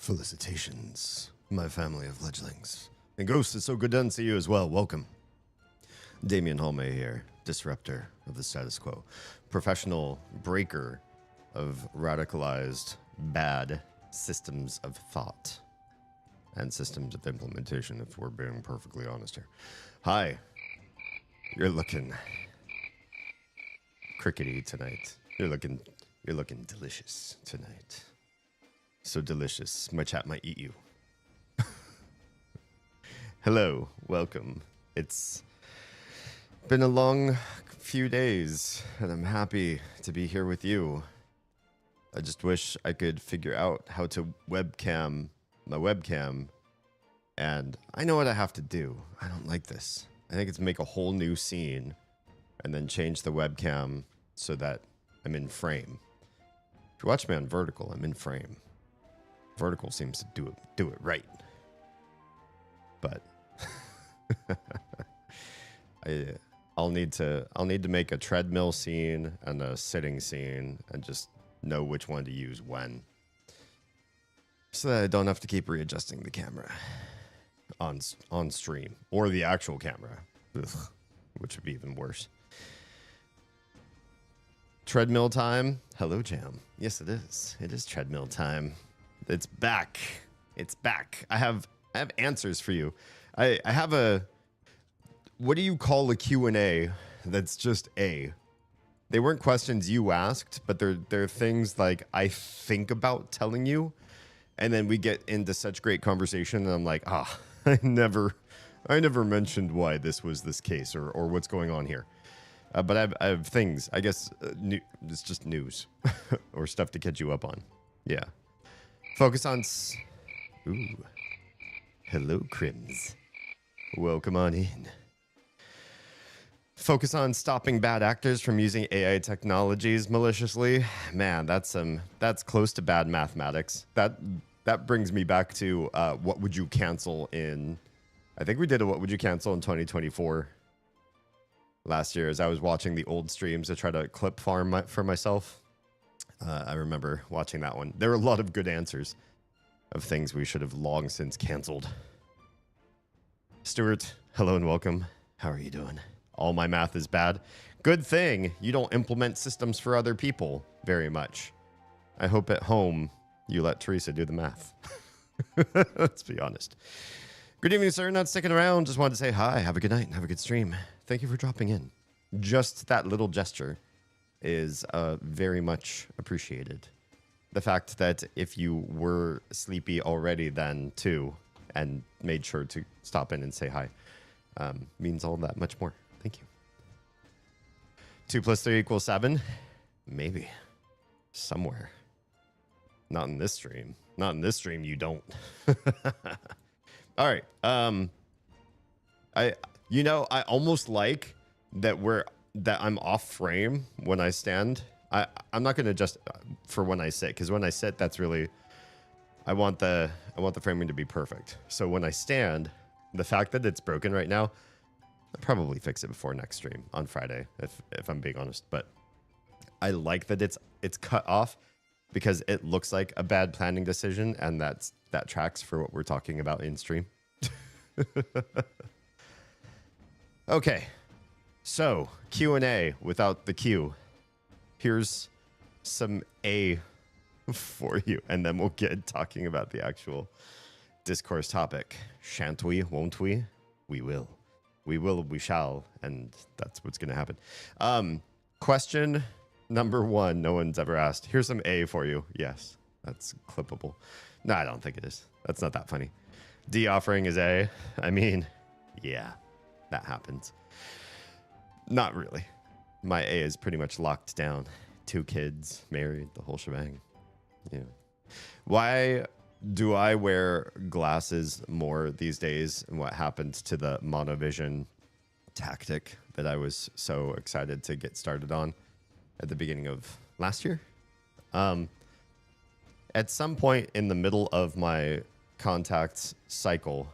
Felicitations, my family of fledglings. And Ghost, it's so good to see you as well. Welcome. Damien Holmay here, disruptor of the status quo, professional breaker of radicalized bad systems of thought and systems of implementation, if we're being perfectly honest here. Hi. You're looking crickety tonight. You're looking delicious tonight. So delicious, my chat might eat you. Hello, welcome. It's been a long few days, and I'm happy to be here with you. I just wish I could figure out how to webcam my webcam, and I know what I have to do. I don't like this. I think it's make a whole new scene, and then change the webcam so that I'm in frame. If you watch me on vertical, I'm in frame. Vertical seems to do it right, but I'll need to make a treadmill scene and a sitting scene, and just know which one to use when, so that I don't have to keep readjusting the camera on stream or the actual camera, which would be even worse. Treadmill time. Hello, Jam. Yes, it is. It is treadmill time. It's back. It's back. I have answers for you. I have a, what do you call a Q&A that's just A? They weren't questions you asked, but they're things like I think about telling you, and then we get into such great conversation, and I'm like, I never mentioned why this was this case or what's going on here. But I have things, I guess, it's just news or stuff to catch you up on. Yeah. Focus on... Ooh. Hello, Crims. Welcome on in. Focus on stopping bad actors from using AI technologies maliciously. Man, that's close to bad mathematics. That brings me back to what would you cancel in... I think we did a what would you cancel in 2024 last year, as I was watching the old streams to try to clip farm for myself. I remember watching that one. There were a lot of good answers of things we should have long since canceled. Stuart, hello and welcome. How are you doing? All my math is bad. Good thing you don't implement systems for other people very much. I hope at home you let Teresa do the math. Let's be honest. Good evening, sir. Not sticking around. Just wanted to say hi. Have a good night and have a good stream. Thank you for dropping in. Just that little gesture is very much appreciated. The fact that if you were sleepy already then too, and made sure to stop in and say hi, means all that much more. Thank you. 2 + 3 = 7? Maybe. Somewhere. Not in this stream. Not in this stream, you don't. All right. I almost like that I'm off frame when I stand. I'm not gonna adjust for when I sit, because when I sit, that's really, I want the framing to be perfect. So when I stand, the fact that it's broken right now, I'll probably fix it before next stream on Friday, if I'm being honest. But I like that it's cut off, because it looks like a bad planning decision, and that tracks for what we're talking about in stream. Okay, so Q&A without the Q. Here's some A for you, and then we'll get talking about the actual discourse topic. Shan't we? Won't we? We will. We will, we shall, and that's what's going to happen. Question number 1, no one's ever asked. Here's some A for you. Yes, that's clippable. No, I don't think it is. That's not that funny. D offering is A. I mean, yeah, that happens. Not really. My A is pretty much locked down. 2 kids, married, the whole shebang. Yeah. Why do I wear glasses more these days, and what happened to the monovision tactic that I was so excited to get started on at the beginning of last year? At some point in the middle of my contacts cycle,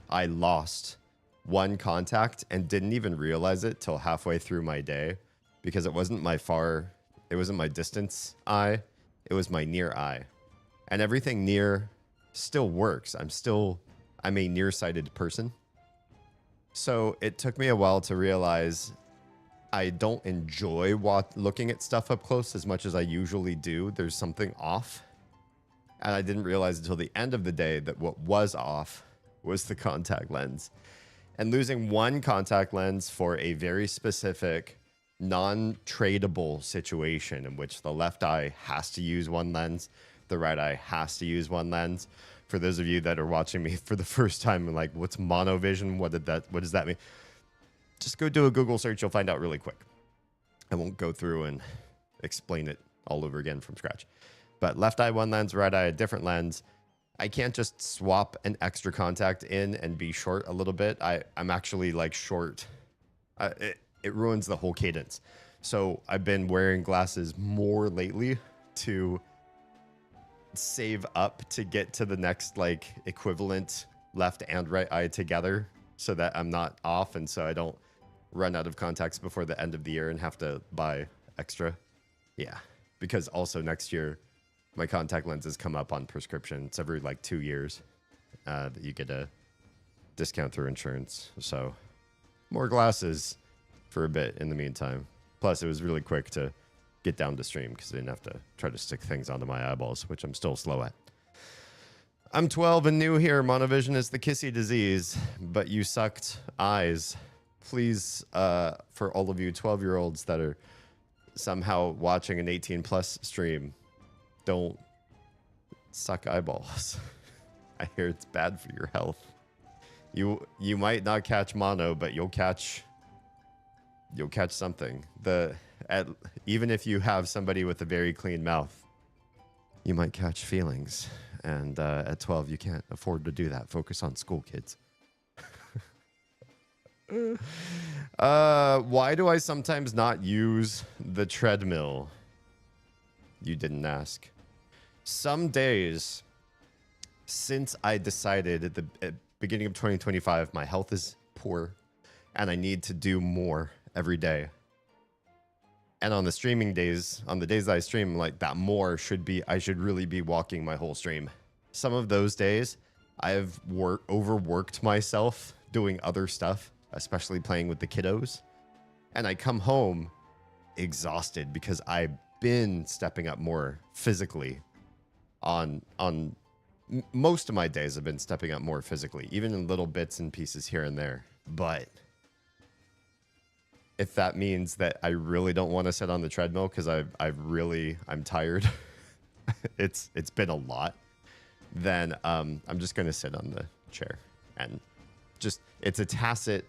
I lost one contact and didn't even realize it till halfway through my day, because it wasn't my distance eye, it was my near eye. And everything near still works. I'm a nearsighted person. So it took me a while to realize I don't enjoy looking at stuff up close as much as I usually do. There's something off. And I didn't realize until the end of the day that what was off was the contact lens. And losing one contact lens for a very specific, non-tradable situation in which the left eye has to use one lens, the right eye has to use one lens. For those of you that are watching me for the first time and like, what's monovision? What does that mean? Just go do a Google search. You'll find out really quick. I won't go through and explain it all over again from scratch. But left eye one lens, right eye a different lens. I can't just swap an extra contact in and be short a little bit. I'm actually like short. It ruins the whole cadence. So I've been wearing glasses more lately to save up to get to the next like equivalent left and right eye together so that I'm not off and so I don't run out of contacts before the end of the year and have to buy extra. Yeah, because also next year my contact lenses come up on prescription. It's every like 2 years that you get a discount through insurance. So more glasses for a bit in the meantime. Plus it was really quick to get down to stream because I didn't have to try to stick things onto my eyeballs, which I'm still slow at. I'm 12 and new here. Monovision is the kissy disease, but you sucked eyes. Please, for all of you 12-year-olds that are somehow watching an 18+ stream, don't suck eyeballs. I hear it's bad for your health. You might not catch mono, but you'll catch something. Even if you have somebody with a very clean mouth, you might catch feelings. And at 12, you can't afford to do that. Focus on school, kids. Why do I sometimes not use the treadmill? You didn't ask. Some days, since I decided at the beginning of 2025, my health is poor and I need to do more every day. And on the streaming days, on the days that I stream, like that more should be, I should really be walking my whole stream. Some of those days, I've overworked myself doing other stuff, especially playing with the kiddos. And I come home exhausted because I've been stepping up more physically on most of my days. I've been stepping up more physically, even in little bits and pieces here and there. But if that means that I really don't want to sit on the treadmill because I'm tired, it's been a lot, then I'm just going to sit on the chair and just, it's a tacit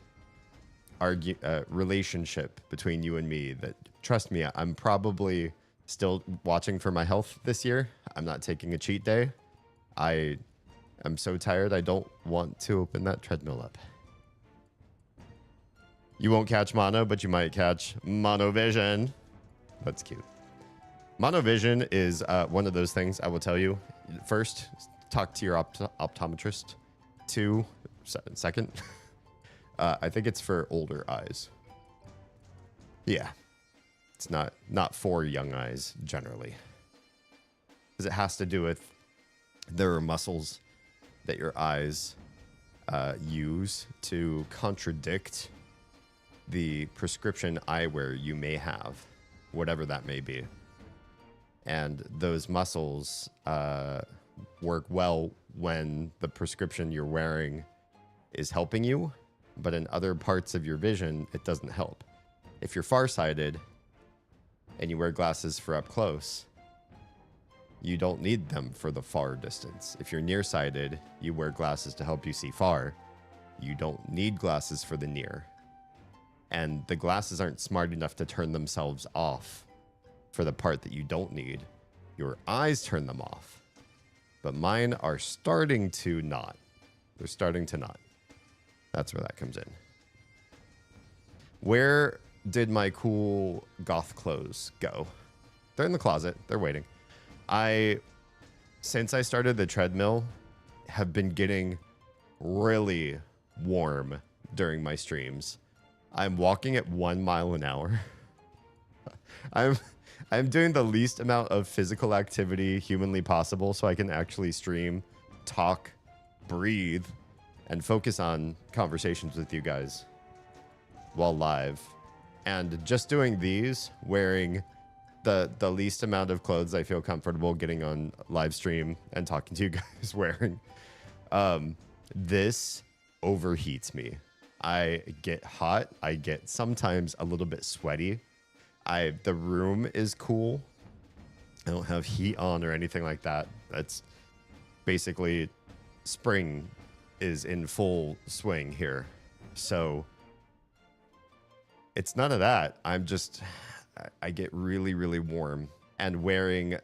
relationship between you and me that, trust me, I'm probably still watching for my health this year. I'm not taking a cheat day. I'm so tired. I don't want to open that treadmill up. You won't catch mono, but you might catch monovision. That's cute. Monovision is one of those things I will tell you. First, talk to your optometrist. Second, I think it's for older eyes. Yeah. It's not for young eyes generally. Because it has to do with there are muscles that your eyes use to contradict the prescription eyewear you may have, whatever that may be. And those muscles work well when the prescription you're wearing is helping you, but in other parts of your vision, it doesn't help. If you're farsighted and you wear glasses for up close, you don't need them for the far distance. If you're nearsighted, you wear glasses to help you see far. You don't need glasses for the near. And the glasses aren't smart enough to turn themselves off for the part that you don't need. Your eyes turn them off. But mine are starting to not. They're starting to not. That's where that comes in. Where did my cool goth clothes go? They're in the closet. They're waiting. Since I started the treadmill, have been getting really warm during my streams. I'm walking at 1 mile an hour. I'm doing the least amount of physical activity humanly possible so I can actually stream, talk, breathe, and focus on conversations with you guys while live. And just doing these, wearing the least amount of clothes I feel comfortable getting on live stream and talking to you guys wearing, this overheats me. I get hot. I get sometimes a little bit sweaty. The room is cool. I don't have heat on or anything like that. That's basically spring is in full swing here. So it's none of that. I get really, really warm, and wearing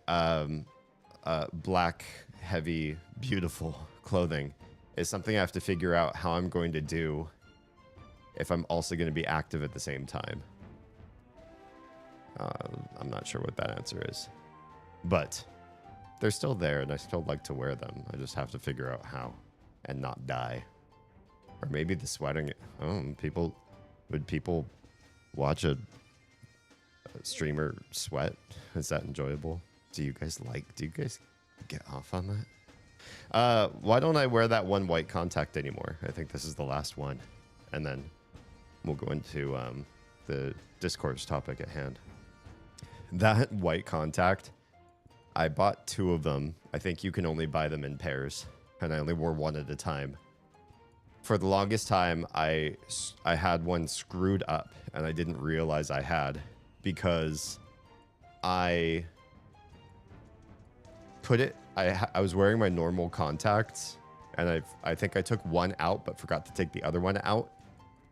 black, heavy, beautiful clothing is something I have to figure out how I'm going to do if I'm also going to be active at the same time. I'm not sure what that answer is, but they're still there and I still like to wear them. I just have to figure out how and not die. Or maybe the sweating. Would people watch a streamer sweat? Is that enjoyable? Do you guys get off on that? Why don't I wear that one white contact anymore? I think this is the last one. And then we'll go into the discourse topic at hand. That white contact, I bought 2 of them. I think you can only buy them in pairs, and I only wore one at a time. For the longest time, I had one screwed up, and I didn't realize I had, because I was wearing my normal contacts, and I think I took one out but forgot to take the other one out,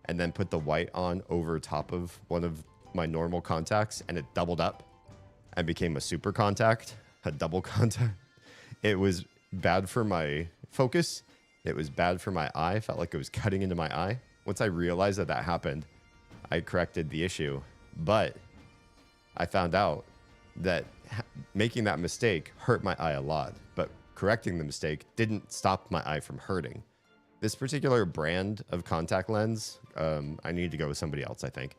and then put the white on over top of one of my normal contacts, and it doubled up and became a super contact, a double contact. It was bad for my focus. It was bad for my eye. Felt like it was cutting into my eye. Once I realized that happened, I corrected the issue. But I found out that making that mistake hurt my eye a lot, but correcting the mistake didn't stop my eye from hurting. This particular brand of contact lens, I need to go with somebody else, I think.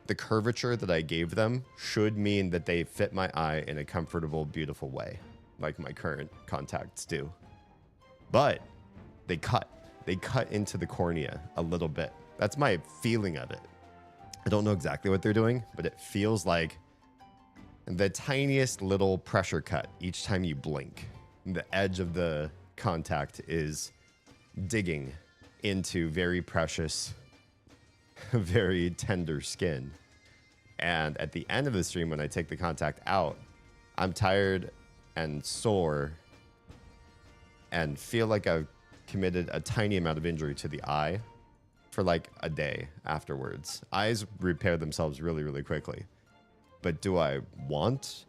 The curvature that I gave them should mean that they fit my eye in a comfortable, beautiful way, like my current contacts do. But they cut into the cornea a little bit. That's my feeling of it. I don't know exactly what they're doing, but it feels like the tiniest little pressure cut each time you blink. The edge of the contact is digging into very precious, very tender skin. And at the end of the stream, when I take the contact out, I'm tired and sore and feel like I've committed a tiny amount of injury to the eye for like a day afterwards. Eyes repair themselves really, really quickly. But do I want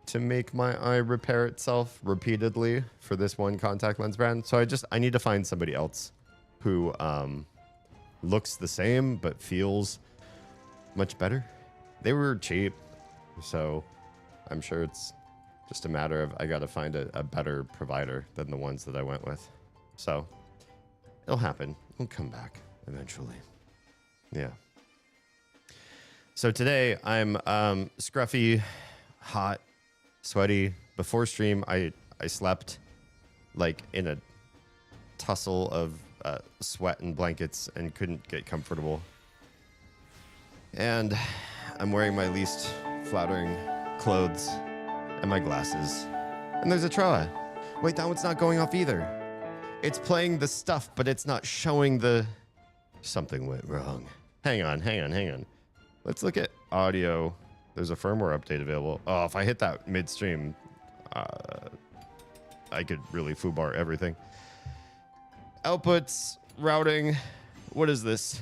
to make my eye repair itself repeatedly for this one contact lens brand? So I need to find somebody else who looks the same but feels much better. They were cheap, so I'm sure it's just a matter of I got to find a better provider than the ones that I went with. So it'll happen. We'll come back eventually. Yeah. So today I'm scruffy, hot, sweaty. Before stream, I slept like in a tussle of sweat and blankets and couldn't get comfortable. And I'm wearing my least flattering clothes and my glasses. And there's a Troa. Wait, that one's not going off either. It's playing the stuff, but it's not showing the... Something went wrong. Hang on. Let's look at audio. There's a firmware update available. Oh, if I hit that midstream, I could really foobar everything. Outputs, routing. What is this?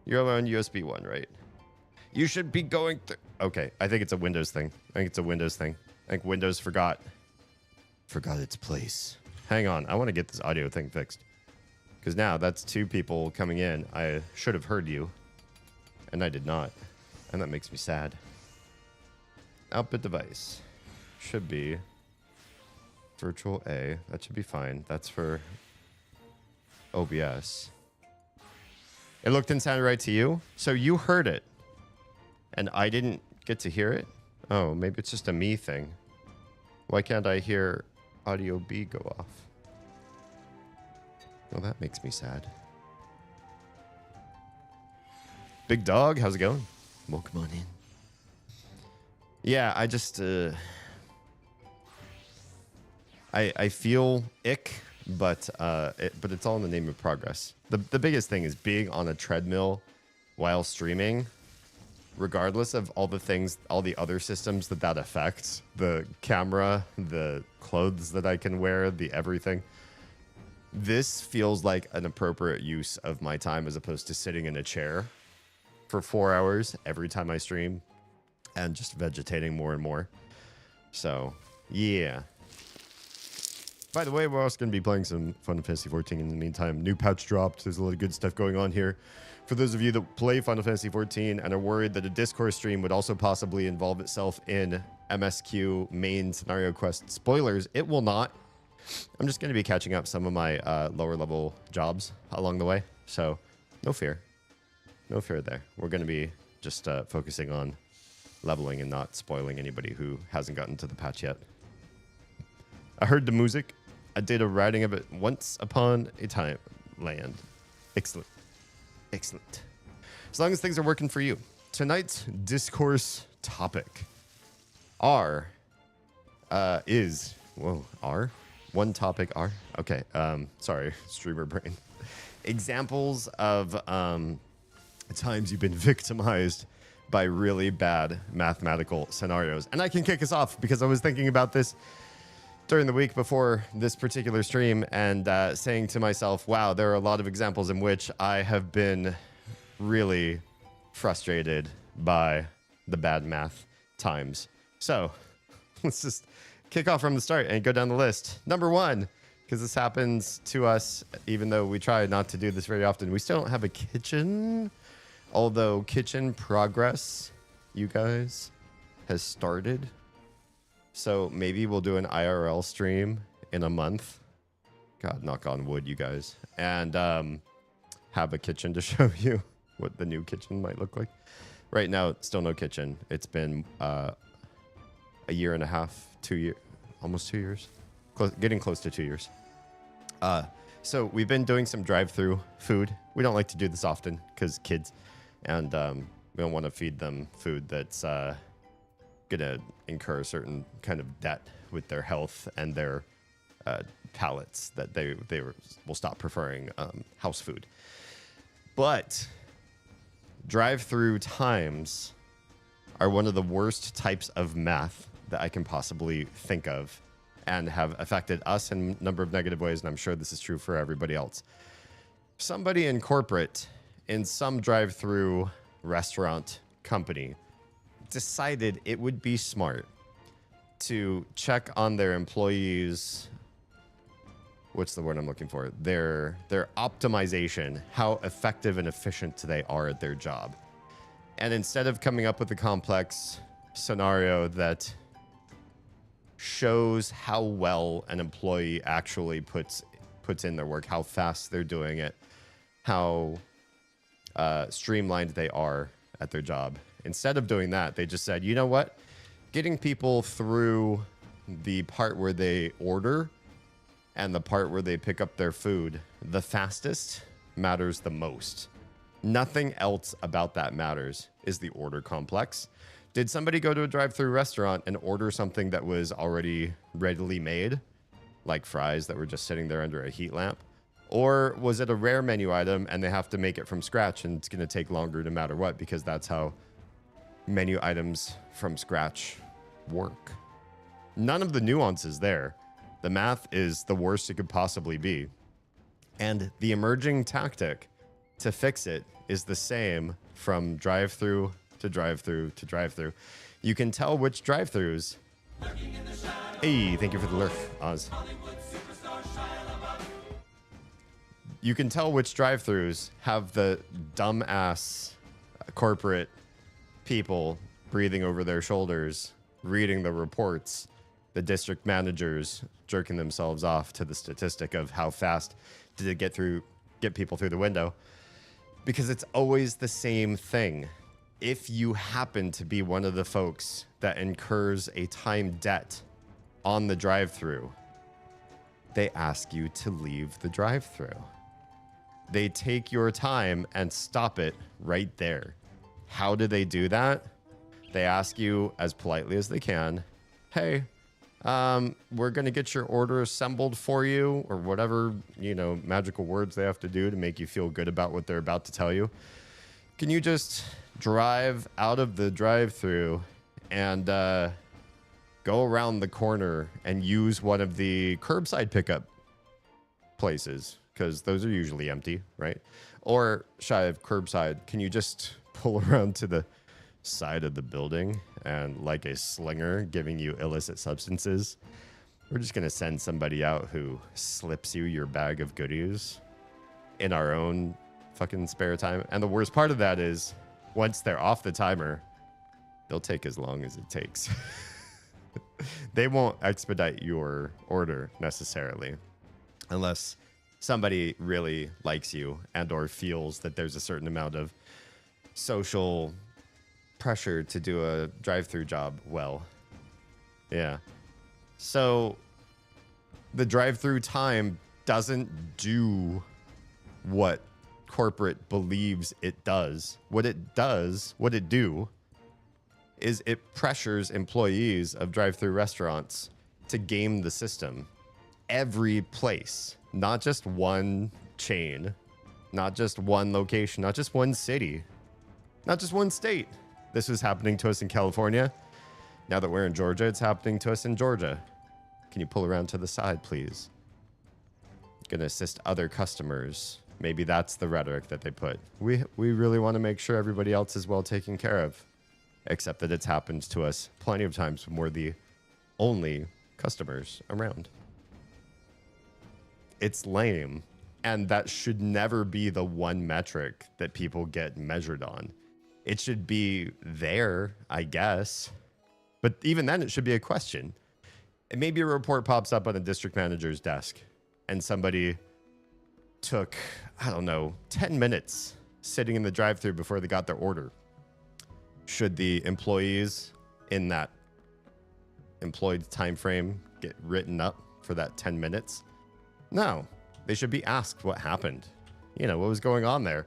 You're on USB 1, right? You should be going through... Okay, I think it's a Windows thing. I think Windows forgot its place. Hang on, I want to get this audio thing fixed. Because now that's 2 people coming in. I should have heard you, and I did not. And that makes me sad. Output device. Should be Virtual A. That should be fine. That's for OBS. It looked and sounded right to you? So you heard it. And I didn't get to hear it? Oh, maybe it's just a me thing. Why can't I hear audio B go off? Well, that makes me sad. Big dog, how's it going? Welcome on in. Yeah, I just I feel ick, but it's all in the name of progress. The biggest thing is being on a treadmill while streaming, regardless of all the things, all the other systems that affects, the camera, the clothes that I can wear, the everything. This feels like an appropriate use of my time as opposed to sitting in a chair for 4 hours every time I stream and just vegetating more and more. So, yeah. By the way, we're also going to be playing some Final Fantasy XIV in the meantime. New patch dropped. There's a lot of good stuff going on here. For those of you that play Final Fantasy XIV and are worried that a Discourse stream would also possibly involve itself in MSQ main scenario quest spoilers, it will not. I'm just going to be catching up some of my lower level jobs along the way. So, no fear. No fear there. We're going to be just focusing on leveling and not spoiling anybody who hasn't gotten to the patch yet. I heard the music. I did a writing of it once upon a time land. Excellent. Excellent. As long as things are working for you. Tonight's discourse topic is one topic R. Okay. Sorry, streamer brain. Examples of times you've been victimized by really bad mathematical scenarios. And I can kick us off because I was thinking about this during the week before this particular stream and saying to myself, wow, there are a lot of examples in which I have been really frustrated by the bad math times. So let's just kick off from the start and go down the list. Number one, because this happens to us, even though we try not to do this very often, we still don't have a kitchen. Although kitchen progress, you guys, has started. So maybe we'll do an IRL stream in a month. God, knock on wood, you guys. And have a kitchen to show you what the new kitchen might look like. Right now, still no kitchen. It's been a year and a half, 2 years, almost 2 years. Getting close to 2 years. So we've been doing some drive-through food. We don't like to do this often because kids. And we don't want to feed them food that's going to incur a certain kind of debt with their health and their palates that they will stop preferring house food. But drive-through times are one of the worst types of math that I can possibly think of and have affected us in a number of negative ways, and I'm sure this is true for everybody else. Somebody in corporate in some drive-through restaurant company decided it would be smart to check on their employees. What's the word I'm looking for? Their optimization, how effective and efficient they are at their job. And instead of coming up with a complex scenario that shows how well an employee actually puts in their work, how fast they're doing it, how streamlined they are at their job. Instead of doing that, they just said, you know what? Getting people through the part where they order and the part where they pick up their food the fastest matters the most. Nothing else about that matters. Is the order complex? Did somebody go to a drive-through restaurant and order something that was already readily made, like fries that were just sitting there under a heat lamp? Or was it a rare menu item and they have to make it from scratch and it's going to take longer no matter what because that's how menu items from scratch work? None of the nuances there. The math is the worst it could possibly be. And the emerging tactic to fix it is the same from drive-through to drive-through to drive-through. You can tell which drive-throughs. Hey, thank you for the lurk, Oz. You can tell which drive-throughs have the dumbass corporate people breathing over their shoulders, reading the reports, the district managers jerking themselves off to the statistic of how fast did it get people through the window. Because it's always the same thing. if you happen to be one of the folks that incurs a time debt on the drive-thru, they ask you to leave the drive-thru. They take your time and stop it right there. How do they do that? They ask you as politely as they can, hey, we're going to get your order assembled for you, or whatever, magical words they have to do to make you feel good about what they're about to tell you. Can you just drive out of the drive-thru and go around the corner and use one of the curbside pickup places? Because those are usually empty, right? Or shy of curbside, can you just pull around to the side of the building and, like a slinger giving you illicit substances, we're just going to send somebody out who slips you your bag of goodies in our own fucking spare time. And the worst part of that is, once they're off the timer, they'll take as long as it takes. They won't expedite your order necessarily, unless somebody really likes you and or feels that there's a certain amount of social pressure to do a drive-through job well. Yeah. So the drive-through time doesn't do what corporate believes it does. What it do is it pressures employees of drive-through restaurants to game the system. Every place, not just one chain, not just one location, not just one city, not just one state. This was happening to us in California. Now that we're in Georgia, it's happening to us in Georgia. Can you pull around to the side, please? Gonna assist other customers. Maybe that's the rhetoric that they put. We really want to make sure everybody else is well taken care of. Except that it's happened to us plenty of times when we're the only customers around. It's lame. And that should never be the one metric that people get measured on. It should be there, I guess. But even then, it should be a question. And maybe a report pops up on a district manager's desk and somebody took, 10 minutes sitting in the drive-thru before they got their order. Should the employees in that employed time frame get written up for that 10 minutes? No. They should be asked what happened. What was going on there?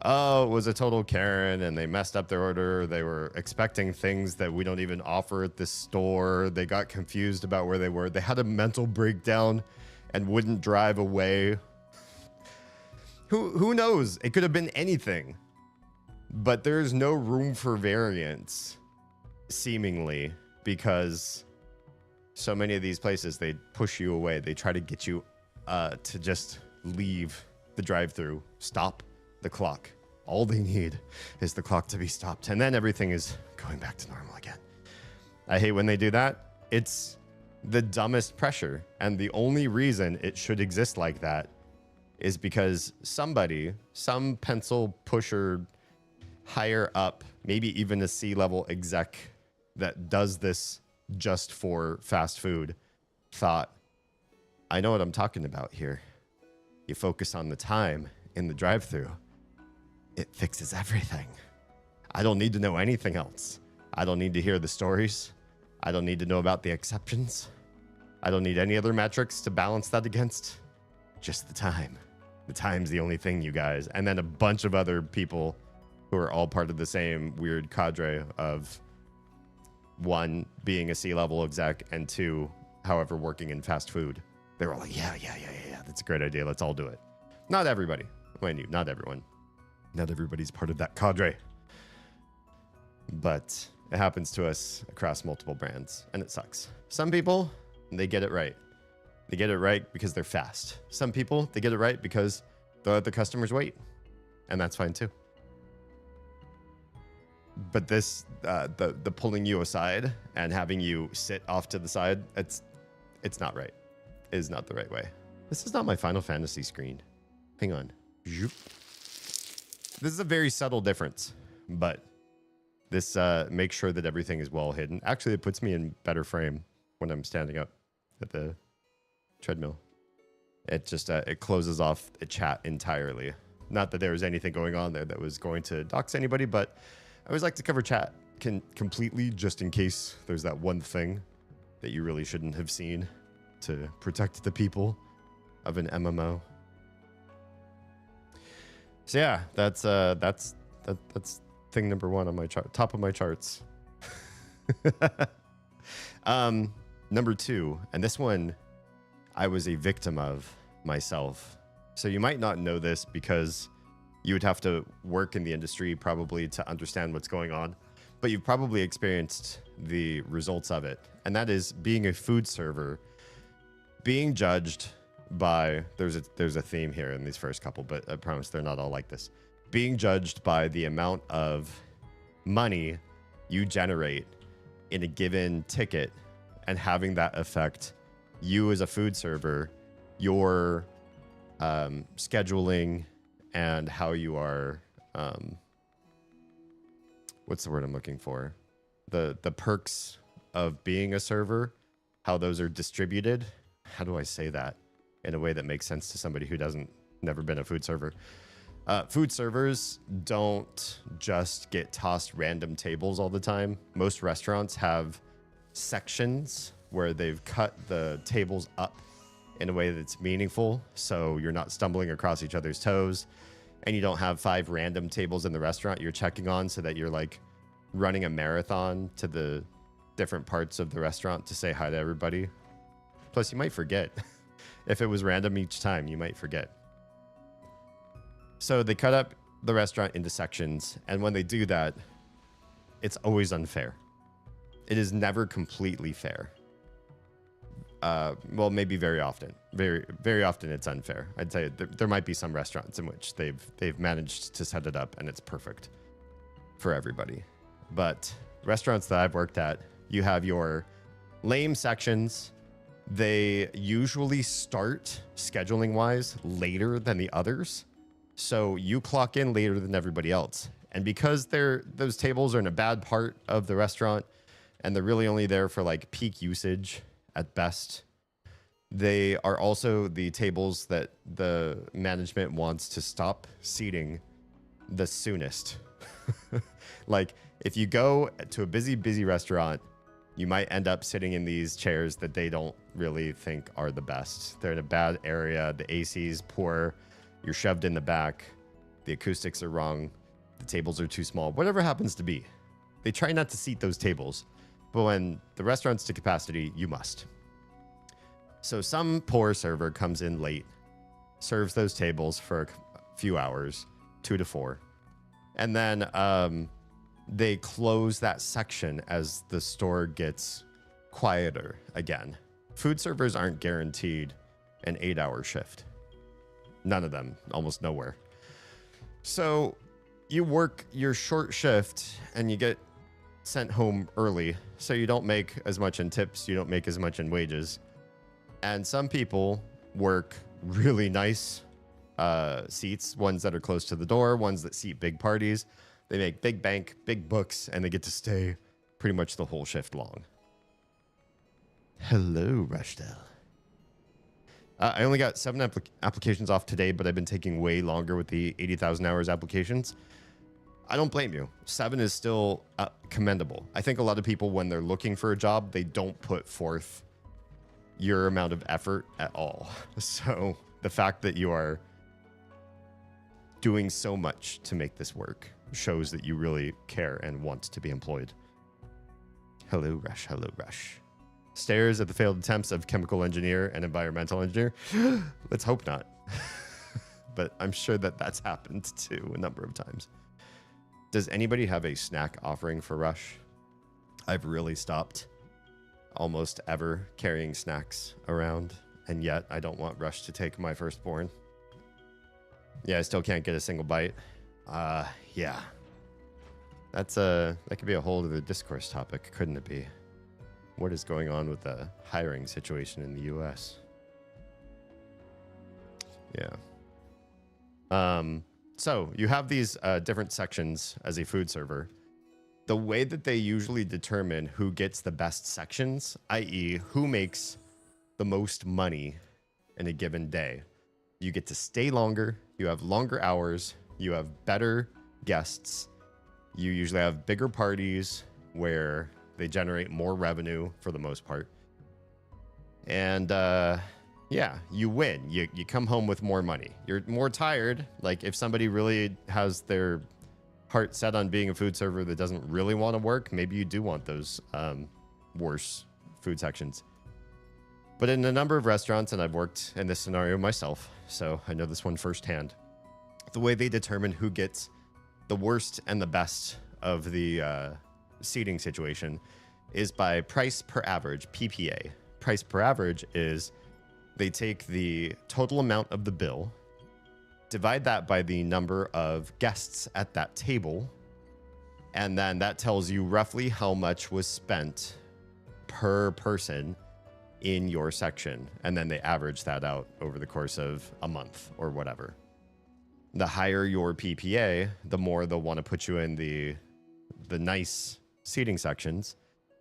Oh, it was a total Karen and they messed up their order. They were expecting things that we don't even offer at this store. They got confused about where they were. They had a mental breakdown and wouldn't drive away. Who knows? It could have been anything. But there's no room for variance, seemingly, because so many of these places, they push you away. They try to get you to just leave the drive-thru, stop the clock. All they need is the clock to be stopped, and then everything is going back to normal again. I hate when they do that. It's the dumbest pressure, and the only reason it should exist like that is because somebody, some pencil pusher higher up, maybe even a C-level exec that does this just for fast food, thought, I know what I'm talking about here. You focus on the time in the drive-thru. It fixes everything. I don't need to know anything else. I don't need to hear the stories. I don't need to know about the exceptions. I don't need any other metrics to balance that against. Just the time. The time's the only thing, you guys. And then a bunch of other people who are all part of the same weird cadre of, one, being a C-level exec, and two, however, working in fast food. They were all like, yeah, that's a great idea. Let's all do it. Not everybody. Mind you, not everyone. Not everybody's part of that cadre. But it happens to us across multiple brands, and it sucks. Some people, they get it right. They get it right because they're fast. Some people, they get it right because they let the customers wait. And that's fine too. But this, the pulling you aside and having you sit off to the side, it's not right. It is not the right way. This is not my Final Fantasy screen. Hang on. This is a very subtle difference, but this makes sure that everything is well hidden. Actually, it puts me in better frame when I'm standing up at the treadmill. It just it closes off the chat entirely. Not that there was anything going on there that was going to dox anybody, but I always like to cover chat completely just in case there's that one thing that you really shouldn't have seen to protect the people of an MMO. So yeah, that's thing number 1 on my chart, top of my charts. Number 2, and this one I was a victim of myself. So you might not know this because you would have to work in the industry probably to understand what's going on, but you've probably experienced the results of it. And that is being a food server, being judged by, there's a theme here in these first couple, but I promise they're not all like this. Being judged by the amount of money you generate in a given ticket and having that affect you as a food server, your scheduling, and how you are, what's the word I'm looking for? The perks of being a server, how those are distributed. How do I say that in a way that makes sense to somebody who never been a food server? Food servers don't just get tossed random tables all the time. Most restaurants have sections where they've cut the tables up in a way that's meaningful, so you're not stumbling across each other's toes, and you don't have 5 random tables in the restaurant you're checking on, so that you're like running a marathon to the different parts of the restaurant to say hi to everybody. Plus, you might forget. If it was random each time, you might forget. So they cut up the restaurant into sections, and when they do that, it's always unfair. It is never completely fair. Well, maybe very often. Very, very often it's unfair. I'd say there might be some restaurants in which they've managed to set it up and it's perfect for everybody. But restaurants that I've worked at, you have your lame sections. They usually start, scheduling-wise, later than the others. So you clock in later than everybody else. And because those tables are in a bad part of the restaurant, and they're really only there for like peak usage at best, they are also the tables that the management wants to stop seating the soonest. Like, if you go to a busy restaurant, you might end up sitting in these chairs that they don't really think are the best. They're in a bad area. The AC's poor. You're shoved in the back. The acoustics are wrong. The tables are too small. Whatever happens to be. They try not to seat those tables. But when the restaurant's to capacity, you must. So some poor server comes in late, serves those tables for a few hours, 2 to 4. And then they close that section as the store gets quieter again. Food servers aren't guaranteed an 8-hour shift. None of them, almost nowhere. So you work your short shift and you get sent home early, so you don't make as much in tips, you don't make as much in wages. And some people work really nice seats, ones that are close to the door, ones that seat big parties. They make big bank, big books, and they get to stay pretty much the whole shift long. Hello, Rushdell. I only got 7 applications off today, but I've been taking way longer with the 80,000 hours applications. I don't blame you. 7 is still commendable. I think a lot of people, when they're looking for a job, they don't put forth your amount of effort at all. So the fact that you are doing so much to make this work shows that you really care and want to be employed. Hello, Rush. Hello, Rush. Stares at the failed attempts of chemical engineer and environmental engineer. Let's hope not. But I'm sure that that's happened too a number of times. Does anybody have a snack offering for Rush? I've really stopped almost ever carrying snacks around, and yet I don't want Rush to take my firstborn. Yeah, I still can't get a single bite. Yeah. That could be a whole other discourse topic, couldn't it be? What is going on with the hiring situation in the US? Yeah. So you have these different sections as a food server. The way that they usually determine who gets the best sections, i.e. who makes the most money in a given day, you get to stay longer, you have longer hours, you have better guests, You usually have bigger parties where they generate more revenue for the most part. And yeah, you win. You come home with more money. You're more tired. Like if somebody really has their heart set on being a food server that doesn't really want to work, maybe you do want those worse food sections. But in a number of restaurants, and I've worked in this scenario myself, so I know this one firsthand, the way they determine who gets the worst and the best of the seating situation is by price per average, PPA. Price per average is they take the total amount of the bill, divide that by the number of guests at that table, and then that tells you roughly how much was spent per person in your section. And then they average that out over the course of a month or whatever. The higher your PPA, the more they'll want to put you in the nice seating sections,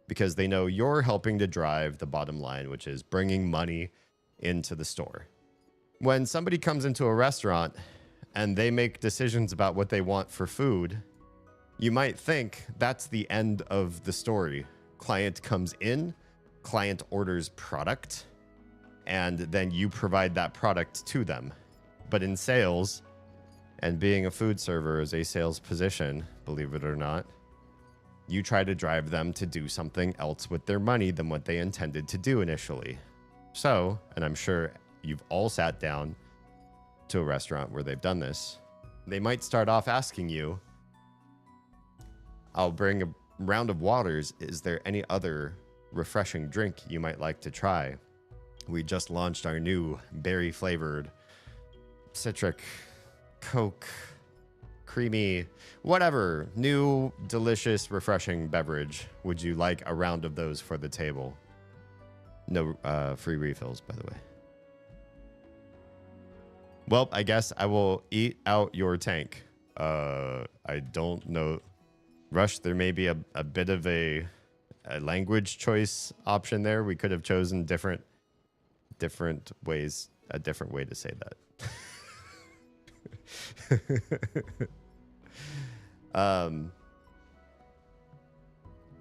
because they know you're helping to drive the bottom line, which is bringing money into the store. When somebody comes into a restaurant and they make decisions about what they want for food, you might think that's the end of the story. Client comes in, client orders product, and then you provide that product to them. But in sales, and being a food server is a sales position, believe it or not, you try to drive them to do something else with their money than what they intended to do initially. So, and I'm sure you've all sat down to a restaurant where they've done this, they might start off asking you, I'll bring a round of waters. Is there any other refreshing drink you might like to try? We just launched our new berry flavored citric Coke, creamy, whatever, new, delicious, refreshing beverage. Would you like a round of those for the table? No free refills, by the way. Well, I guess I will eat out your tank. I don't know. Rush, there may be a bit of a language choice option there. We could have chosen different ways, a different way to say that.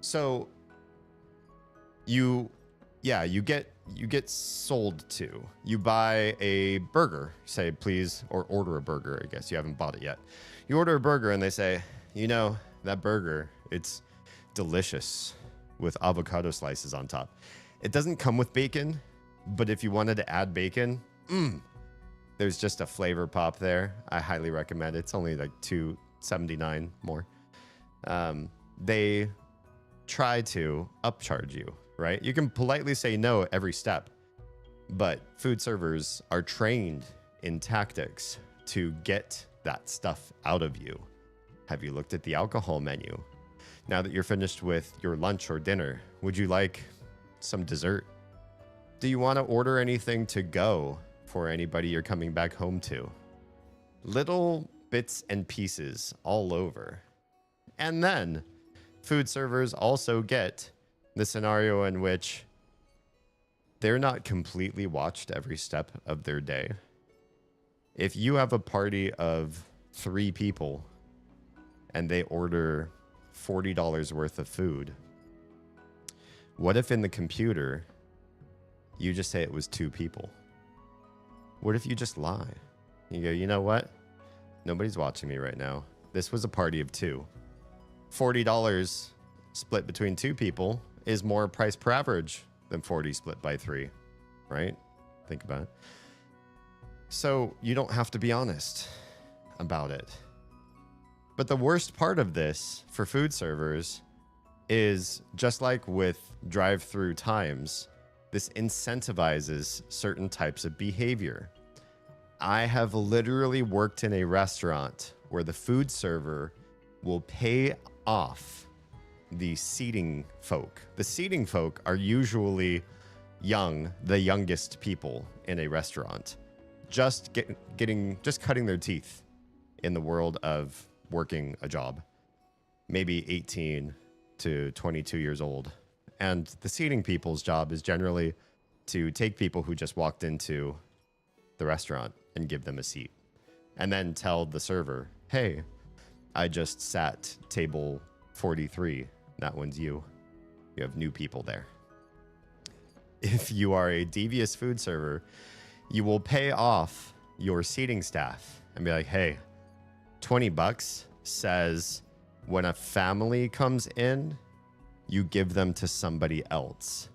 So you get sold to. You buy a burger, say please, or order a burger. I guess you haven't bought it yet. You order a burger and they say, you know, that burger, it's delicious with avocado slices on top. It doesn't come with bacon, but if you wanted to add bacon, there's just a flavor pop there. I highly recommend it. It's only like $2.79 more. They try to upcharge you, right? You can politely say no at every step, but food servers are trained in tactics to get that stuff out of you. Have you looked at the alcohol menu? Now that you're finished with your lunch or dinner, would you like some dessert? Do you want to order anything to go for anybody you're coming back home to? Little bits and pieces all over. And then food servers also get the scenario in which they're not completely watched every step of their day. If you have a party of 3 people and they order $40 worth of food, what if in the computer you just say it was 2 people? What if you just lie? You go, you know what? Nobody's watching me right now. This was a party of 2. $40 split between 2 people is more price per average than 40 split by 3, right? Think about it. So you don't have to be honest about it. But the worst part of this for food servers is, just like with drive-through times, this incentivizes certain types of behavior. I have literally worked in a restaurant where the food server will pay off the seating folk. The seating folk are usually young, the youngest people in a restaurant, just cutting their teeth in the world of working a job, maybe 18 to 22 years old. And the seating people's job is generally to take people who just walked into the restaurant and give them a seat, and then tell the server, hey, I just sat table 43. That one's you. You have new people there. If you are a devious food server, you will pay off your seating staff and be like, hey, $20 says when a family comes in, you give them to somebody else.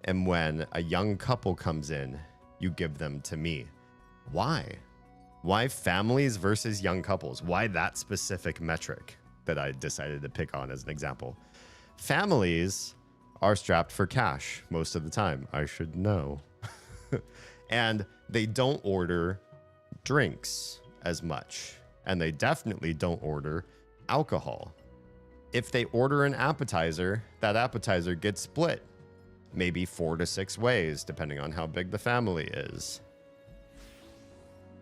And when a young couple comes in, you give them to me. Why? Why families versus young couples? Why that specific metric that I decided to pick on as an example? Families are strapped for cash most of the time. I should know. And they don't order drinks as much. And they definitely don't order alcohol. If they order an appetizer, that appetizer gets split maybe 4 to 6 ways, depending on how big the family is.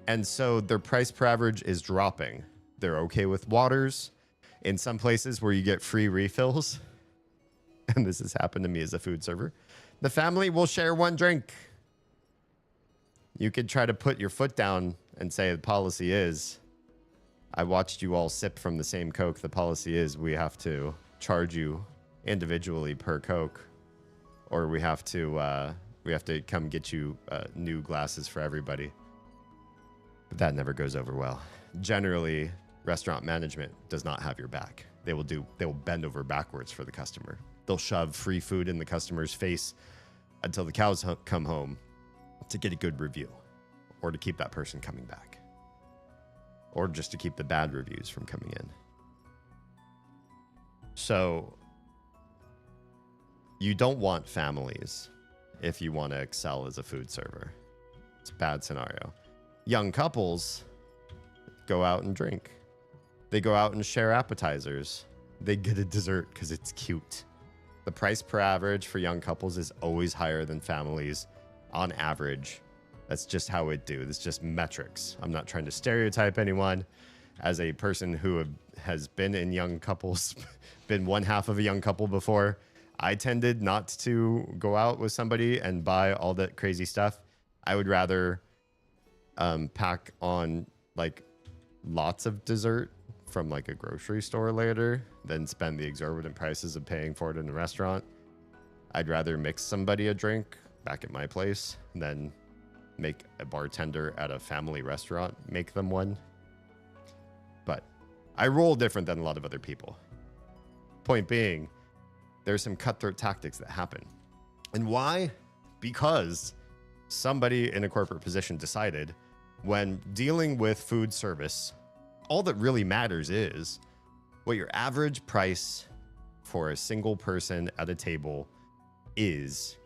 And so their price per average is dropping. They're okay with waters. In some places where you get free refills, and this has happened to me as a food server, the family will share one drink. You could try to put your foot down and say the policy is, I watched you all sip from the same Coke. The policy is we have to charge you individually per Coke, or we have to come get you new glasses for everybody. But that never goes over well. Generally, restaurant management does not have your back. They will bend over backwards for the customer. They'll shove free food in the customer's face until the cows come home to get a good review, or to keep that person coming back, or just to keep the bad reviews from coming in. So you don't want families if you want to excel as a food server. It's a bad scenario. Young couples go out and drink. They go out and share appetizers. They get a dessert because it's cute. The price per average for young couples is always higher than families on average. That's just how it do. It's just metrics. I'm not trying to stereotype anyone. As a person who has been in young couples, been one half of a young couple before, I tended not to go out with somebody and buy all that crazy stuff. I would rather pack on like lots of dessert from like a grocery store later than spend the exorbitant prices of paying for it in a restaurant. I'd rather mix somebody a drink back at my place than make a bartender at a family restaurant make them one. But I roll different than a lot of other people. Point being, there's some cutthroat tactics that happen. And why? Because somebody in a corporate position decided when dealing with food service, all that really matters is what your average price for a single person at a table is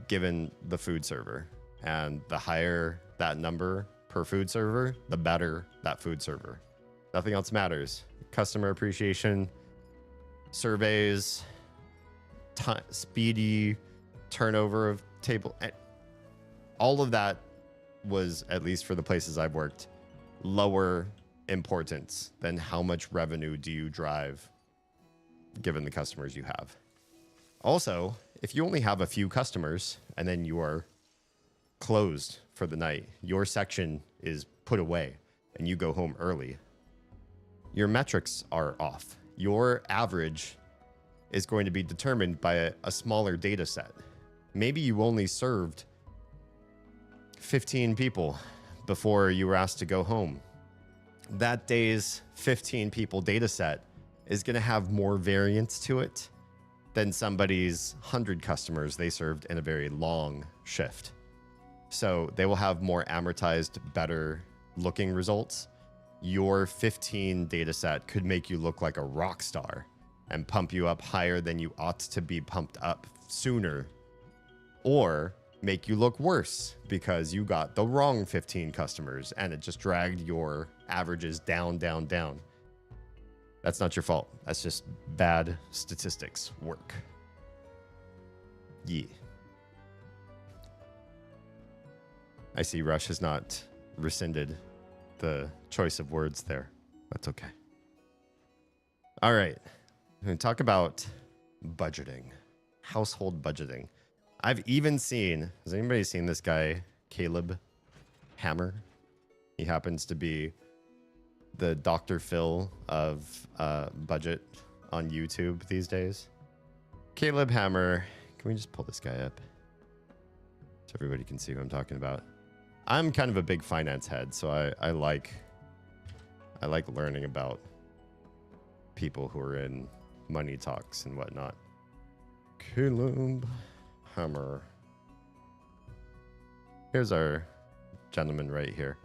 given the food server. And the higher that number per food server, the better that food server. Nothing else matters. Customer appreciation, surveys, speedy turnover of table. All of that was, at least for the places I've worked, lower importance than how much revenue do you drive given the customers you have. Also, if you only have a few customers and then you are closed for the night, your section is put away and you go home early, your metrics are off. Your average is going to be determined by a smaller data set. Maybe you only served 15 people before you were asked to go home. That day's 15 people data set is going to have more variance to it than somebody's 100 customers they served in a very long shift. So they will have more amortized, better looking results. Your 15 data set could make you look like a rock star and pump you up higher than you ought to be pumped up sooner, or make you look worse because you got the wrong 15 customers and it just dragged your averages down, down, down. That's not your fault. That's just bad statistics work. Yeah. I see Rush has not rescinded the choice of words there. That's okay. All right. I'm going to talk about budgeting, household budgeting. I've even seen, has anybody seen this guy, Caleb Hammer? He happens to be the Dr. Phil of budget on YouTube these days. Caleb Hammer. Can we just pull this guy up so everybody can see who I'm talking about? I'm kind of a big finance head, so I like learning about people who are in money talks and whatnot. Caleb Hammer. Here's our gentleman right here.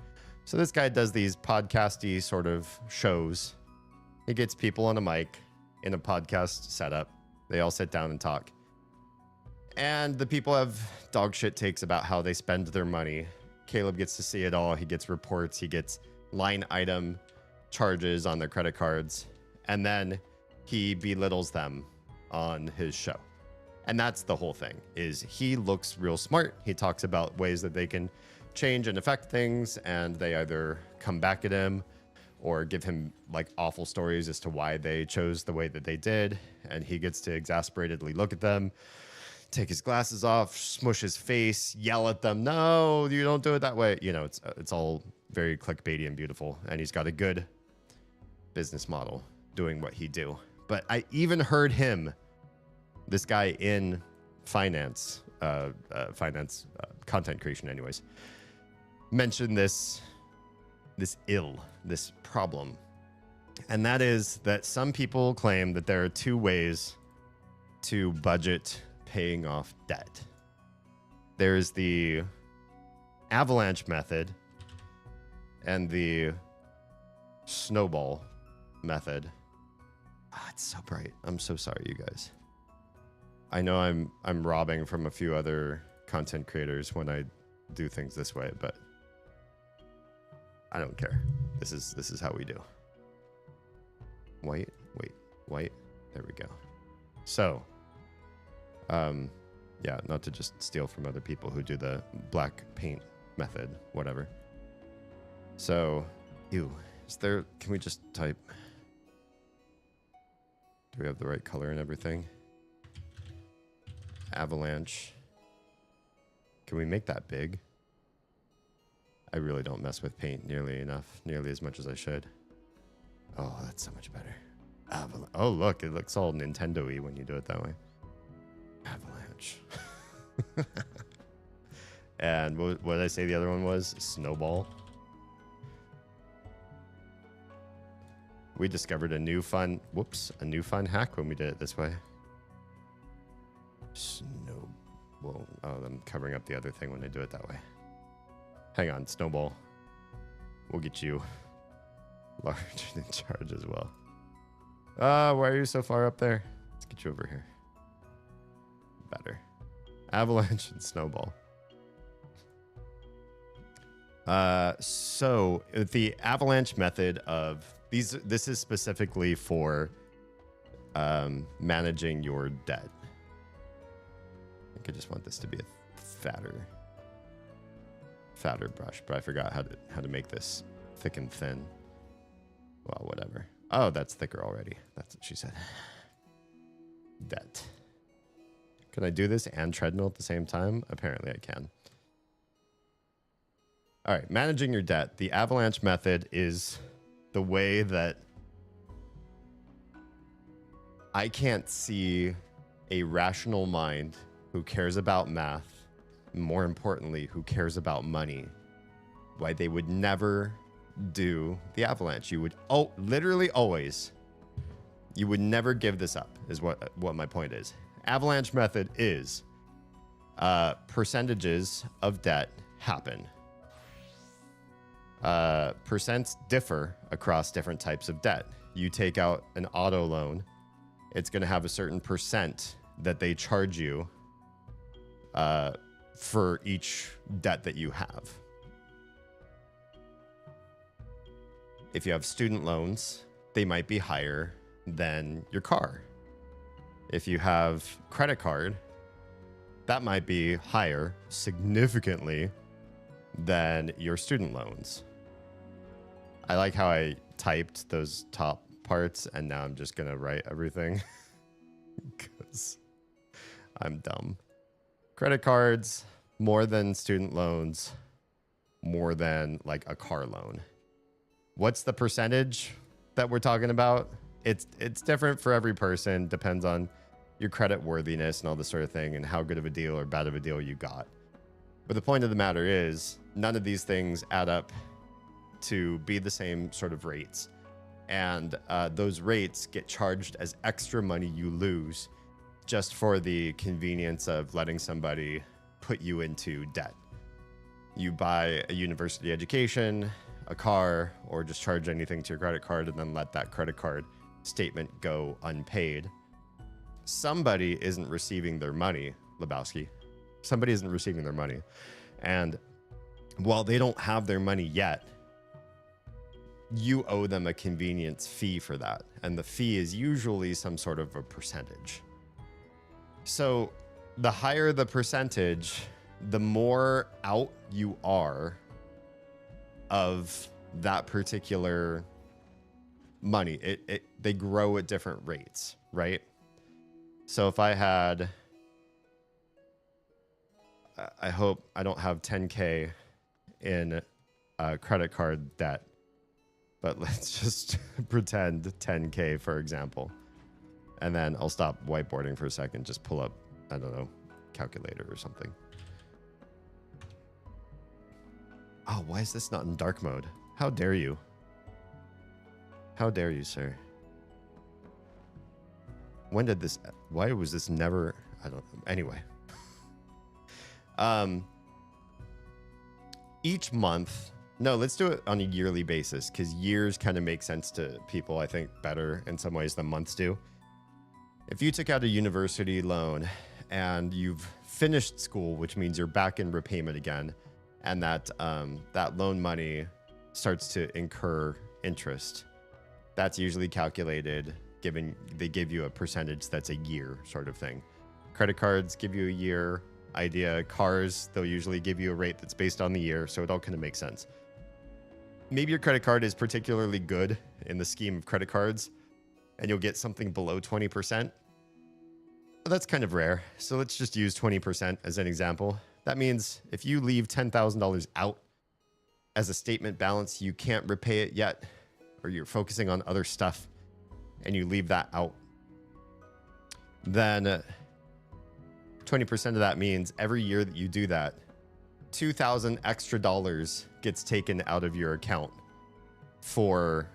So this guy does these podcasty sort of shows. He gets people on a mic in a podcast setup. They all sit down and talk. And the people have dog shit takes about how they spend their money. Caleb gets to see it all. He gets reports. He gets line item charges on their credit cards. And then he belittles them on his show. And that's the whole thing, is he looks real smart. He talks about ways that they can change and affect things, and they either come back at him or give him like awful stories as to why they chose the way that they did. And he gets to exasperatedly look at them, take his glasses off, smush his face, yell at them. No, you don't do it that way. You know, it's all very clickbaity and beautiful. And he's got a good business model doing what he do. But I even heard him, this guy in finance, content creation anyways, mention this problem. And that is that some people claim that there are two ways to budget paying off debt. There's the avalanche method and the snowball method. It's so bright. I'm so sorry, you guys. I know I'm robbing from a few other content creators when I do things this way, but I don't care. This is how we do. White. There we go. So, yeah, not to just steal from other people who do the black paint method, whatever. So, can we just type? Do we have the right color and everything? Avalanche. Can we make that big? I really don't mess with paint nearly as much as I should. Oh, that's so much better. Oh, look, it looks all Nintendo-y when you do it that way. Avalanche. And what did I say the other one was? Snowball. We discovered a new fun hack when we did it this way. Whoa, I'm covering up the other thing when I do it that way. Hang on, Snowball. We'll get you large and in charge as well. Why are you so far up there? Let's get you over here. Better. Avalanche and Snowball. So the avalanche method of this is specifically for managing your debt. I think I just want this to be a fatter brush, but I forgot how to make this thick and thin. Well, whatever. Oh, that's thicker already. That's what she said. Debt. Can I do this and treadmill at the same time? Apparently I can. All right, managing your debt. The avalanche method is the way that I can't see a rational mind who cares about math, more importantly, who cares about money, why they would never do the avalanche. You would literally always, you would never give this up, is what my point is. Avalanche method is percentages of debt happen. Percents differ across different types of debt. You take out an auto loan, it's going to have a certain percent that they charge you for each debt that you have. If you have student loans, they might be higher than your car. If you have credit card, that might be higher significantly than your student loans. I like how I typed those top parts and now I'm just going to write everything because I'm dumb. Credit cards, more than student loans, more than like a car loan. What's the percentage that we're talking about? It's different for every person. Depends on your credit worthiness and all this sort of thing and how good of a deal or bad of a deal you got. But the point of the matter is none of these things add up to be the same sort of rates. And those rates get charged as extra money you lose just for the convenience of letting somebody put you into debt. You buy a university education, a car, or just charge anything to your credit card and then let that credit card statement go unpaid. Somebody isn't receiving their money, Lebowski. Somebody isn't receiving their money. And while they don't have their money yet, you owe them a convenience fee for that. And the fee is usually some sort of a percentage. So the higher the percentage, the more out you are of that particular money. They grow at different rates, right? So if I had, I hope I don't have 10K in credit card debt, but let's just pretend 10K, for example. And then I'll stop whiteboarding for a second. Just pull up, I don't know, calculator or something. Oh, why is this not in dark mode? How dare you? How dare you, sir? When did this, why was this never, I don't know. Anyway. Each month, no, let's do it on a yearly basis because years kind of make sense to people, I think, better in some ways than months do. If you took out a university loan and you've finished school, which means you're back in repayment again, and that loan money starts to incur interest, that's usually calculated given they give you a percentage that's a year sort of thing. Credit cards give you a year idea. Cars, they'll usually give you a rate that's based on the year, so it all kind of makes sense. Maybe your credit card is particularly good in the scheme of credit cards, and you'll get something below 20%. But that's kind of rare, so let's just use 20% as an example. That means if you leave $10,000 out as a statement balance, you can't repay it yet, or you're focusing on other stuff, and you leave that out, then 20% of that means every year that you do that, $2,000 extra gets taken out of your account for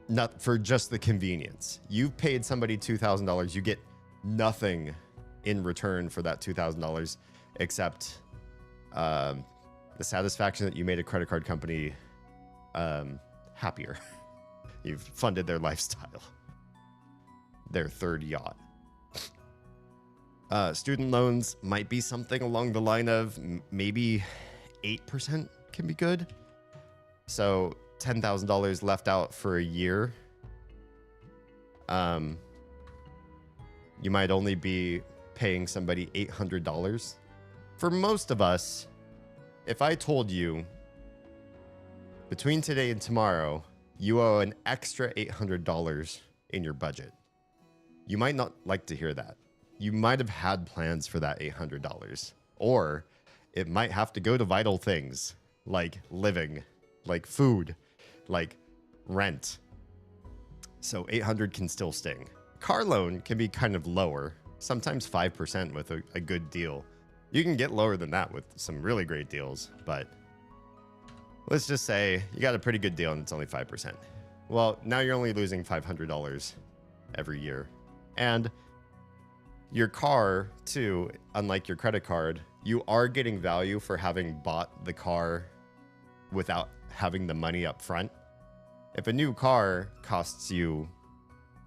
not for just the convenience. You've paid somebody $2,000, you get nothing in return for that $2,000 except the satisfaction that you made a credit card company happier. You've funded their lifestyle, their third yacht. Student loans might be something along the line of maybe 8% can be good. So $10,000 left out for a year. You might only be paying somebody $800. For most of us, if I told you between today and tomorrow, you owe an extra $800 in your budget, you might not like to hear that. You might have had plans for that $800, or it might have to go to vital things like living, like food, like rent. So 800 can still sting. Car loan can be kind of lower, sometimes 5% with a good deal. You can get lower than that with some really great deals, but let's just say you got a pretty good deal and it's only 5%. Well, now you're only losing $500 every year. And your car, too, unlike your credit card, you are getting value for having bought the car without having the money up front. If a new car costs you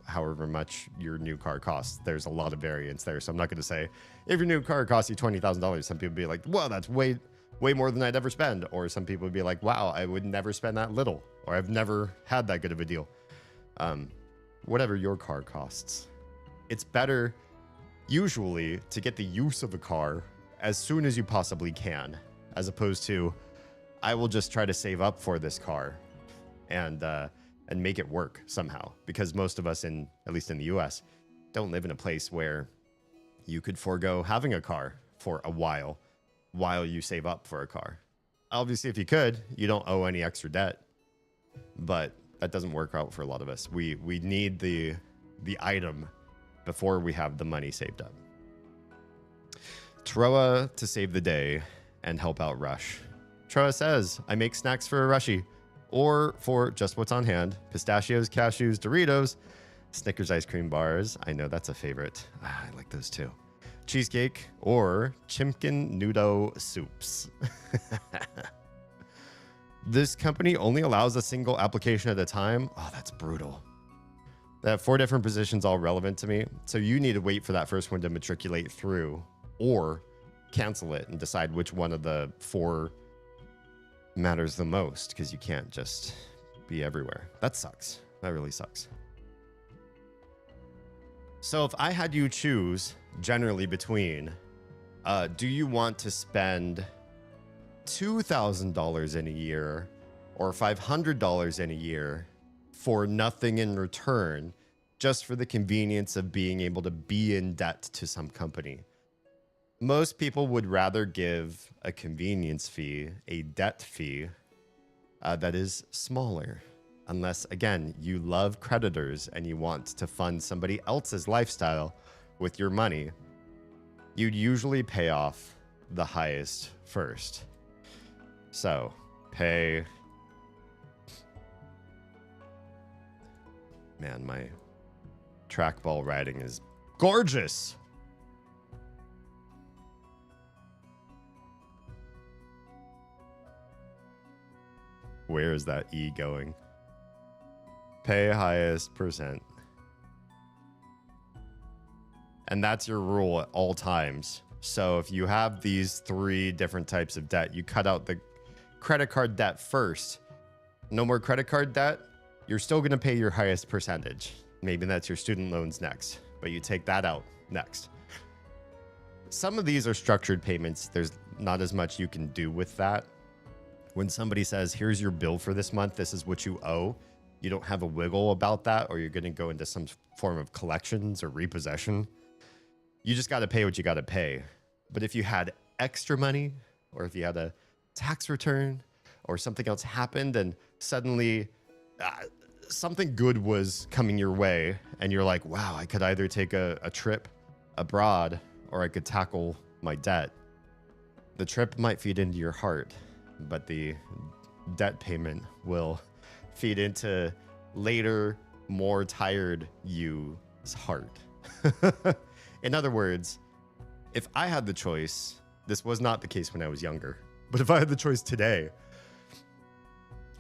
however much your new car costs, there's a lot of variance there. So I'm not going to say if your new car costs you $20,000, some people would be like, well, that's way more than I'd ever spend. Or some people would be like, wow, I would never spend that little, or I've never had that good of a deal. Whatever your car costs, it's better usually to get the use of a car as soon as you possibly can, as opposed to I will just try to save up for this car and make it work somehow, because most of us, in at least in the US, don't live in a place where you could forego having a car for a while you save up for a car. Obviously, if you could, you don't owe any extra debt. but that doesn't work out for a lot of us. We need the item before we have the money saved up. Troa to save the day and help out Rush. Troa says, I make snacks for a Rushy, or for just what's on hand. Pistachios, cashews, Doritos, Snickers ice cream bars. I know that's a favorite. I like those too. Cheesecake, or Chimkin Noodle soups. This company only allows a single application at a time. Oh, that's brutal. They have 4 different positions all relevant to me. So you need to wait for that first one to matriculate through or cancel it and decide which one of the 4 matters the most, because you can't just be everywhere. That sucks. That really sucks. So if I had you choose generally between, do you want to spend $2,000 in a year or $500 in a year for nothing in return, just for the convenience of being able to be in debt to some company? Most people would rather give a convenience fee, a debt fee, that is smaller. Unless, again, you love creditors and you want to fund somebody else's lifestyle with your money, you'd usually pay off the highest first. So, pay... Man, my trackball riding is gorgeous! Where is that E going? Pay highest percent. And that's your rule at all times. So if you have these 3 different types of debt, you cut out the credit card debt first. No more credit card debt. You're still going to pay your highest percentage. Maybe that's your student loans next, but you take that out next. Some of these are structured payments. There's not as much you can do with that. When somebody says, here's your bill for this month, this is what you owe, you don't have a wiggle about that, or you're going to go into some form of collections or repossession. You just got to pay what you got to pay. But if you had extra money, or if you had a tax return, or something else happened and suddenly something good was coming your way, and you're like, wow, I could either take a trip abroad or I could tackle my debt. The trip might feed into your heart, but the debt payment will feed into later, more tired you's heart. In other words, if I had the choice, this was not the case when I was younger, but if I had the choice today,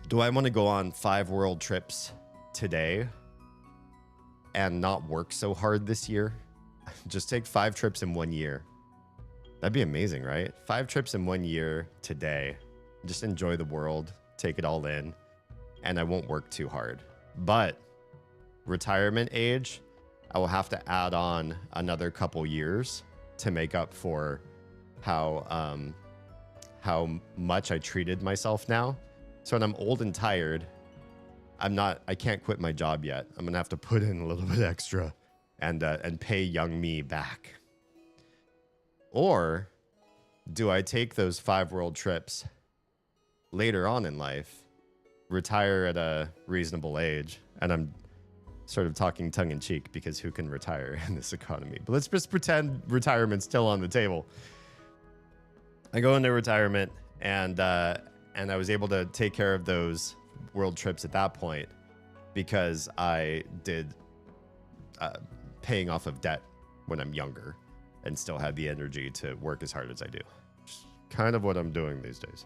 do I want to go on 5 world trips today and not work so hard this year? Just take 5 trips in 1 year. That'd be amazing, right? 5 trips in 1 year today. Just enjoy the world, take it all in, and I won't work too hard. But retirement age, I will have to add on another couple years to make up for how much I treated myself now. So when I'm old and tired, I can't quit my job yet. I'm gonna have to put in a little bit extra and pay young me back. Or do I take those 5 world trips later on in life, retire at a reasonable age, and I'm sort of talking tongue in cheek because who can retire in this economy? But let's just pretend retirement's still on the table. I go into retirement and I was able to take care of those world trips at that point because I did paying off of debt when I'm younger and still had the energy to work as hard as I do. Just kind of what I'm doing these days.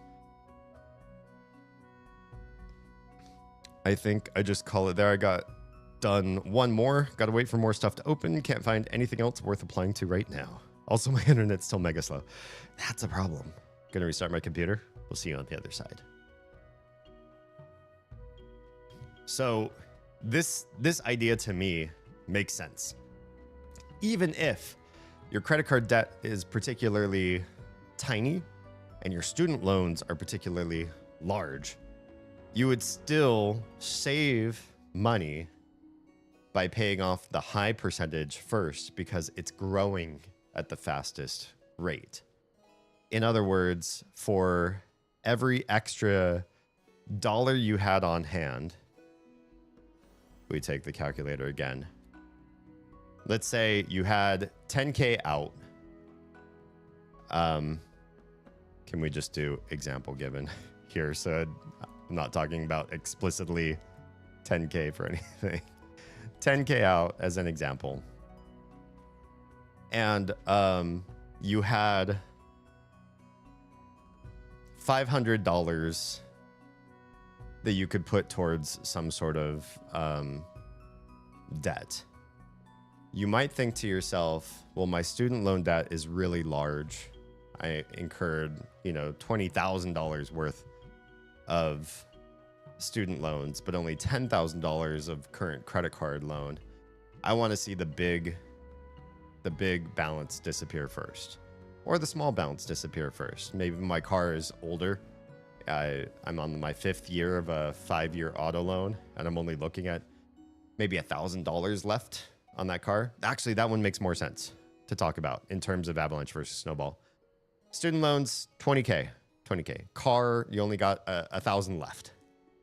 I think I just call it there. I got done 1 more. Got to wait for more stuff to open. Can't find anything else worth applying to right now. Also, my internet's still mega slow. That's a problem. Gonna restart my computer. We'll see you on the other side. So this idea to me makes sense. Even if your credit card debt is particularly tiny and your student loans are particularly large, you would still save money by paying off the high percentage first because it's growing at the fastest rate. In other words, for every extra dollar you had on hand, we take the calculator again. Let's say you had 10K out. Can we just do example given here? So I'm not talking about explicitly 10K for anything. 10K out as an example. And you had $500 that you could put towards some sort of debt. You might think to yourself, well, my student loan debt is really large. I incurred, $20,000 worth of student loans, but only $10,000 of current credit card loan. I want to see the big balance disappear first, or the small balance disappear first. Maybe my car is older. I'm on my 5th year of a 5-year auto loan, and I'm only looking at maybe $1,000 left on that car. Actually, that one makes more sense to talk about in terms of Avalanche versus Snowball. Student loans, 20K. Car, you only got 1,000 left,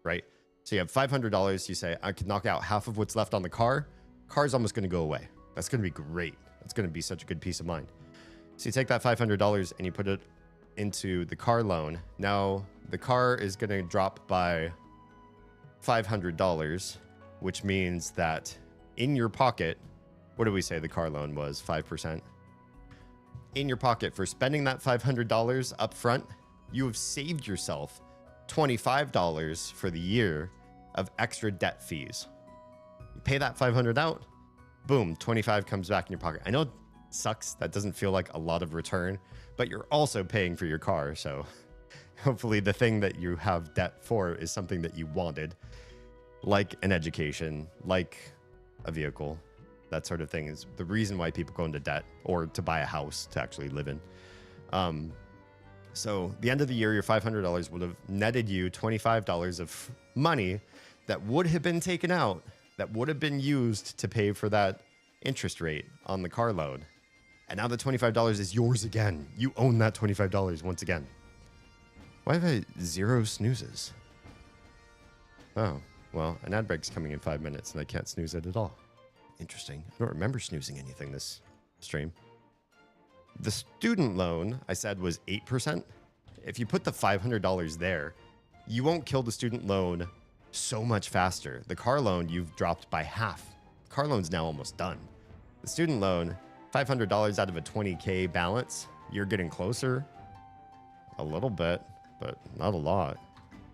right? So you have $500. You say, I could knock out half of what's left on the car. Car's almost going to go away. That's going to be great. That's going to be such a good peace of mind. So you take that $500 and you put it into the car loan. Now the car is going to drop by $500, which means that in your pocket, what do we say the car loan was? 5%. In your pocket for spending that $500 up front, you have saved yourself $25 for the year of extra debt fees. You pay that $500 out, boom, 25 comes back in your pocket. I know it sucks. That doesn't feel like a lot of return, but you're also paying for your car. So hopefully the thing that you have debt for is something that you wanted, like an education, like a vehicle. That sort of thing is the reason why people go into debt, or to buy a house to actually live in. So the end of the year, your $500 would have netted you $25 of money that would have been taken out, that would have been used to pay for that interest rate on the car loan. And now the $25 is yours again. You own that $25 once again. Why have I 0 snoozes? Oh, well, an ad break's coming in 5 minutes and I can't snooze it at all. Interesting. I don't remember snoozing anything this stream. The student loan, I said, was 8%. If you put the $500 there, you won't kill the student loan so much faster. The car loan, you've dropped by half. The car loan's now almost done. The student loan, $500 out of a 20K balance, you're getting closer a little bit, but not a lot.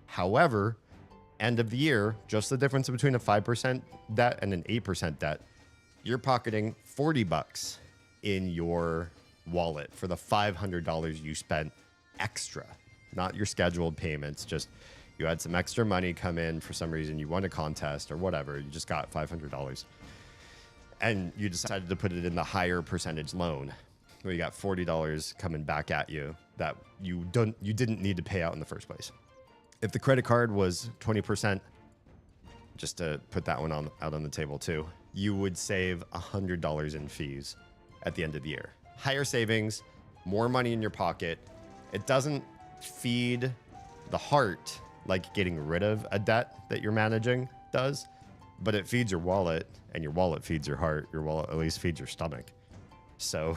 However, end of the year, just the difference between a 5% debt and an 8% debt, you're pocketing $40 in your wallet for the $500 you spent extra, not your scheduled payments. Just you had some extra money come in for some reason. You won a contest or whatever. You just got $500 and you decided to put it in the higher percentage loan where you got $40 coming back at you that you didn't need to pay out in the first place. If the credit card was 20%, just to put that one out on the table too, you would save $100 in fees at the end of the year. Higher savings, more money in your pocket. It doesn't feed the heart like getting rid of a debt that you're managing does, but it feeds your wallet, and your wallet feeds your heart. Your wallet at least feeds your stomach. So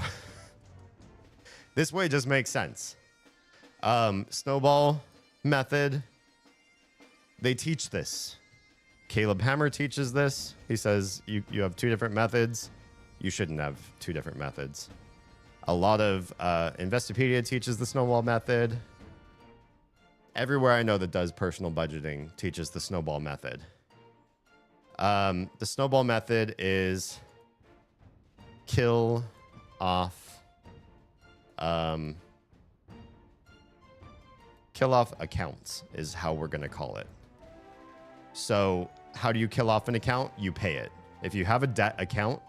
this way just makes sense. Snowball method, they teach this. Caleb Hammer teaches this. He says you have 2 different methods. You shouldn't have 2 different methods. A lot of Investopedia teaches the snowball method. Everywhere I know that does personal budgeting teaches the snowball method. The snowball method is kill off accounts is how we're going to call it. So how do you kill off an account? You pay it. If you have a debt account,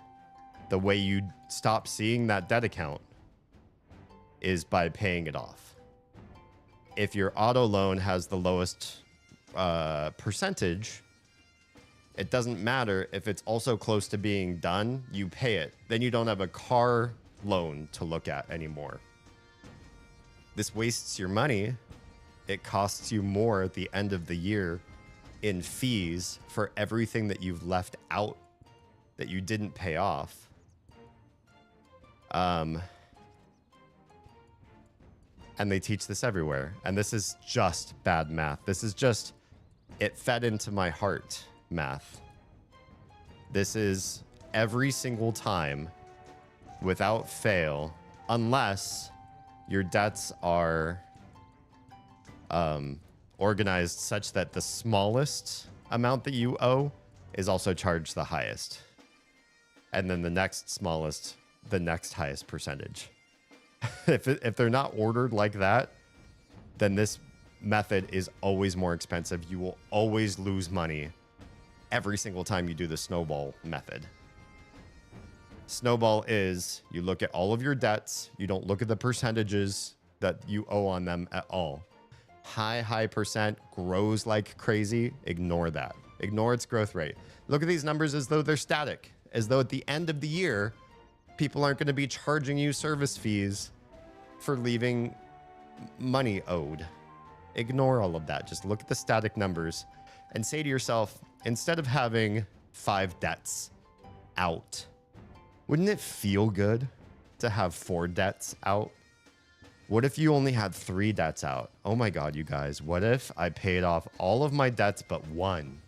the way you stop seeing that debt account is by paying it off. If your auto loan has the lowest percentage, it doesn't matter if it's also close to being done, you pay it. Then you don't have a car loan to look at anymore. This wastes your money it costs you more at the end of the year in fees for everything that you've left out that you didn't pay off. And they teach this everywhere. And this is just bad math. This is just, it fed into my heart math. This is every single time without fail, unless your debts are organized such that the smallest amount that you owe is also charged the highest. And then the next smallest, the next highest percentage. If they're not ordered like that, then this method is always more expensive. You will always lose money every single time you do the snowball method. Snowball is you look at all of your debts. You don't look at the percentages that you owe on them at all. High percent grows like crazy. Ignore that. Ignore its growth rate. Look at these numbers as though they're static, as though at the end of the year, people aren't going to be charging you service fees for leaving money owed. Ignore all of that. Just look at the static numbers and say to yourself, instead of having 5 debts out, wouldn't it feel good to have 4 debts out? What if you only had 3 debts out? Oh my God, you guys, what if I paid off all of my debts but one?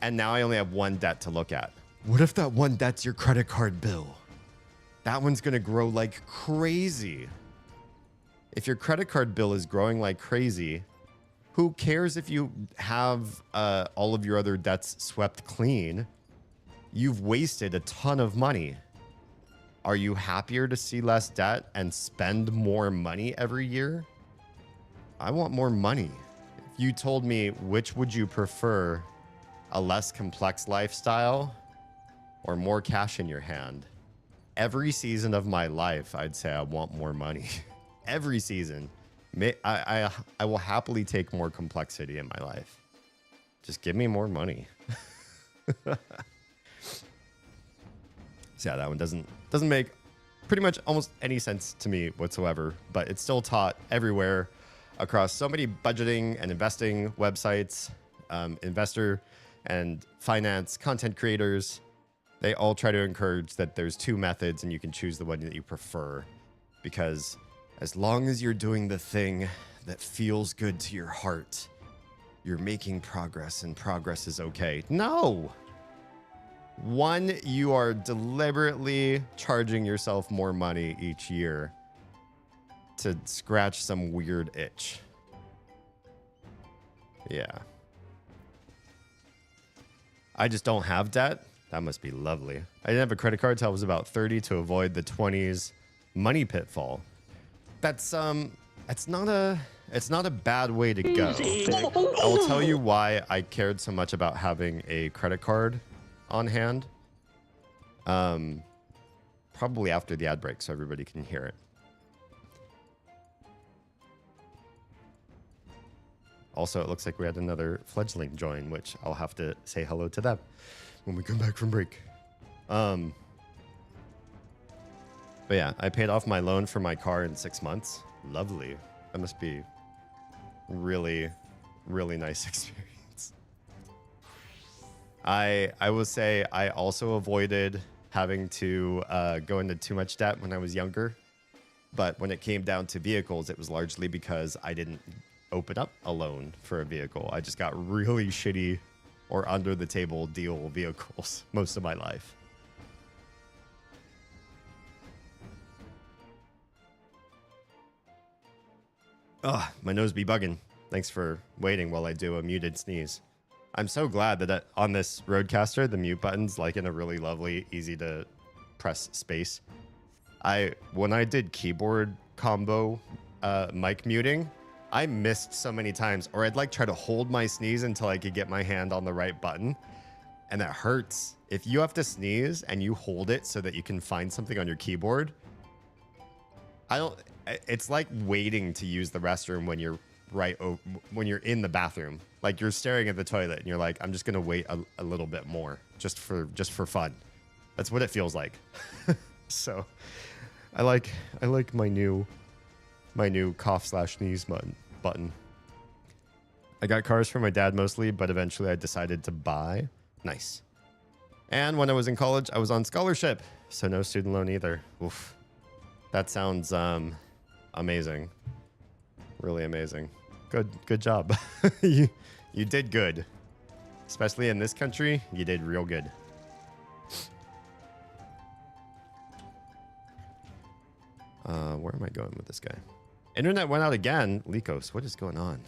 And now I only have 1 debt to look at. What if that 1 debt's your credit card bill? That one's gonna grow like crazy. If your credit card bill is growing like crazy, who cares if you have all of your other debts swept clean? You've wasted a ton of money. Are you happier to see less debt and spend more money every year? I want more money. If you told me which would you prefer, a less complex lifestyle or more cash in your hand, every season of my life, I'd say I want more money. Every season. I will happily take more complexity in my life. Just give me more money. So yeah, that one doesn't make pretty much almost any sense to me whatsoever, but it's still taught everywhere across so many budgeting and investing websites, investor and finance content creators. They all try to encourage that there's 2 methods and you can choose the one that you prefer, because as long as you're doing the thing that feels good to your heart, you're making progress and progress is okay. No! One, you are deliberately charging yourself more money each year to scratch some weird itch. Yeah. I just don't have debt. That must be lovely. I didn't have a credit card till I was about 30 to avoid the 20s money pitfall. That's it's not a bad way to go. I will tell you why I cared so much about having a credit card on hand. Probably after the ad break so everybody can hear it. Also, it looks like we had another fledgling join, which I'll have to say hello to them when we come back from break. But yeah, I paid off my loan for my car in 6 months. Lovely. That must be really, really nice experience. I will say I also avoided having to go into too much debt when I was younger. But when it came down to vehicles, it was largely because I didn't open up a loan for a vehicle. I just got really shitty or under the table deal vehicles most of my life. Ugh, my nose be bugging. Thanks for waiting while I do a muted sneeze. I'm so glad that on this Rodecaster, the mute button's like in a really lovely, easy to press space. When I did keyboard combo mic muting, I missed so many times, or I'd like try to hold my sneeze until I could get my hand on the right button. And that hurts. If you have to sneeze and you hold it so that you can find something on your keyboard, it's like waiting to use the restroom when you're when you're in the bathroom. Like you're staring at the toilet and you're like, I'm just gonna wait a little bit more just for fun. That's what it feels like. So I like my new my new cough/sneeze button. I got cars from my dad mostly, but eventually I decided to buy. Nice. And when I was in college, I was on scholarship, so no student loan either. Oof. That sounds amazing. Really amazing. Good job. you did good. Especially in this country, you did real good. Where am I going with this guy? Internet went out again. Lycos, what is going on?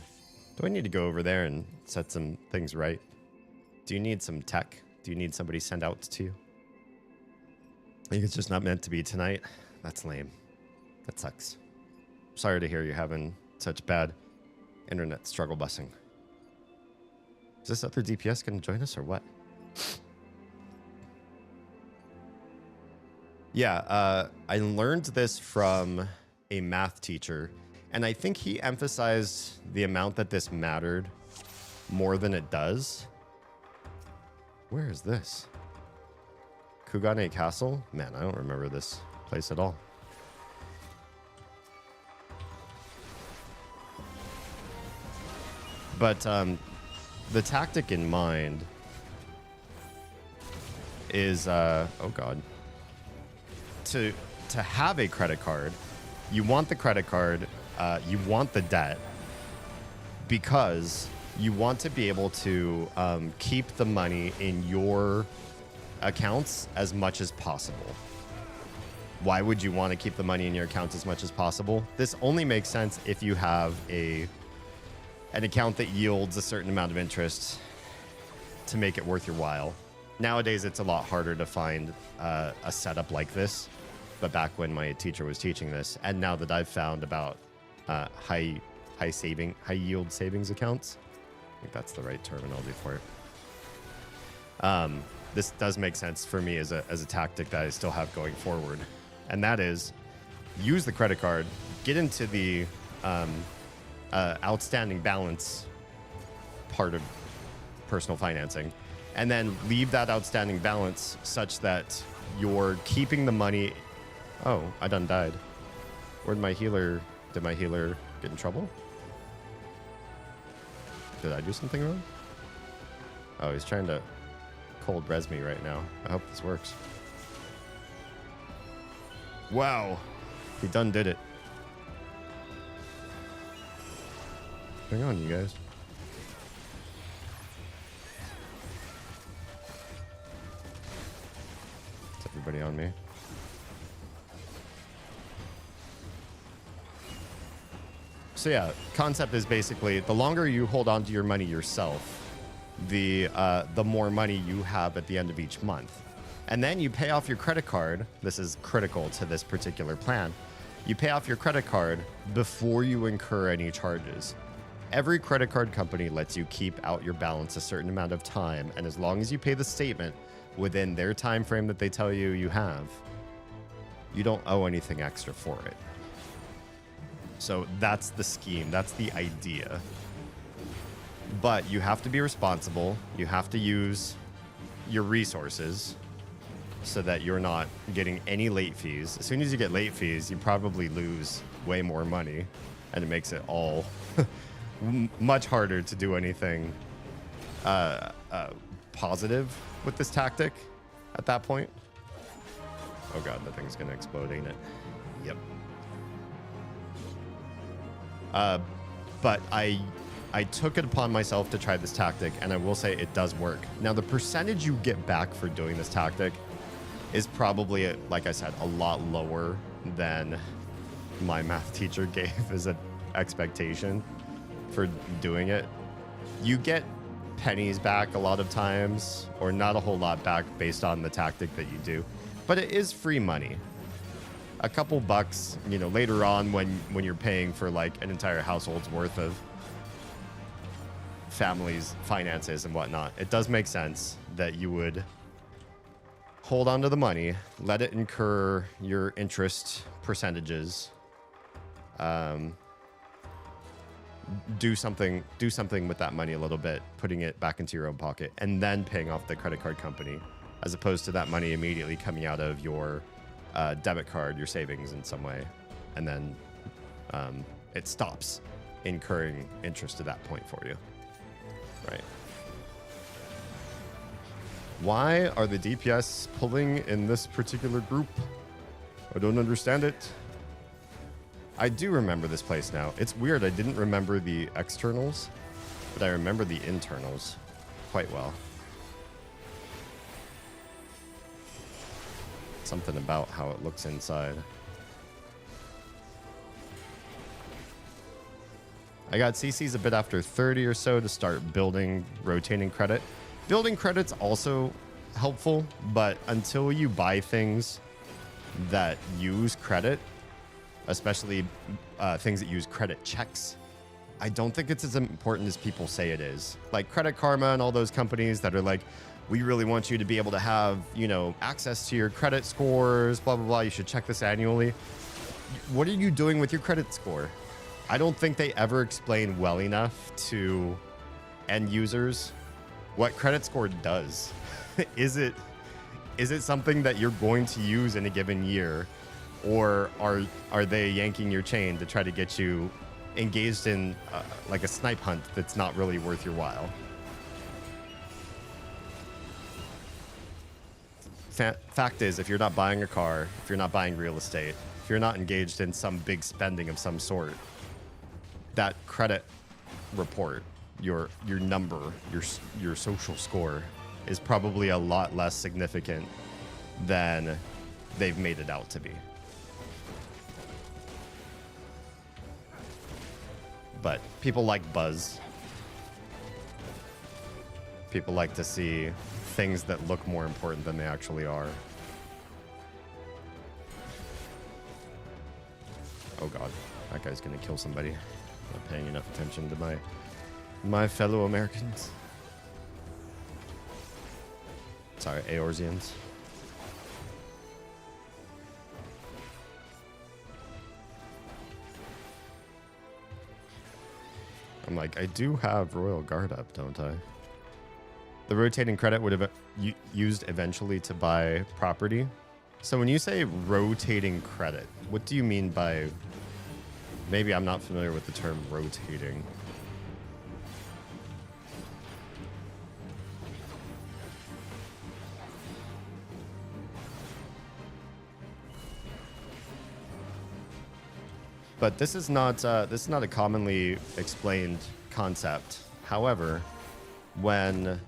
Do I need to go over there and set some things right? Do you need some tech? Do you need somebody send out to you? I think it's just not meant to be tonight. That's lame. That sucks. Sorry to hear you're having such bad internet struggle busing. Is this other DPS going to join us or what? Yeah, I learned this from a math teacher, and I think he emphasized the amount that this mattered more than it does. Where is this? Kugane Castle? Man, I don't remember this place at all. But the tactic in mind is, oh god, to have a credit card. You want the credit card, you want the debt, because you want to be able to keep the money in your accounts as much as possible. Why would you want to keep the money in your accounts as much as possible? This only makes sense if you have an account that yields a certain amount of interest to make it worth your while. Nowadays, it's a lot harder to find a setup like this. But back when my teacher was teaching this, and now that I've found about high yield savings accounts, I think that's the right terminology for it. This does make sense for me as a tactic that I still have going forward, and that is use the credit card, get into the outstanding balance part of personal financing, and then leave that outstanding balance such that you're keeping the money. Oh, I done died. Did my healer get in trouble? Did I do something wrong? Oh, he's trying to cold res me right now. I hope this works. Wow. He done did it. Hang on, you guys. Is everybody on me? So yeah, concept is basically the longer you hold on to your money yourself, the more money you have at the end of each month. And then you pay off your credit card. This is critical to this particular plan. You pay off your credit card before you incur any charges. Every credit card company lets you keep out your balance a certain amount of time, and as long as you pay the statement within their time frame that they tell you you have, you don't owe anything extra for it. So that's the scheme, that's the idea. But you have to be responsible. You have to use your resources so that you're not getting any late fees. As soon as you get late fees, you probably lose way more money, and it makes it all much harder to do anything positive with this tactic at that point. Oh god, that thing's gonna explode, ain't it? Yep. But I took it upon myself to try this tactic, and I will say it does work. Now, the percentage you get back for doing this tactic is probably, like I said, a lot lower than my math teacher gave as an expectation for doing it. You get pennies back a lot of times, or not a whole lot back based on the tactic that you do, but it is free money. A couple bucks, you know, later on when you're paying for like an entire household's worth of family's finances and whatnot, it does make sense that you would hold on to the money, let it incur your interest percentages, do something with that money a little bit, putting it back into your own pocket, and then paying off the credit card company, as opposed to that money immediately coming out of your debit card, your savings in some way, and then it stops incurring interest at that point for you, right? Why are the DPS pulling in this particular group? I don't understand it. I do remember this place now. It's weird. I didn't remember the externals, but I remember the internals quite well. Something about how it looks inside. I got CCs a bit after 30 or so to start building rotating credit. Building credit's also helpful, but until you buy things that use credit, especially things that use credit checks, I don't think it's as important as people say it is. Like Credit Karma and all those companies that are like, we really want you to be able to have, you know, access to your credit scores, blah, blah, blah. You should check this annually. What are you doing with your credit score? I don't think they ever explain well enough to end users what credit score does. Is it something that you're going to use in a given year, or are they yanking your chain to try to get you engaged in like a snipe hunt that's not really worth your while? Fact is, if you're not buying a car, if you're not buying real estate, if you're not engaged in some big spending of some sort, that credit report, your number, your social score is probably a lot less significant than they've made it out to be. But people like buzz. People like to see things that look more important than they actually are. Oh god, that guy's gonna kill somebody. Not paying enough attention to my fellow Americans. Sorry, Eorzeans. I'm like, I do have Royal Guard up, don't I? The rotating credit would have used eventually to buy property. So when you say rotating credit, what do you mean by... Maybe I'm not familiar with the term rotating. But this is not a commonly explained concept. However, when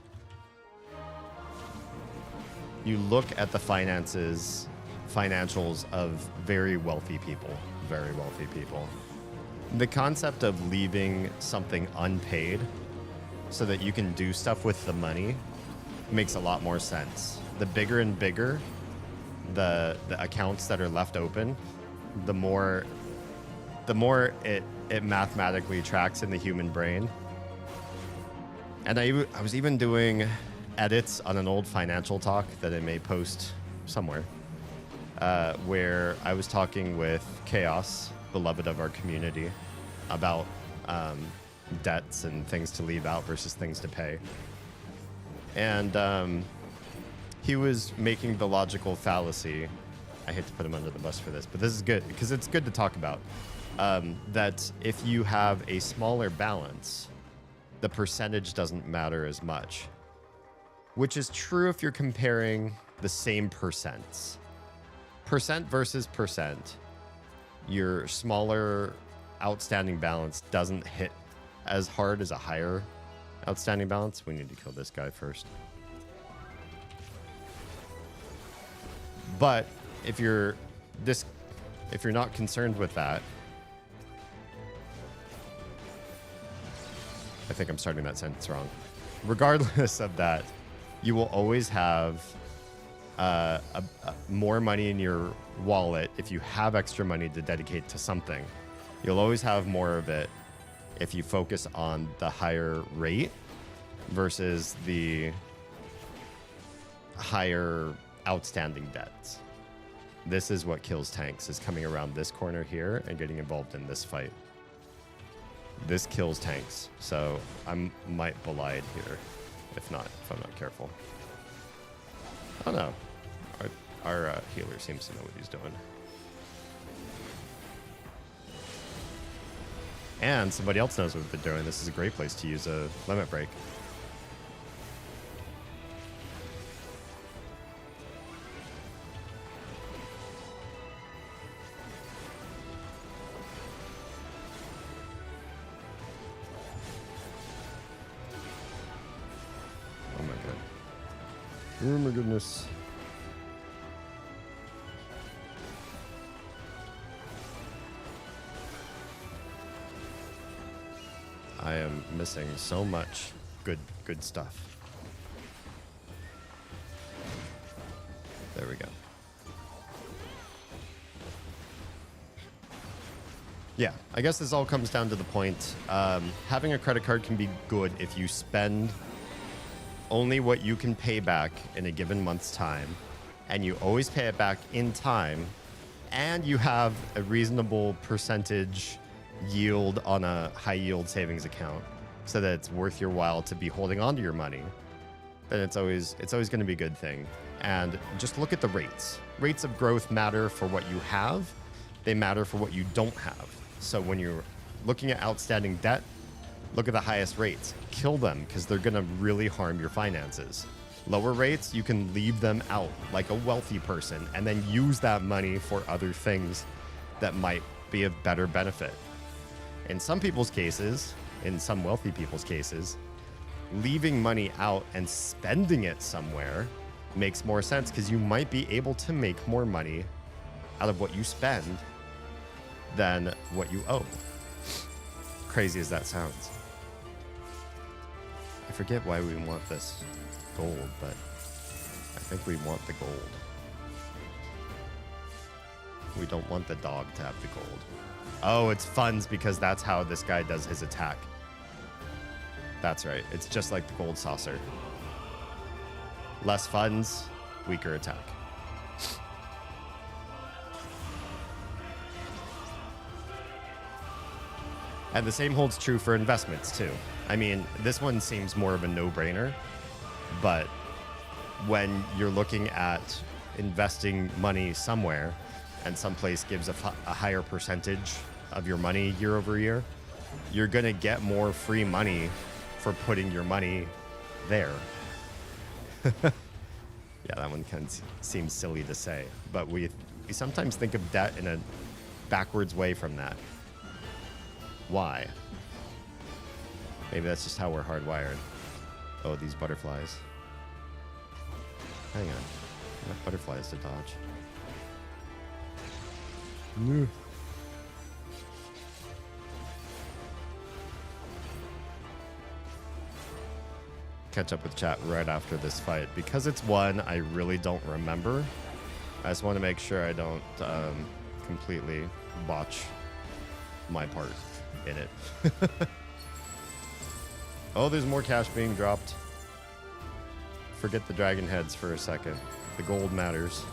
you look at the financials of very wealthy people, the concept of leaving something unpaid so that you can do stuff with the money makes a lot more sense. The bigger and bigger the accounts that are left open, the more it mathematically tracks in the human brain. And I was even doing edits on an old financial talk that I may post somewhere, where I was talking with Chaos, beloved of our community, about debts and things to leave out versus things to pay. And he was making the logical fallacy. I hate to put him under the bus for this, but this is good because it's good to talk about. That if you have a smaller balance, the percentage doesn't matter as much. Which is true if you're comparing the same percents. Percent versus percent. Your smaller outstanding balance doesn't hit as hard as a higher outstanding balance. We need to kill this guy first. But if you're not concerned with that, I think I'm starting that sentence wrong. Regardless of that, you will always have more money in your wallet if you have extra money to dedicate to something. You'll always have more of it if you focus on the higher rate versus the higher outstanding debts. This is what kills tanks, is coming around this corner here and getting involved in this fight. This kills tanks, so I might Belied here, if I'm not careful. Oh no, our healer seems to know what he's doing. And somebody else knows what they're doing. This is a great place to use a limit break. Oh my god. Oh my goodness. I am missing so much good stuff. There we go. Yeah, I guess this all comes down to the point. Having a credit card can be good if you spend only what you can pay back in a given month's time, and you always pay it back in time, and you have a reasonable percentage yield on a high yield savings account so that it's worth your while to be holding on to your money, then it's always going to be a good thing. And just look at the rates. Rates of growth matter for what you have. They matter for what you don't have. So when you're looking at outstanding debt, look at the highest rates. Kill them because they're going to really harm your finances. Lower rates, you can leave them out like a wealthy person and then use that money for other things that might be of better benefit. In some people's cases, in some wealthy people's cases, leaving money out and spending it somewhere makes more sense because you might be able to make more money out of what you spend than what you owe. Crazy as that sounds. I forget why we want this gold, but I think we want the gold. We don't want the dog to have the gold. Oh, it's funds because that's how this guy does his attack. That's right. It's just like the gold saucer. Less funds, weaker attack. And the same holds true for investments too. I mean, this one seems more of a no-brainer, but when you're looking at investing money somewhere and someplace gives a higher percentage of your money year over year, you're going to get more free money for putting your money there. Yeah, that one kind of seems silly to say, but we sometimes think of debt in a backwards way from that. Why? Maybe that's just how we're hardwired. Oh, these butterflies. Hang on. Enough butterflies to dodge. Catch up with chat right after this fight. Because it's one I really don't remember, I just want to make sure I don't completely botch my part in it. Oh, there's more cash being dropped. Forget the dragon heads for a second. The gold matters.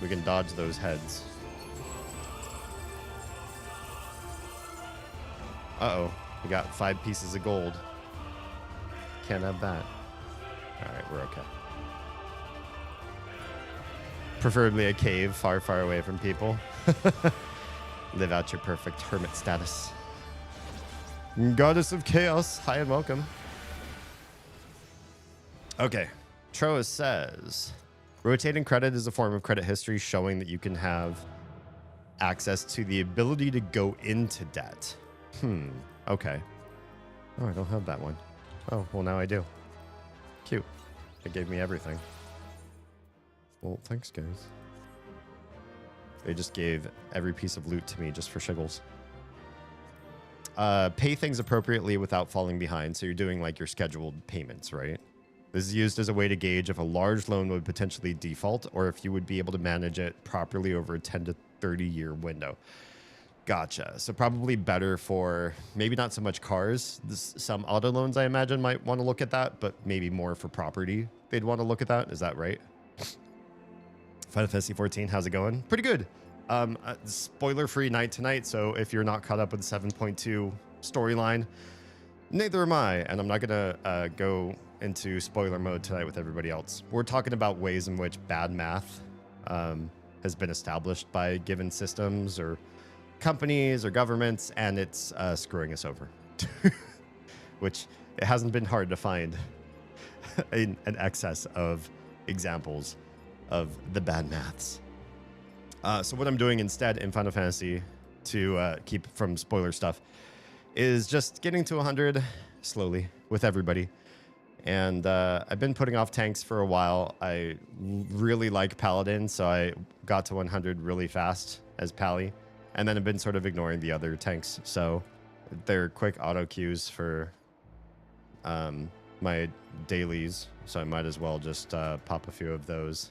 We can dodge those heads. Uh-oh. We got 5 pieces of gold. Can't have that. Alright, we're okay. Preferably a cave far, far away from people. Live out your perfect hermit status. Goddess of Chaos, hi and welcome. Okay. Troas says, rotating credit is a form of credit history showing that you can have access to the ability to go into debt. Okay. Oh, I don't have that one. Oh, well, now I do. Cute. It gave me everything. Well, thanks, guys. They just gave every piece of loot to me just for shiggles. Pay things appropriately without falling behind. So you're doing like your scheduled payments, right? This is used as a way to gauge if a large loan would potentially default or if you would be able to manage it properly over a 10 to 30 year window. Gotcha. So probably better for maybe not so much cars. Some auto loans, I imagine, might want to look at that, but maybe more for property. They'd want to look at that. Is that right? Final Fantasy 14, how's it going? Pretty good. Spoiler-free night tonight, so if you're not caught up with the 7.2 storyline, neither am I, and I'm not going to go into spoiler mode tonight with everybody else. We're talking about ways in which bad math has been established by given systems or companies or governments, and it's screwing us over. Which it hasn't been hard to find an excess of examples of the bad maths. So what I'm doing instead in Final Fantasy to keep from spoiler stuff is just getting to 100 slowly with everybody. And I've been putting off tanks for a while. I really like Paladin, so I got to 100 really fast as Pally. And then I've been sort of ignoring the other tanks. So they're quick auto queues for my dailies. So I might as well just pop a few of those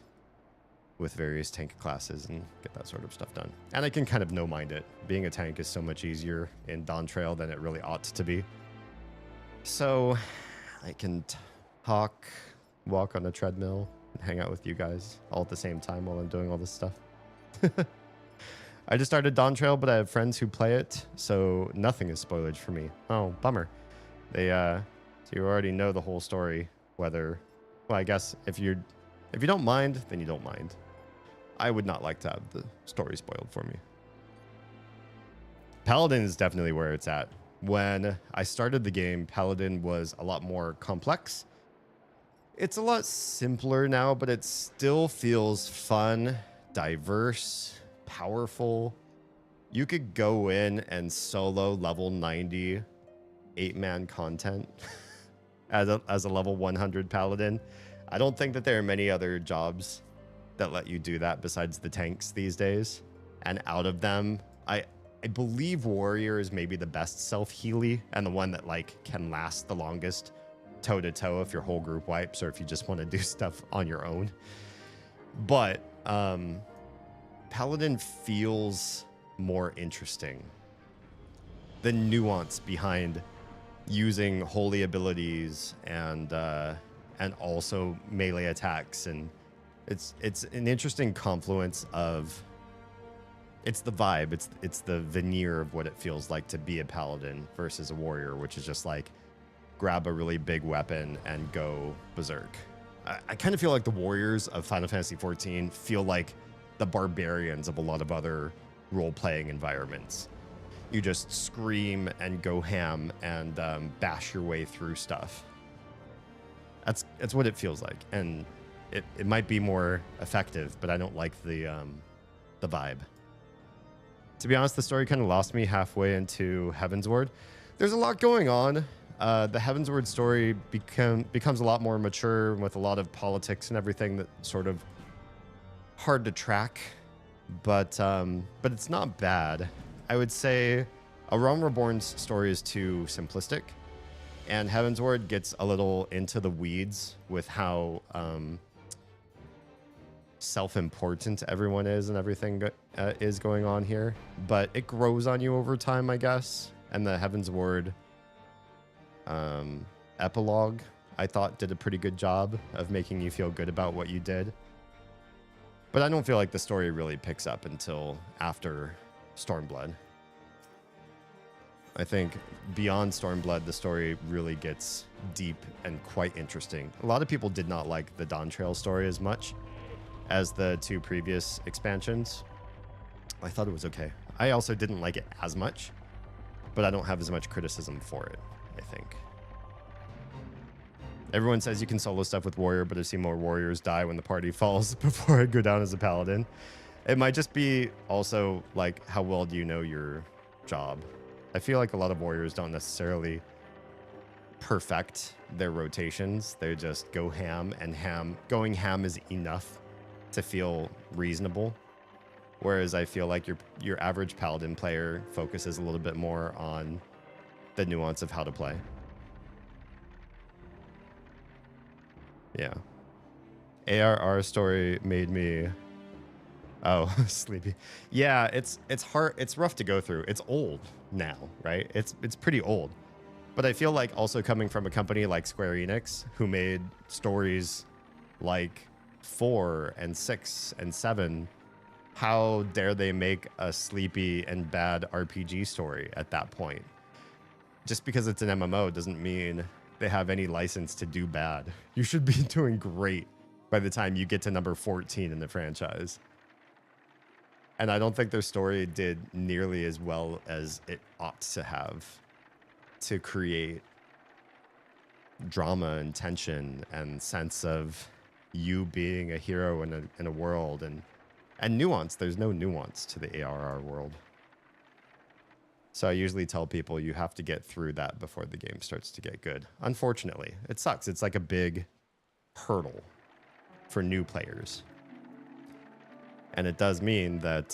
with various tank classes and get that sort of stuff done. And I can kind of no-mind it. Being a tank is so much easier in Dawn Trail than it really ought to be. So I can talk, walk on a treadmill, and hang out with you guys all at the same time while I'm doing all this stuff. I just started Dawn Trail, but I have friends who play it, so nothing is spoilage for me. Oh, bummer. They so you already know the whole story. Whether, well, I guess if you don't mind, then you don't mind. I would not like to have the story spoiled for me. Paladin is definitely where it's at. When I started the game, Paladin was a lot more complex. It's a lot simpler now, but it still feels fun, diverse, powerful. You could go in and solo level 90 8-man content as a level 100 Paladin. I don't think that there are many other jobs that let you do that besides the tanks these days. And out of them, I believe Warrior is maybe the best self-healy and the one that like can last the longest toe-to-toe if your whole group wipes or if you just want to do stuff on your own. But Paladin feels more interesting. The nuance behind using holy abilities and also melee attacks, and it's an interesting confluence of, it's the vibe, it's the veneer of what it feels like to be a paladin versus a warrior, which is just like grab a really big weapon and go berserk. I kind of feel like the warriors of Final Fantasy XIV feel like the barbarians of a lot of other role-playing environments. You just scream and go ham and bash your way through stuff. That's what it feels like, and it might be more effective, but I don't like the vibe. To be honest, the story kind of lost me halfway into Heavensward. There's a lot going on. The Heavensward story becomes a lot more mature with a lot of politics and everything that's sort of hard to track, but it's not bad. I would say A Realm Reborn's story is too simplistic, and Heavensward gets a little into the weeds with how self-important everyone is and everything is going on here. But it grows on you over time, I guess. And the Heavensward epilogue, I thought, did a pretty good job of making you feel good about what you did. But I don't feel like the story really picks up until after Stormblood. I think beyond Stormblood, the story really gets deep and quite interesting. A lot of people did not like the Dawn Trail story as much as the two previous expansions. I thought it was okay. I also didn't like it as much, but I don't have as much criticism for it, I think. Everyone says you can solo stuff with Warrior, but I've seen more Warriors die when the party falls before I go down as a Paladin. It might just be also like, how well do you know your job? I feel like a lot of Warriors don't necessarily perfect their rotations. They just go ham, and going ham is enough to feel reasonable. Whereas I feel like your average Paladin player focuses a little bit more on the nuance of how to play. Yeah. ARR story made me... Oh, sleepy. Yeah, it's hard. It's rough to go through. It's old now, right? It's pretty old. But I feel like also coming from a company like Square Enix, who made stories like 4 and 6 and 7, how dare they make a sleepy and bad RPG story at that point? Just because it's an MMO doesn't mean they have any license to do bad. You should be doing great by the time you get to number 14 in the franchise. And I don't think their story did nearly as well as it ought to have to create drama and tension and sense of you being a hero in a world and nuance. There's no nuance to the ARR world. So I usually tell people you have to get through that before the game starts to get good. Unfortunately, it sucks. It's like a big hurdle for new players. And it does mean that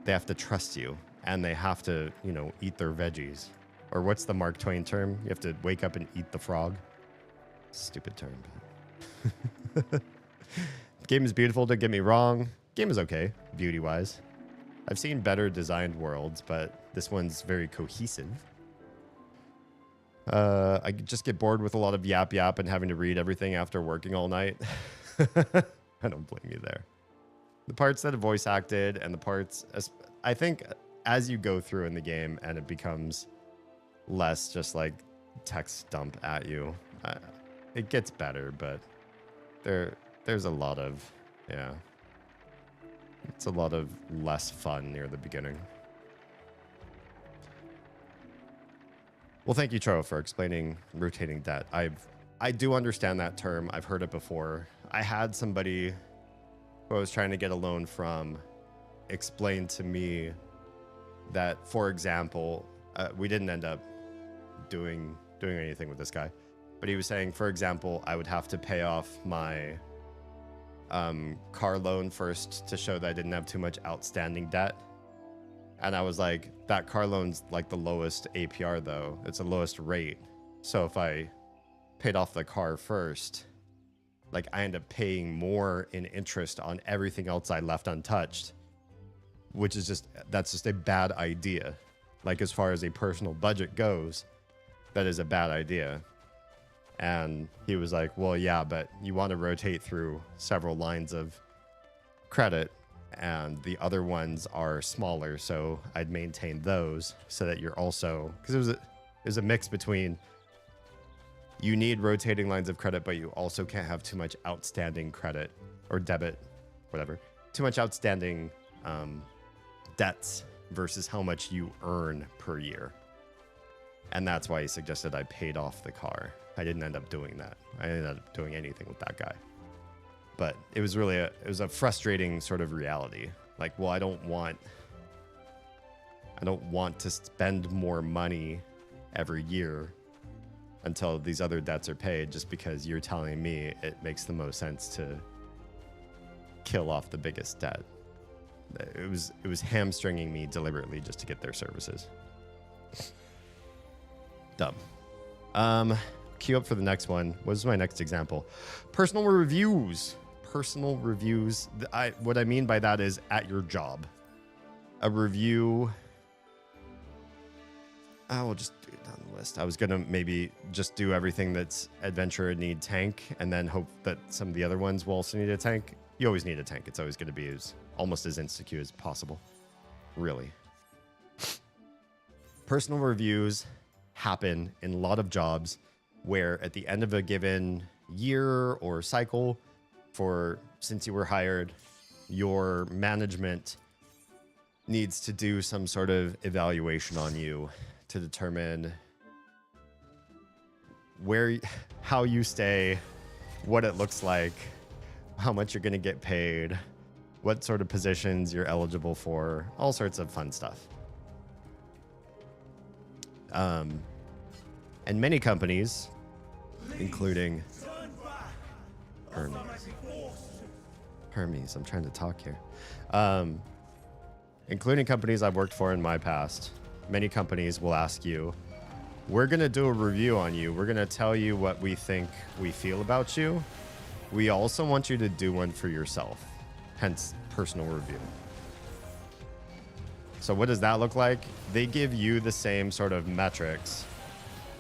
they have to trust you and they have to, you know, eat their veggies. Or what's the Mark Twain term? You have to wake up and eat the frog. Stupid term. Game is beautiful, don't get me wrong. Game is okay, beauty-wise. I've seen better designed worlds, but this one's very cohesive. I just get bored with a lot of yap and having to read everything after working all night. I don't blame you there. The parts that are voice acted and the parts, I think as you go through in the game and it becomes less just like text dump at you, it gets better, but there's a lot of, yeah. It's a lot of less fun near the beginning. Well, thank you, Tro, for explaining rotating debt. I do understand that term. I've heard it before. I had somebody who I was trying to get a loan from explain to me that, for example, we didn't end up doing anything with this guy, but he was saying, for example, I would have to pay off my car loan first to show that I didn't have too much outstanding debt. And I was like, that car loan's like the lowest APR though. It's the lowest rate. So if I paid off the car first, like I end up paying more in interest on everything else I left untouched, which is that's just a bad idea. Like as far as a personal budget goes, that is a bad idea. And he was like, well, yeah, but you want to rotate through several lines of credit and the other ones are smaller. So I'd maintain those so that you're also, because it was a mix between you need rotating lines of credit, but you also can't have too much outstanding credit or debit, whatever, too much outstanding debts versus how much you earn per year. And that's why he suggested I paid off the car. I didn't end up doing that. I ended up doing anything with that guy. But it was really it was a frustrating sort of reality. Like, well, I don't want to spend more money every year until these other debts are paid just because you're telling me it makes the most sense to kill off the biggest debt. It was hamstringing me deliberately just to get their services. Dumb. Queue up for the next one. What is my next example? Personal reviews. Personal reviews. What I mean by that is at your job. A review. I will just do it down the list. I was going to maybe just do everything that's adventure and need tank and then hope that some of the other ones will also need a tank. You always need a tank. It's always going to be almost as insta-queue as possible. Really. Personal reviews happen in a lot of jobs where at the end of a given year or cycle, since you were hired, your management needs to do some sort of evaluation on you to determine how you stay, what it looks like, how much you're going to get paid, what sort of positions you're eligible for, all sorts of fun stuff. And many companies, including Hermes, I'm trying to talk here. Including companies I've worked for in my past, many companies will ask you, we're going to do a review on you. We're going to tell you what we think we feel about you. We also want you to do one for yourself, hence personal review. So what does that look like? They give you the same sort of metrics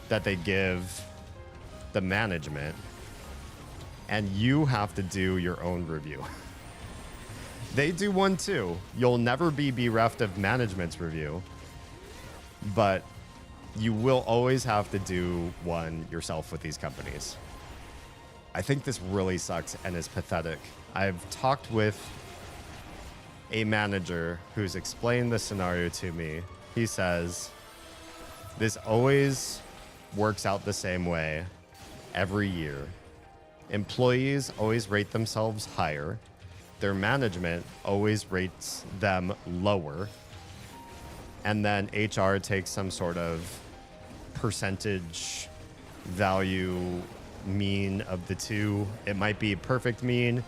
that they give the management, and you have to do your own review. They do one too. You'll never be bereft of management's review, but you will always have to do one yourself with these companies. I think this really sucks and is pathetic. I've talked with a manager who's explained the scenario to me. He says, this always works out the same way every year. Employees always rate themselves higher. Their management always rates them lower. And then HR takes some sort of percentage value mean of the two. It might be perfect mean.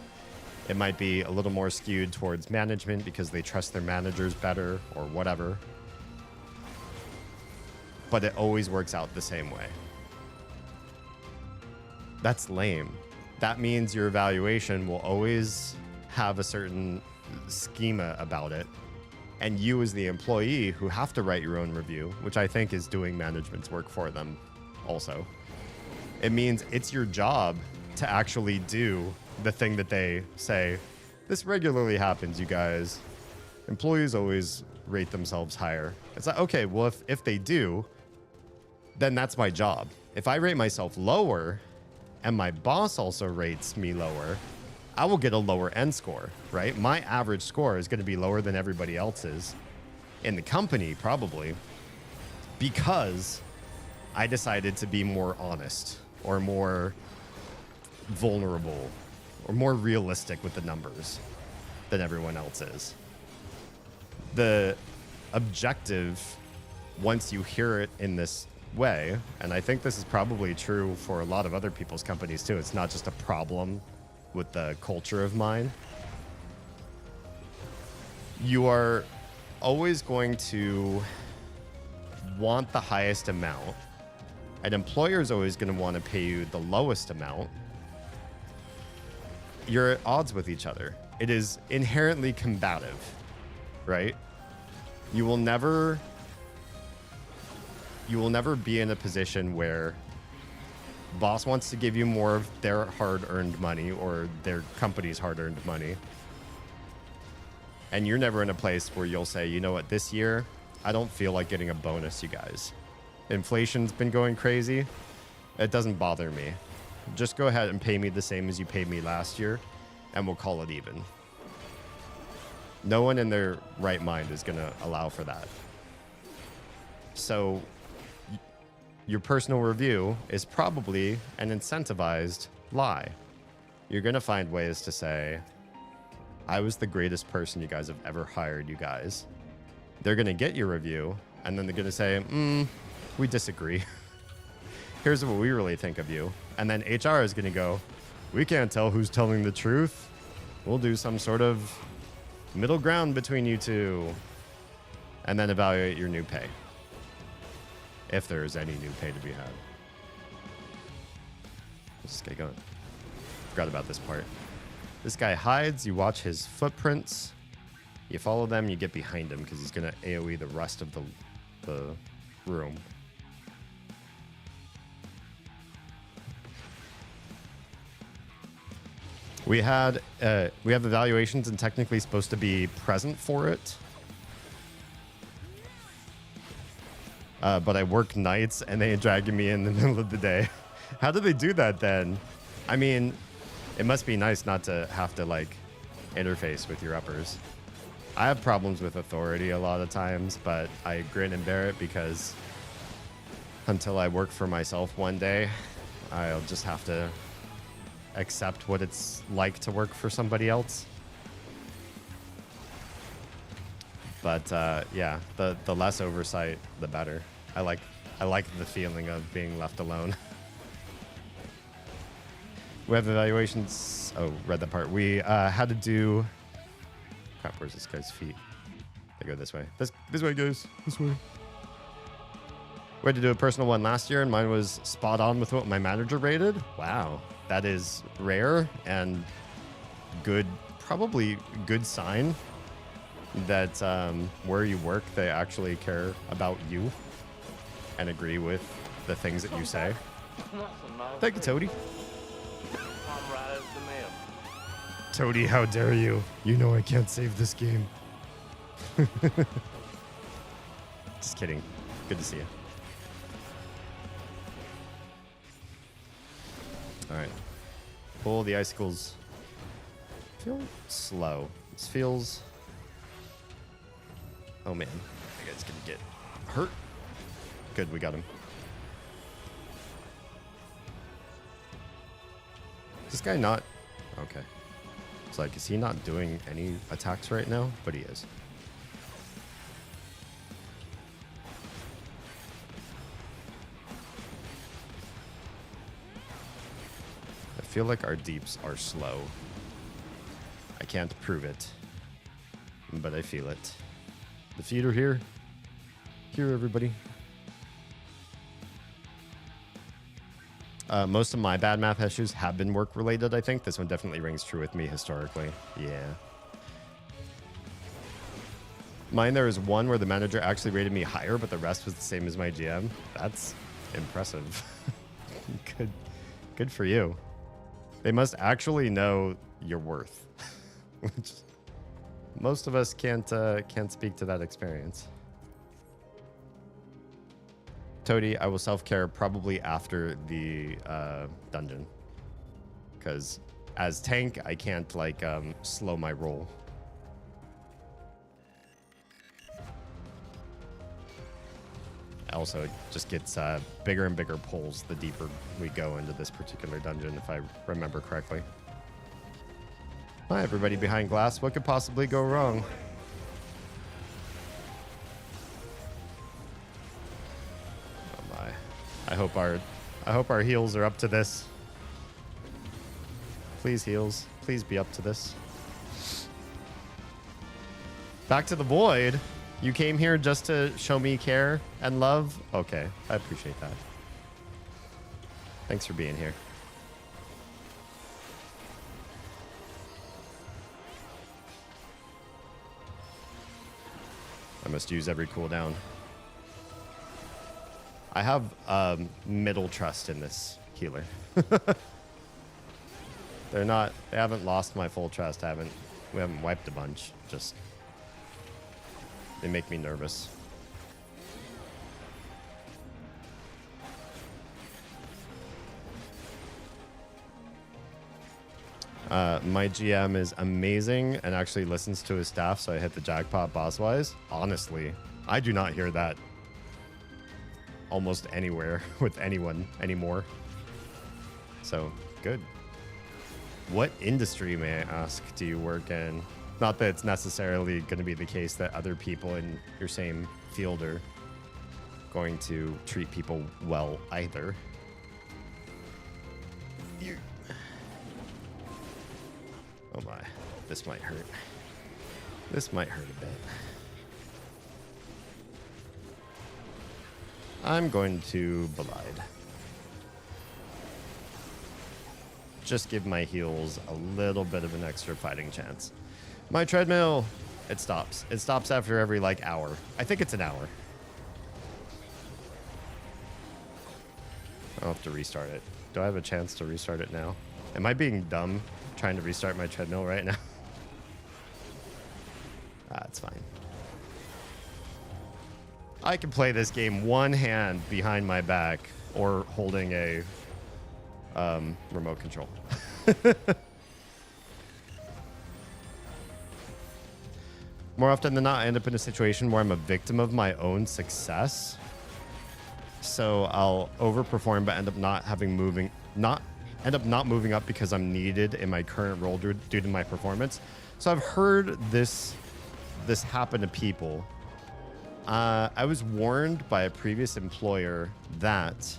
It might be a little more skewed towards management because they trust their managers better or whatever. But it always works out the same way. That's lame. That means your evaluation will always have a certain schema about it. And you as the employee who have to write your own review, which I think is doing management's work for them also. It means it's your job to actually do the thing that they say. This regularly happens, you guys. Employees always rate themselves higher. It's like, okay, well, if they do, then that's my job. If I rate myself lower and my boss also rates me lower, I will get a lower end score, right? My average score is going to be lower than everybody else's in the company, probably, because I decided to be more honest or more vulnerable or more realistic with the numbers than everyone else is. The objective, once you hear it in this way, and I think this is probably true for a lot of other people's companies too, it's not just a problem with the culture of mine. You are always going to want the highest amount. An employer is always going to want to pay you the lowest amount. You're at odds with each other. It is inherently combative, right? You will never be in a position where boss wants to give you more of their hard-earned money or their company's hard-earned money. And you're never in a place where you'll say, you know what, this year, I don't feel like getting a bonus, you guys. Inflation's been going crazy. It doesn't bother me. Just go ahead and pay me the same as you paid me last year, and we'll call it even. No one in their right mind is going to allow for that. So your personal review is probably an incentivized lie. You're going to find ways to say, I was the greatest person you guys have ever hired, you guys. They're going to get your review, and then they're going to say, we disagree. Here's what we really think of you. And then HR is going to go, we can't tell who's telling the truth. We'll do some sort of middle ground between you two. And then evaluate your new pay. If there is any new pay to be had. Let's just get going. Forgot about this part. This guy hides. You watch his footprints. You follow them. You get behind him because he's going to AoE the rest of the room. We have evaluations and technically supposed to be present for it. But I work nights and they dragging me in the middle of the day. How do they do that then? I mean, it must be nice not to have to like interface with your uppers. I have problems with authority a lot of times, but I grin and bear it because until I work for myself one day, I'll just have to accept what it's like to work for somebody else. But yeah, the less oversight, the better. I like the feeling of being left alone. We have evaluations. Oh, read that part. We had to do. Crap, where's this guy's feet? They go this way. This way, guys. This way. We had to do a personal one last year, and mine was spot on with what my manager rated. Wow, that is rare and good. Probably good sign that where you work, they actually care about you and agree with the things that you say. Thank you, Toady. Toady, how dare you? You know I can't save this game. Just kidding. Good to see you. All right. Pull the icicles. Feel slow. This feels Oh man, that guy's gonna get hurt. Good, we got him. Is this guy not... Okay. It's like, is he not doing any attacks right now? But he is. I feel like our deeps are slow. I can't prove it, but I feel it. The feet are here. Here, everybody. Most of my bad math issues have been work-related, I think. This one definitely rings true with me historically. Yeah. Mine, there was one where the manager actually rated me higher, but the rest was the same as my GM. That's impressive. Good for you. They must actually know your worth. Which most of us can't speak to that experience. Toady, I will self-care probably after the dungeon. Because as tank, I can't, like, slow my roll. Also, it just gets bigger and bigger pulls the deeper we go into this particular dungeon, if I remember correctly. Hi, everybody behind glass. What could possibly go wrong? I hope our heals are up to this. Please, heals. Please be up to this. Back to the void. You came here just to show me care and love? Okay, I appreciate that. Thanks for being here. I must use every cooldown. I have middle trust in this healer. They haven't lost my full trust. We haven't wiped a bunch. Just, they make me nervous. My GM is amazing and actually listens to his staff, so I hit the jackpot boss-wise. Honestly, I do not hear that almost anywhere with anyone anymore. So, good. What industry, may I ask, do you work in? Not that it's necessarily going to be the case that other people in your same field are going to treat people well either. Oh my, this might hurt. This might hurt a bit. I'm going to Belide. Just give my heals a little bit of an extra fighting chance. My treadmill, it stops. It stops after every, like, hour. I think it's an hour. I'll have to restart it. Do I have a chance to restart it now? Am I being dumb trying to restart my treadmill right now? It's fine. I can play this game one hand behind my back or holding a remote control. More often than not, I end up in a situation where I'm a victim of my own success. So I'll overperform, but end up not moving up because I'm needed in my current role due to my performance. So I've heard this happen to people. I was warned by a previous employer that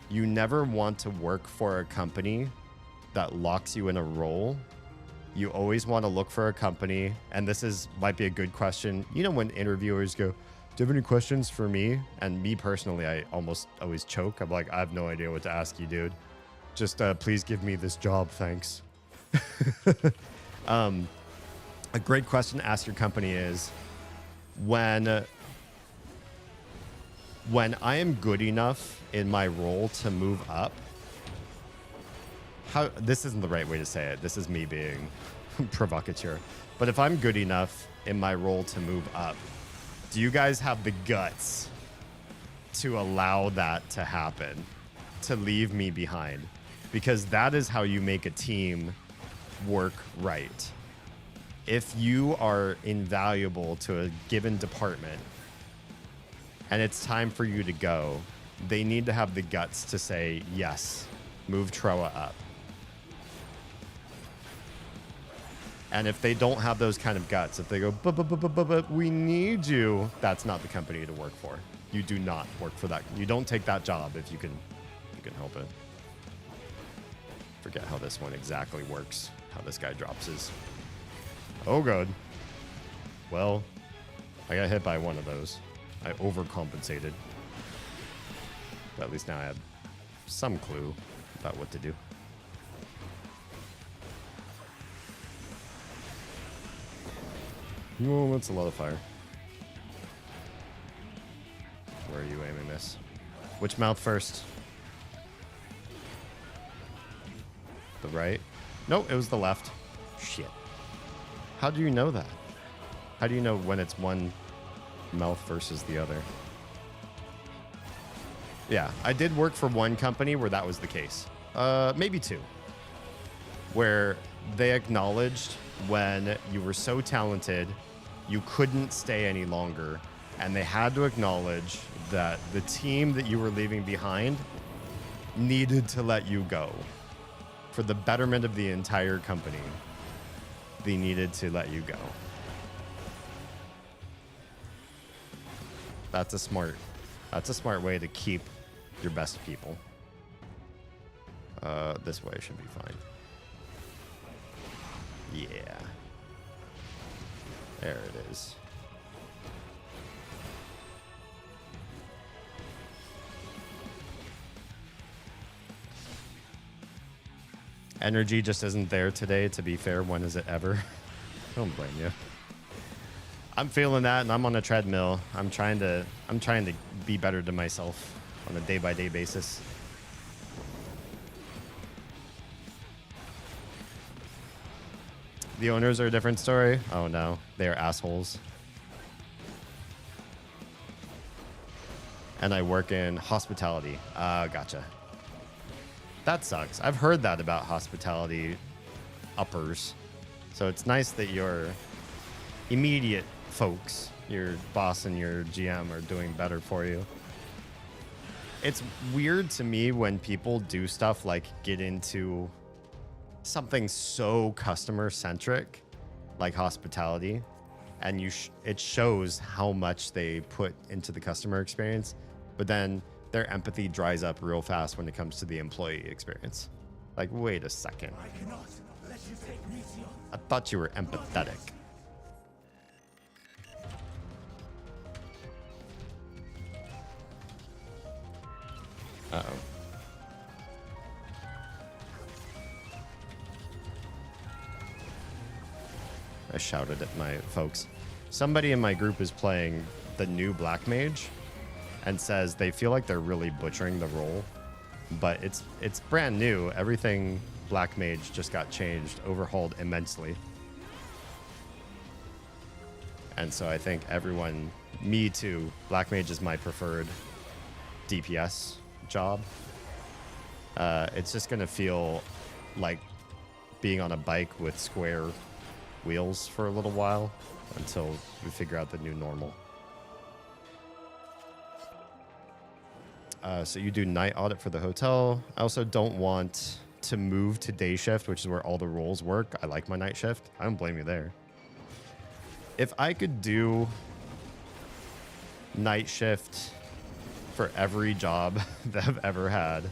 you never want to work for a company that locks you in a role. You always want to look for a company, and might be a good question. You know, when interviewers go, "Do you have any questions for me?" And me personally, I almost always choke. I'm like, I have no idea what to ask you, dude. Just please give me this job, thanks. A great question to ask your company is, when I am good enough in my role to move up, this isn't the right way to say it. This is me being provocateur. But if I'm good enough in my role to move up, do you guys have the guts to allow that to happen, to leave me behind? Because that is how you make a team work right. if you are invaluable to a given department and it's time for you to go, they need to have the guts to say, yes, move Troa up. And if they don't have those kind of guts, if they go, but we need you, that's not the company to work for. You do not work for that. You don't take that job if you can help it. Forget how this one exactly works, how this guy drops his. Oh, good. Well, I got hit by one of those. I overcompensated. But at least now I have some clue about what to do. Oh, that's a lot of fire. Where are you aiming this? Which mouth first? The right? No, it was the left. Shit. How do you know that? How do you know when it's one mouth versus the other? Yeah, I did work for one company where that was the case. Maybe two. Where they acknowledged when you were so talented, you couldn't stay any longer. And they had to acknowledge that the team that you were leaving behind needed to let you go. For the betterment of the entire company, they needed to let you go. That's a smart way to keep your best people. This way should be fine. Yeah. There it is. Energy just isn't there today, to be fair. When is it ever? Don't blame you. I'm feeling that, and I'm on a treadmill. I'm trying to be better to myself on a day-by-day basis. The owners are a different story. Oh no, they are assholes. And I work in hospitality. Gotcha. That sucks. I've heard that about hospitality uppers. So it's nice that your immediate folks, your boss and your GM, are doing better for you. It's weird to me when people do stuff like get into something so customer centric, like hospitality, and it shows how much they put into the customer experience, but then their empathy dries up real fast when it comes to the employee experience. Like, wait a second. I cannot let you take Mission. I thought you were empathetic. Uh-oh. I shouted at my folks. Somebody in my group is playing the new Black Mage and says they feel like they're really butchering the role, but it's brand new. Everything Black Mage just got changed, overhauled immensely. And so I think everyone, me too, Black Mage is my preferred DPS job. It's just gonna feel like being on a bike with square wheels for a little while until we figure out the new normal. So you do night audit for the hotel. I also don't want to move to day shift, which is where all the roles work. I like my night shift. I don't blame you there. If I could do night shift for every job that I've ever had,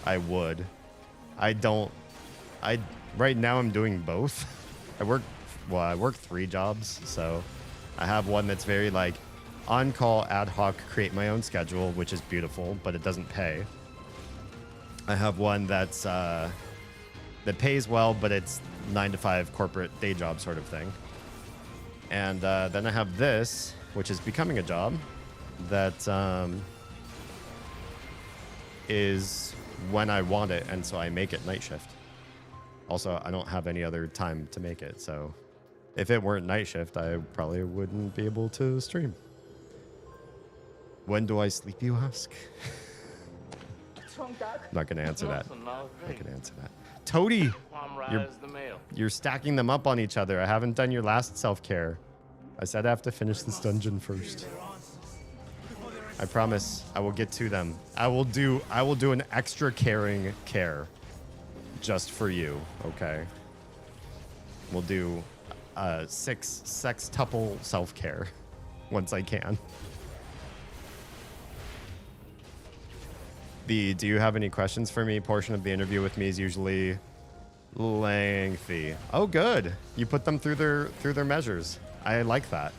I would. Right now I'm doing both. I work 3 jobs, so I have one that's very like on-call, ad hoc, create my own schedule, which is beautiful, but it doesn't pay. I have one that's that pays well, but it's 9 to 5 corporate day job sort of thing. And then I have this, which is becoming a job that is when I want it, and so I make it night shift. Also, I don't have any other time to make it, so if it weren't night shift, I probably wouldn't be able to stream. When do I sleep, you ask? not going to answer that. Not going to answer that. Toady, you're stacking them up on each other. I haven't done your last self-care. I said I have to finish this dungeon first. I promise I will get to them. I will do an extra caring care just for you, okay? We'll do 6 sextuple self-care once I can. The do you have any questions for me portion of the interview with me is usually lengthy. Oh, good. You put them through their measures. I like that.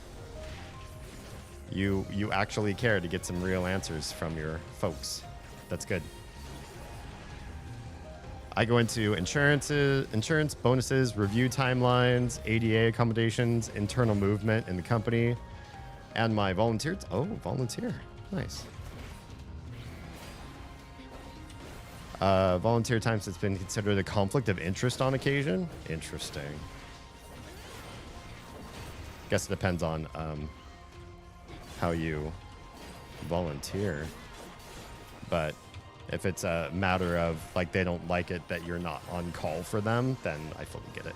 You actually care to get some real answers from your folks. That's good. I go into insurance bonuses, review timelines, ADA accommodations, internal movement in the company, and my volunteer. Oh, volunteer. Nice. Volunteer times has been considered a conflict of interest on occasion. Interesting. Guess it depends on how you volunteer. But if it's a matter of like they don't like it that you're not on call for them, then I fully get it.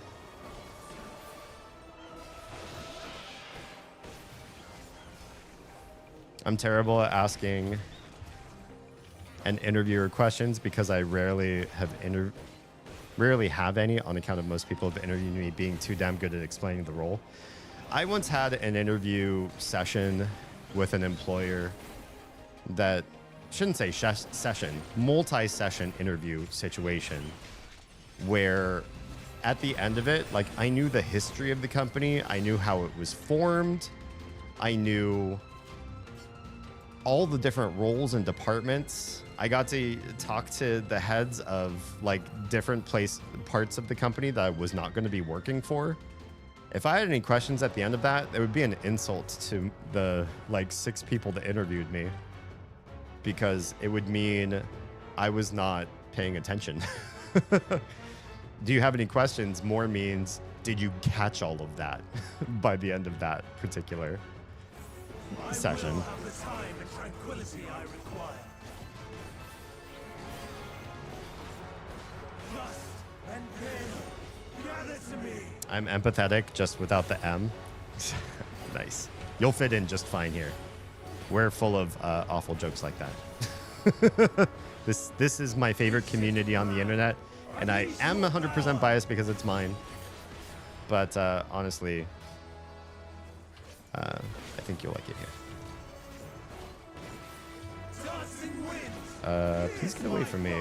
I'm terrible at asking an interviewer questions because I rarely have any on account of most people have interviewed me being too damn good at explaining the role. I once had an interview session with an employer that shouldn't say session, multi-session interview situation where at the end of it, like I knew the history of the company. I knew how it was formed. I knew all the different roles and departments. I got to talk to the heads of like different parts of the company that I was not going to be working for. If I had any questions at the end of that, it would be an insult to the like 6 people that interviewed me because it would mean I was not paying attention. Do you have any questions? More means, did you catch all of that by the end of that particular session? I'm empathetic, just without the M. Nice. You'll fit in just fine here. We're full of awful jokes like that. This is my favorite community on the internet, and I am 100% biased because it's mine. But honestly, I think you'll like it here. Please get away from me.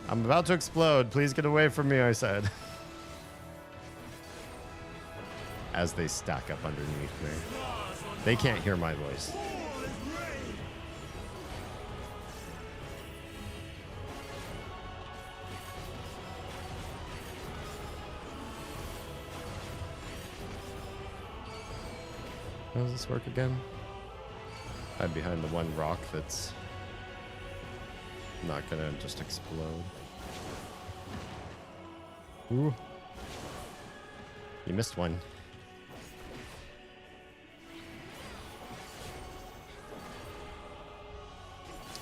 I'm about to explode. Please get away from me, I said. As they stack up underneath me. They can't hear my voice. How does this work again? I'm behind the one rock that's not gonna just explode. Ooh. You missed one.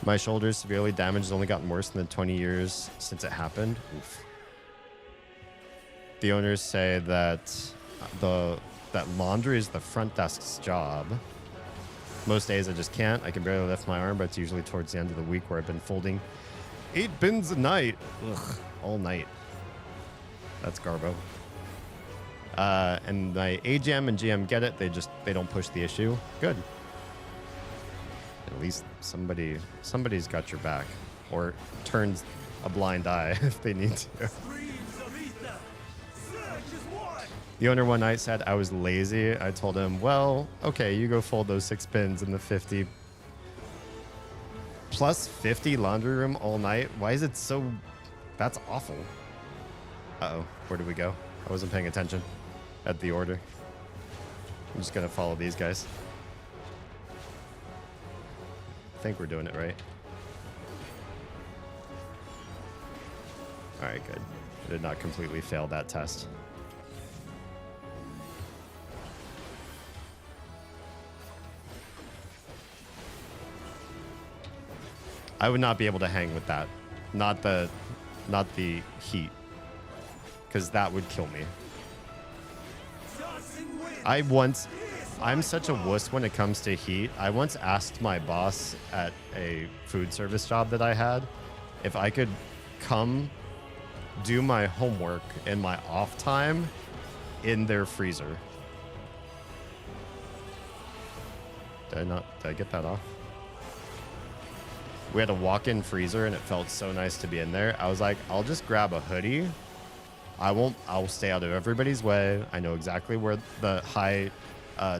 My shoulder's severely damaged. It's only gotten worse in the 20 years since it happened. Oof. The owners say that that laundry is the front desk's job. Most days I just can't. I can barely lift my arm, but it's usually towards the end of the week where I've been folding 8 bins a night. Ugh, all night. That's Garbo. And my AGM and GM get it. They don't push the issue. Good. At least somebody's got your back, or turns a blind eye if they need to. The owner one night said I was lazy. I told him, well, okay, you go fold those 6 bins in the 50 plus 50 laundry room all night. Why is it so? That's awful. Uh-oh, where did we go? I wasn't paying attention at the order. I'm just gonna follow these guys. I think we're doing it right. All right, good. I did not completely fail that test. I would not be able to hang with that not the heat, because that would kill me. I'm such a wuss when it comes to heat. I once asked my boss at a food service job that I had if I could come do my homework in my off time in their freezer. Did I get that off? We had a walk-in freezer and it felt so nice to be in there. I was like, I'll just grab a hoodie. I'll stay out of everybody's way. I know exactly where the high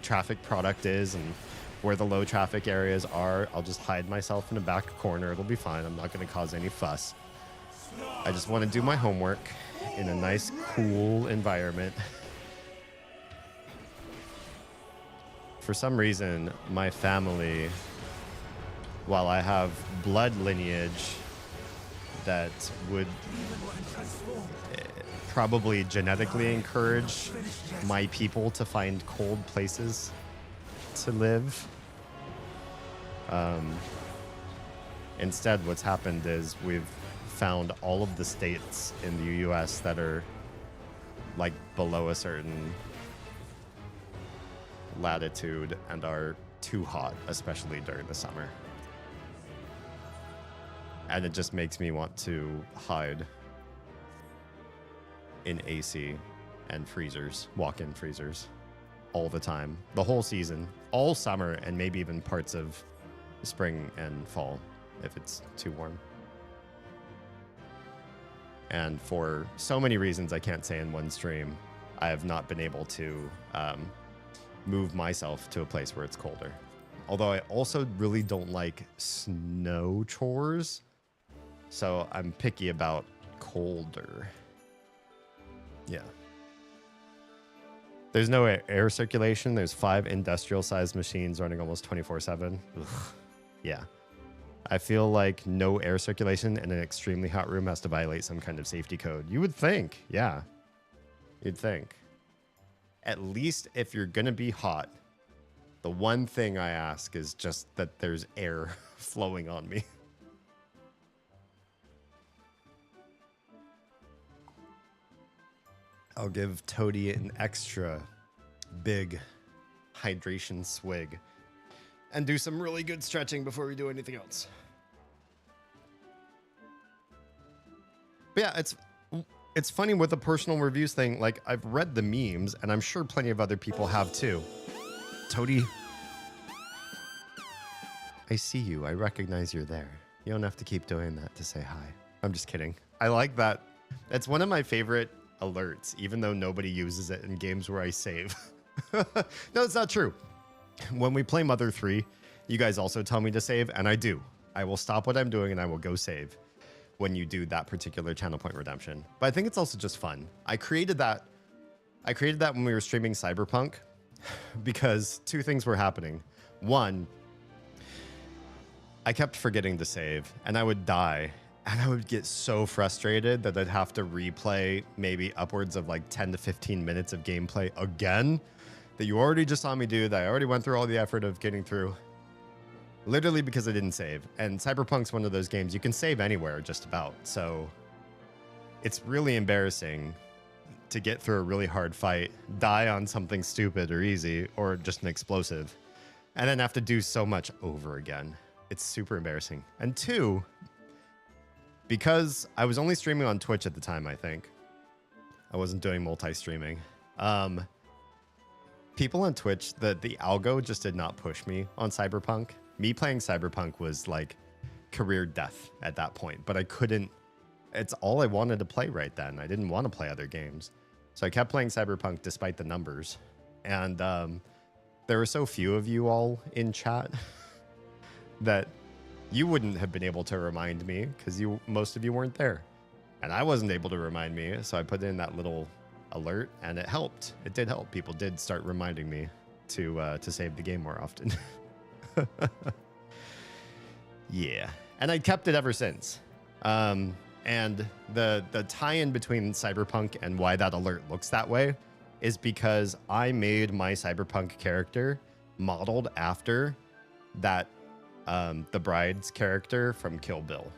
traffic product is and where the low traffic areas are. I'll just hide myself in the back corner. It'll be fine. I'm not going to cause any fuss. I just want to do my homework in a nice, cool environment. For some reason, my family, while I have blood lineage that would probably genetically encourage my people to find cold places to live. Instead, what's happened is we've found all of the states in the US that are like below a certain latitude and are too hot, especially during the summer. And it just makes me want to hide in AC and freezers, walk-in freezers, all the time, the whole season, all summer, and maybe even parts of spring and fall if it's too warm. And for so many reasons I can't say in one stream, I have not been able to move myself to a place where it's colder. Although I also really don't like snow chores, so I'm picky about colder. Yeah. There's no air circulation. There's 5 industrial-sized machines running almost 24/7. Ugh. Yeah. I feel like no air circulation in an extremely hot room has to violate some kind of safety code. You would think. Yeah. You'd think. At least if you're going to be hot, the one thing I ask is just that there's air flowing on me. I'll give Toady an extra big hydration swig and do some really good stretching before we do anything else. But yeah, it's funny with the personal reviews thing. Like, I've read the memes, and I'm sure plenty of other people have too. Toady, I see you. I recognize you're there. You don't have to keep doing that to say hi. I'm just kidding. I like that. It's one of my favorite alerts, even though nobody uses it in games where I save. No, it's not true. When we play Mother 3, you guys also tell me to save, and I do. I will stop what I'm doing and I will go save when you do that particular channel point redemption. But I think it's also just fun. I created that when we were streaming Cyberpunk because 2 things were happening. One, I kept forgetting to save and I would die. And I would get so frustrated that I'd have to replay maybe upwards of like 10 to 15 minutes of gameplay again that you already just saw me do, that I already went through all the effort of getting through. Literally because I didn't save. And Cyberpunk's one of those games you can save anywhere just about. So it's really embarrassing to get through a really hard fight, die on something stupid or easy, or just an explosive, and then have to do so much over again. It's super embarrassing. And 2, because I was only streaming on Twitch at the time, I think. I wasn't doing multi-streaming. People on Twitch, the algo just did not push me on Cyberpunk. Me playing Cyberpunk was like career death at that point, but I couldn't. It's all I wanted to play right then. I didn't want to play other games. So I kept playing Cyberpunk despite the numbers. And there were so few of you all in chat that you wouldn't have been able to remind me because most of you weren't there. And I wasn't able to remind me, so I put in that little alert and it helped. It did help. People did start reminding me to save the game more often. Yeah. And I kept it ever since. And the tie-in between Cyberpunk and why that alert looks that way is because I made my Cyberpunk character modeled after that the bride's character from Kill Bill.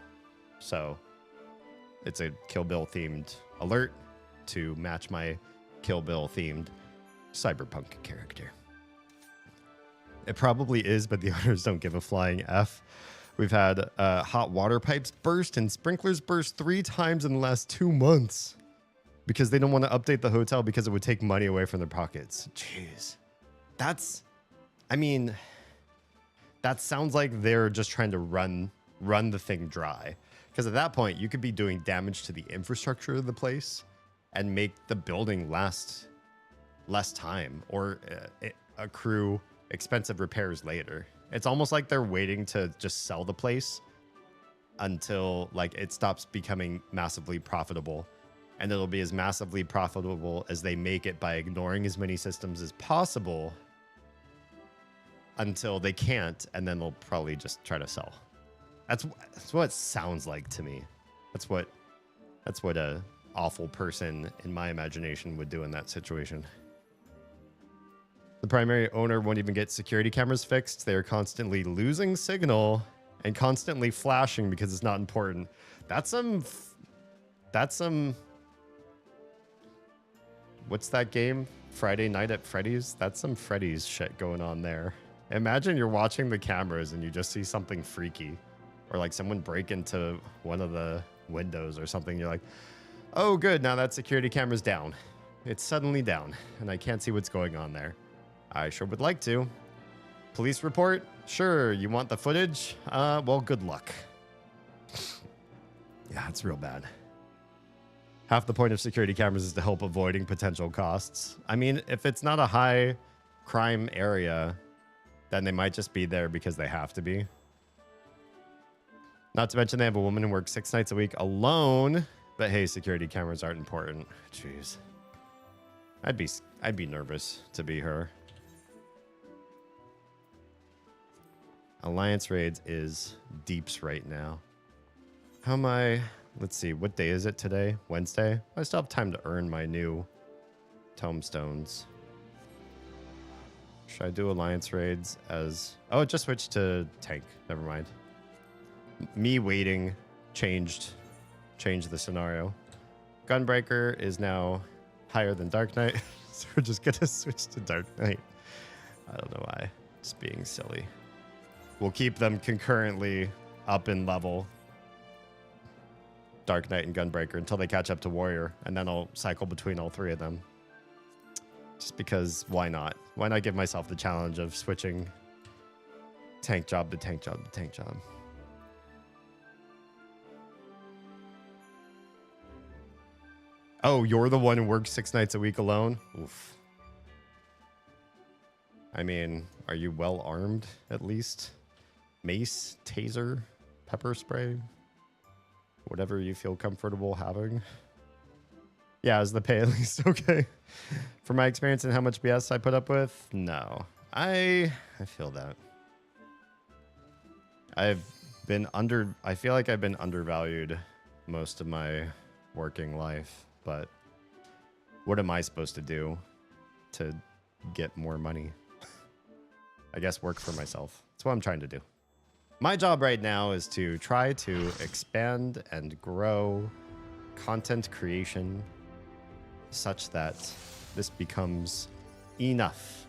So It's a Kill Bill themed alert to match my Kill Bill themed cyberpunk character. It probably is, but the owners don't give a flying F. We've had hot water pipes burst and sprinklers burst 3 times in the last 2 months because they don't want to update the hotel because it would take money away from their pockets. Jeez. I mean, that sounds like they're just trying to run the thing dry. Because at that point, you could be doing damage to the infrastructure of the place and make the building last less time or accrue expensive repairs later. It's almost like they're waiting to just sell the place until like it stops becoming massively profitable, and it'll be as massively profitable as they make it by ignoring as many systems as possible until they can't, and then they'll probably just try to sell. That's what it sounds like to me. That's what a awful person in my imagination would do in that situation. The primary owner won't even get security cameras fixed. They are constantly losing signal and constantly flashing because it's not important. That's some what's that game? Friday Night at Freddy's? That's some Freddy's shit going on there. Imagine you're watching the cameras and you just see something freaky, or like someone break into one of the windows or something. You're like, oh good, now that security camera's down. It's suddenly down and I can't see what's going on there. I sure would like to. Police report? Sure. You want the footage? Well, good luck. Yeah, it's real bad. Half the point of security cameras is to help avoiding potential costs. I mean, if it's not a high crime area, then they might just be there because they have to be. Not to mention they have a woman who works 6 nights a week alone. But hey, security cameras aren't important. Jeez. I'd be nervous to be her. Alliance raids is deeps right now. How am I? Let's see. What day is it today? Wednesday? I still have time to earn my new tombstones. Should I do alliance raids as... Oh, it just switched to tank. Never mind. Me waiting changed the scenario. Gunbreaker is now higher than Dark Knight. So we're just gonna switch to Dark Knight. I don't know why. Just being silly. We'll keep them concurrently up in level, Dark Knight and Gunbreaker, until they catch up to Warrior, and then I'll cycle between all 3 of them. Just because, why not? Why not give myself the challenge of switching tank job to tank job to tank job? Oh, you're the one who works 6 nights a week alone? Oof. I mean, are you well armed at least? Mace, taser, pepper spray, whatever you feel comfortable having. Yeah, is the pay at least okay? From my experience and how much BS I put up with, no. I feel that. I feel like I've been undervalued most of my working life, but what am I supposed to do to get more money? I guess work for myself. That's what I'm trying to do. My job right now is to try to expand and grow content creation such that this becomes enough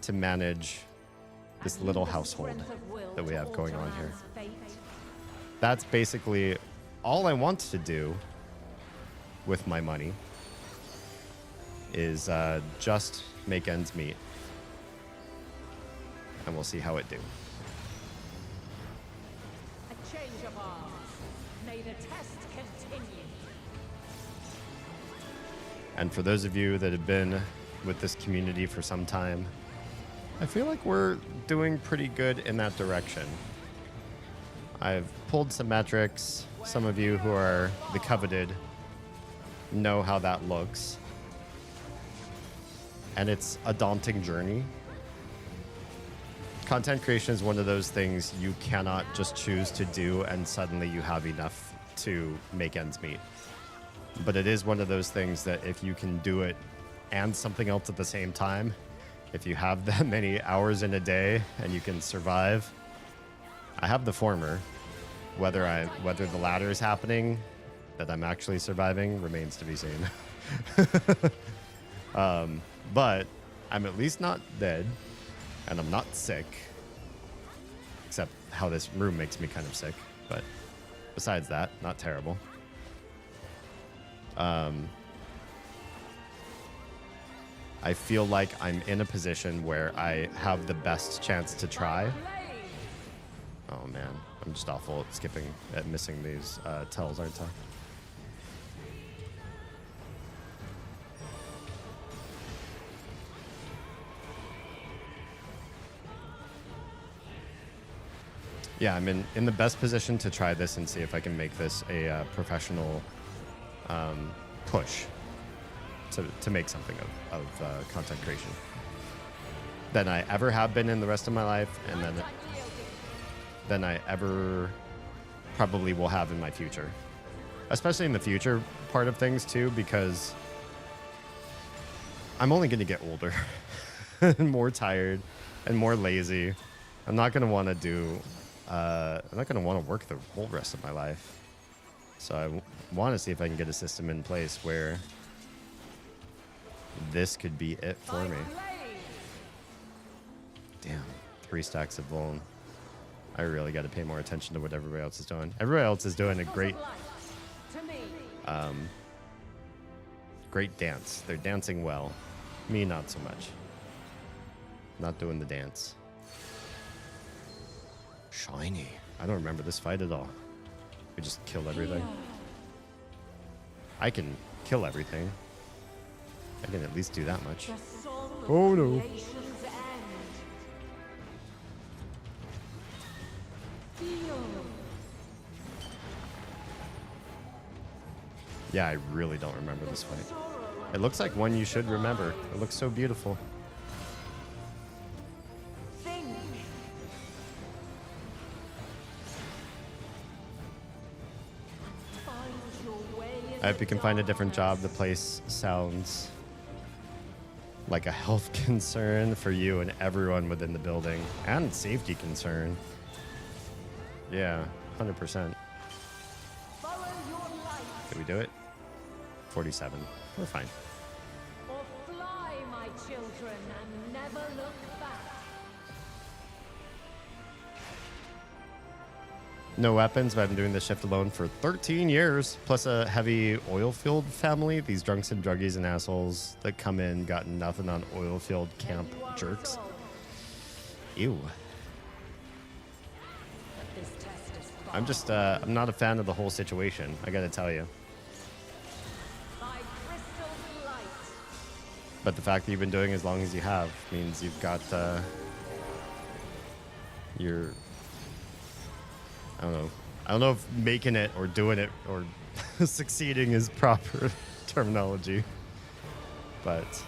to manage this little household that we have going on here. That's basically all I want to do with my money is just make ends meet. And we'll see how it do. A change of arms. May the test continue. And for those of you that have been with this community for some time, I feel like we're doing pretty good in that direction. I've pulled some metrics. Some of you who are the coveted know how that looks. And it's a daunting journey. Content creation is one of those things you cannot just choose to do and suddenly you have enough to make ends meet. But it is one of those things that if you can do it and something else at the same time, if you have that many hours in a day and you can survive. I have the former. Whether the latter is happening, that I'm actually surviving remains to be seen. But I'm at least not dead, and I'm not sick. Except how this room makes me kind of sick. But besides that, not terrible. I feel like I'm in a position where I have the best chance to try. Oh man, I'm just awful at skipping, at missing these tells, aren't I? Yeah, I'm in the best position to try this and see if I can make this a professional push to make something of content creation than I ever have been in the rest of my life, and than I ever probably will have in my future. Especially in the future part of things too, because I'm only going to get older and more tired and more lazy. I'm not going to want to do... I'm not going to want to work the whole rest of my life. So I want to see if I can get a system in place where this could be it for me. Damn, 3 stacks of bone. I really got to pay more attention to what everybody else is doing. Everybody else is doing a great, great dance. They're dancing well. Me, not so much. Not doing the dance. Shiny. I don't remember this fight at all. We just killed everything. I can kill everything. I can at least do that much. Oh no. Yeah, I really don't remember this fight. It looks like one you should remember. It looks so beautiful. I hope you can find a different job. The place sounds like a health concern for you and everyone within the building, and safety concern. Yeah, 100%. Did we do it? 47. We're fine. Or fly, my children, and never look back. No weapons, but I've been doing this shift alone for 13 years, plus a heavy oil field family. These drunks and druggies and assholes that come in, got nothing on oil field camp jerks. Ew. I'm just, I'm not a fan of the whole situation, I gotta tell you. But the fact that you've been doing as long as you have means you've got, your... I don't know if making it or doing it or succeeding is proper terminology, but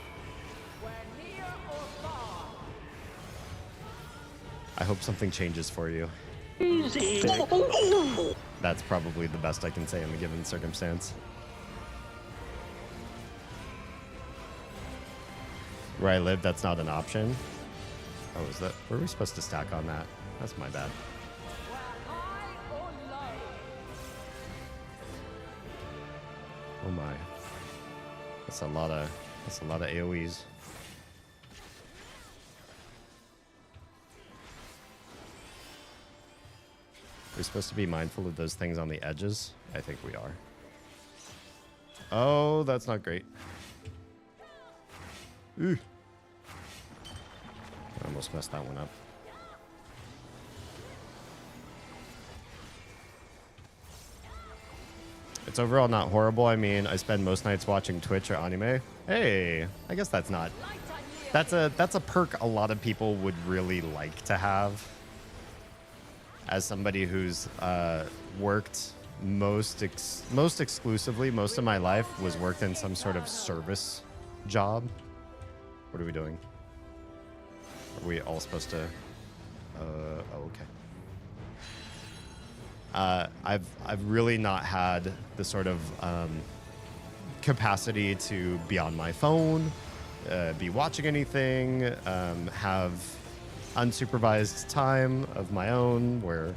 I hope something changes for you. That's probably the best I can say in the given circumstance. Where I live, that's not an option. Oh, is that? Were we supposed to stack on that? That's my bad. Oh my. That's a lot of AoEs. We're supposed to be mindful of those things on the edges. I think we are. Oh, that's not great. Ooh. I almost messed that one up. It's overall not horrible. I mean, I spend most nights watching Twitch or anime. Hey, I guess that's not... That's a perk a lot of people would really like to have. As somebody who's worked most exclusively, most of my life was worked in some sort of service job. What are we doing? Are we all supposed to... oh, okay. I've really not had the sort of capacity to be on my phone, be watching anything, have unsupervised time of my own where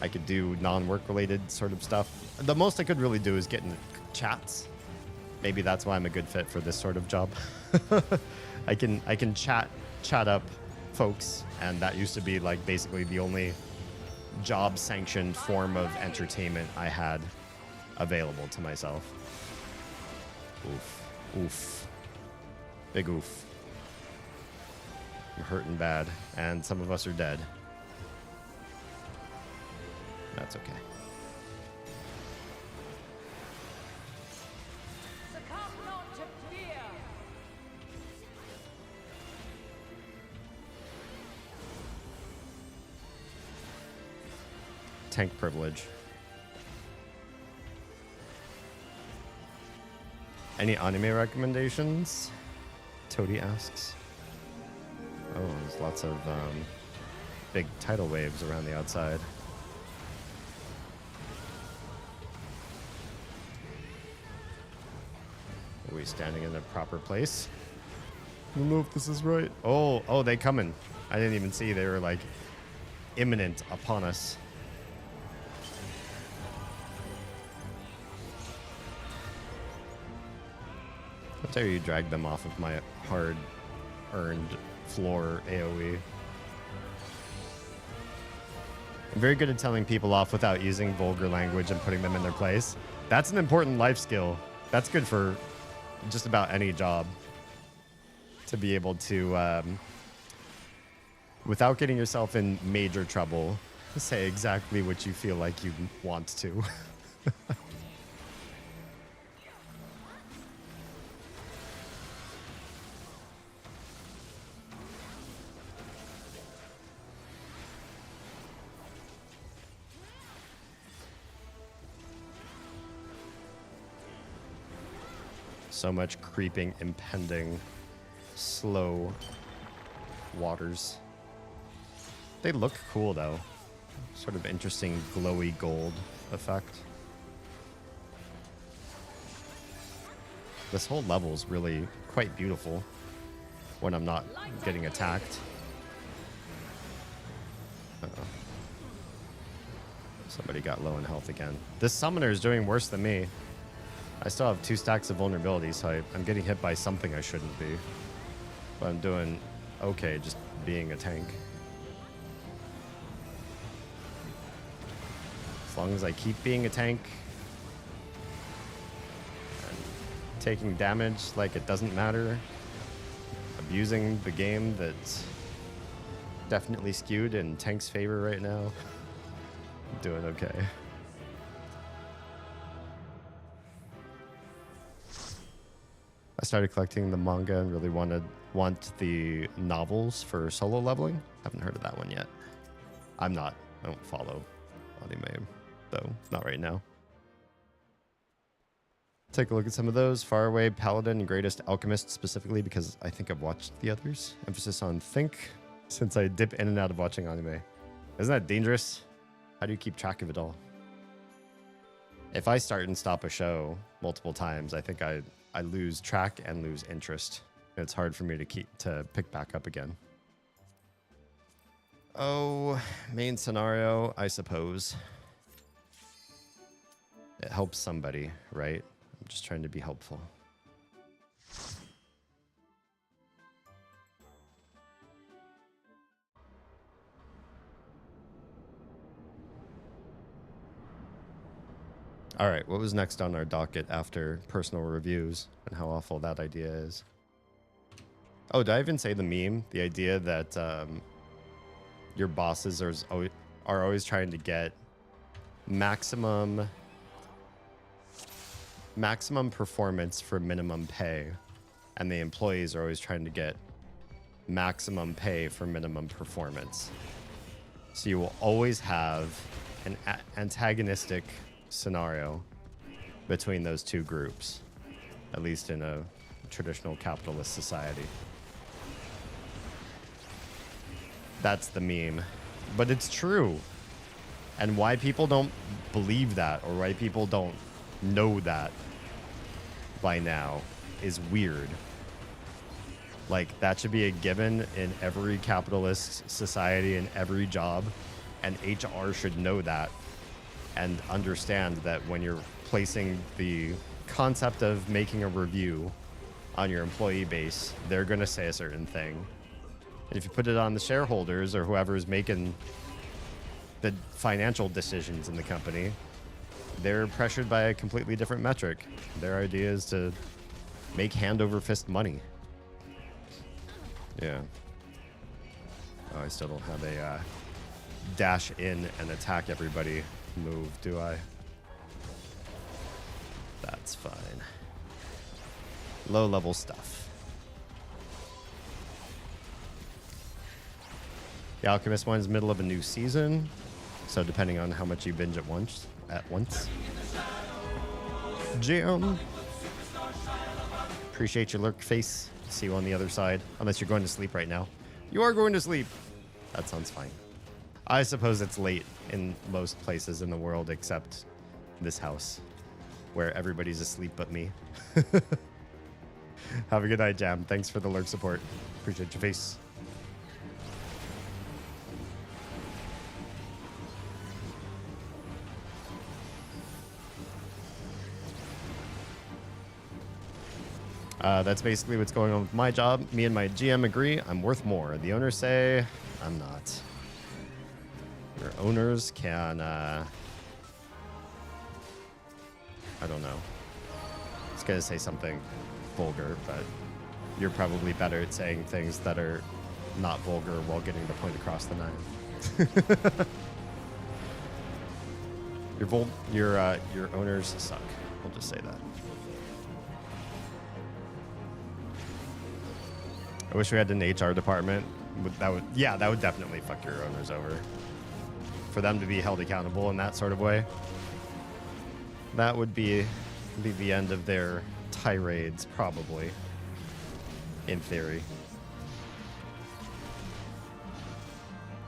I could do non-work related sort of stuff. The most I could really do is get in chats. Maybe that's why I'm a good fit for this sort of job. I can chat up folks, and that used to be like basically the only job sanctioned form of entertainment I had available to myself. Oof. Oof. Big oof. I'm hurting bad, and some of us are dead. That's okay. Succumb not to fear. Tank privilege. Any anime recommendations? Toady asks. Oh, there's lots of big tidal waves around the outside. Are we standing in the proper place? I don't know if this is right. Oh, they coming. I didn't even see. They were like imminent upon us. How dare you drag them off of my hard-earned floor AoE. I'm very good at telling people off without using vulgar language and putting them in their place. That's an important life skill. That's good for just about any job. To be able to, without getting yourself in major trouble, say exactly what you feel like you want to. So much creeping, impending, slow waters. They look cool though. Sort of interesting glowy gold effect. This whole level is really quite beautiful when I'm not getting attacked. Uh-oh. Somebody got low in health again. This summoner is doing worse than me. I still have 2 stacks of vulnerability, so I'm getting hit by something I shouldn't be. But I'm doing okay just being a tank. As long as I keep being a tank and taking damage like it doesn't matter, abusing the game that's definitely skewed in tank's favor right now, I'm doing okay. I started collecting the manga and really want the novels for solo leveling. Haven't heard of that one yet. I don't follow anime, though. Not right now. Take a look at some of those. Faraway, Paladin, and Greatest Alchemist specifically because I think I've watched the others. Emphasis on think, since I dip in and out of watching anime. Isn't that dangerous? How do you keep track of it all? If I start and stop a show multiple times, I think I lose track and lose interest. It's hard for me to pick back up again. Oh, main scenario, I suppose. It helps somebody, right? I'm just trying to be helpful. All right, what was next on our docket after personal reviews and how awful that idea is? Oh, did I even say the meme? The idea that your bosses are always trying to get maximum performance for minimum pay, and the employees are always trying to get maximum pay for minimum performance. So you will always have an antagonistic scenario between those two groups, at least in a traditional capitalist society. That's the meme, but it's true. And why people don't believe that, or why people don't know that by now, is weird. Like, that should be a given in every capitalist society, in every job. And HR should know that and understand that when you're placing the concept of making a review on your employee base, they're going to say a certain thing. And if you put it on the shareholders or whoever is making the financial decisions in the company, they're pressured by a completely different metric. Their idea is to make hand over fist money. Yeah. Oh, I still don't have a dash in and attack everybody move, do I? That's fine. Low level stuff. The Alchemist one's middle of a new season, so depending on how much you binge at once. Jam. Appreciate your lurk face. See you on the other side, unless you're going to sleep right now. You are going to sleep. That sounds fine. I suppose it's late in most places in the world except this house, where everybody's asleep but me. Have a good night, Jam. Thanks for the lurk support. Appreciate your face. That's basically what's going on with my job. Me and my GM agree I'm worth more. The owners say I'm not. Your owners can, I don't know. I was going to say something vulgar, but you're probably better at saying things that are not vulgar while getting the point across the nine. Your owners suck. We'll just say that. I wish we had an HR department. That would definitely fuck your owners over. For them to be held accountable in that sort of way, that would be the end of their tirades, probably. In theory.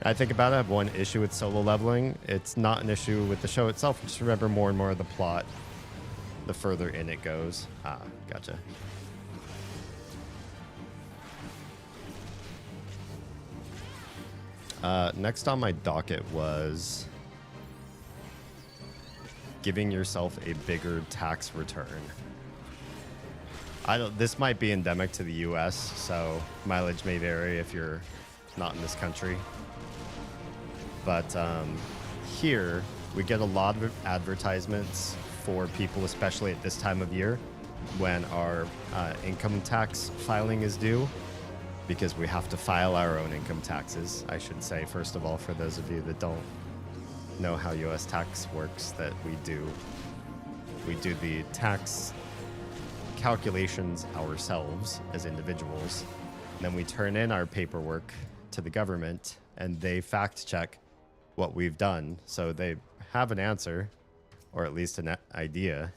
I think about it, I have one issue with solo leveling. It's not an issue with the show itself. Just remember more and more of the plot the further in it goes. Ah, gotcha. Next on my docket was giving yourself a bigger tax return. This might be endemic to the US, so mileage may vary if you're not in this country. But here, we get a lot of advertisements for people, especially at this time of year, when our income tax filing is due. Because we have to file our own income taxes, I should say, first of all, for those of you that don't know how US tax works, that we do the tax calculations ourselves as individuals. And then we turn in our paperwork to the government and they fact check what we've done. So they have an answer, or at least an idea.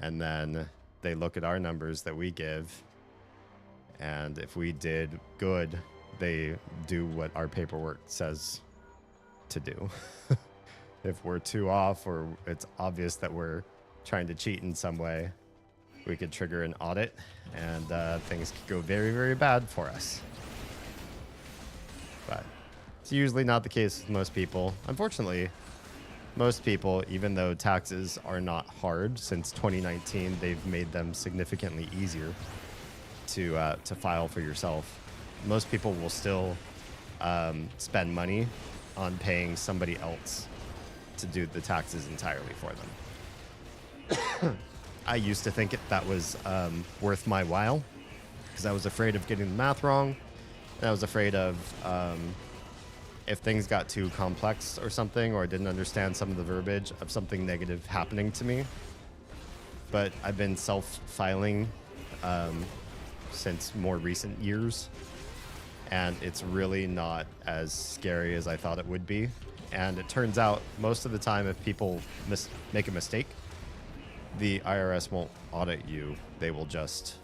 And then they look at our numbers that we give. And if we did good, they do what our paperwork says to do. If we're too off or it's obvious that we're trying to cheat in some way, we could trigger an audit and things could go very, very bad for us. But it's usually not the case with most people. Unfortunately, most people, even though taxes are not hard, since 2019, they've made them significantly easier to file for yourself. Most people will still spend money on paying somebody else to do the taxes entirely for them. I used to think that was worth my while because I was afraid of getting the math wrong. And I was afraid of if things got too complex or something, or I didn't understand some of the verbiage of something negative happening to me. But I've been self-filing since more recent years, and it's really not as scary as I thought it would be. And it turns out most of the time, if people make a mistake, the IRS won't audit you. They will just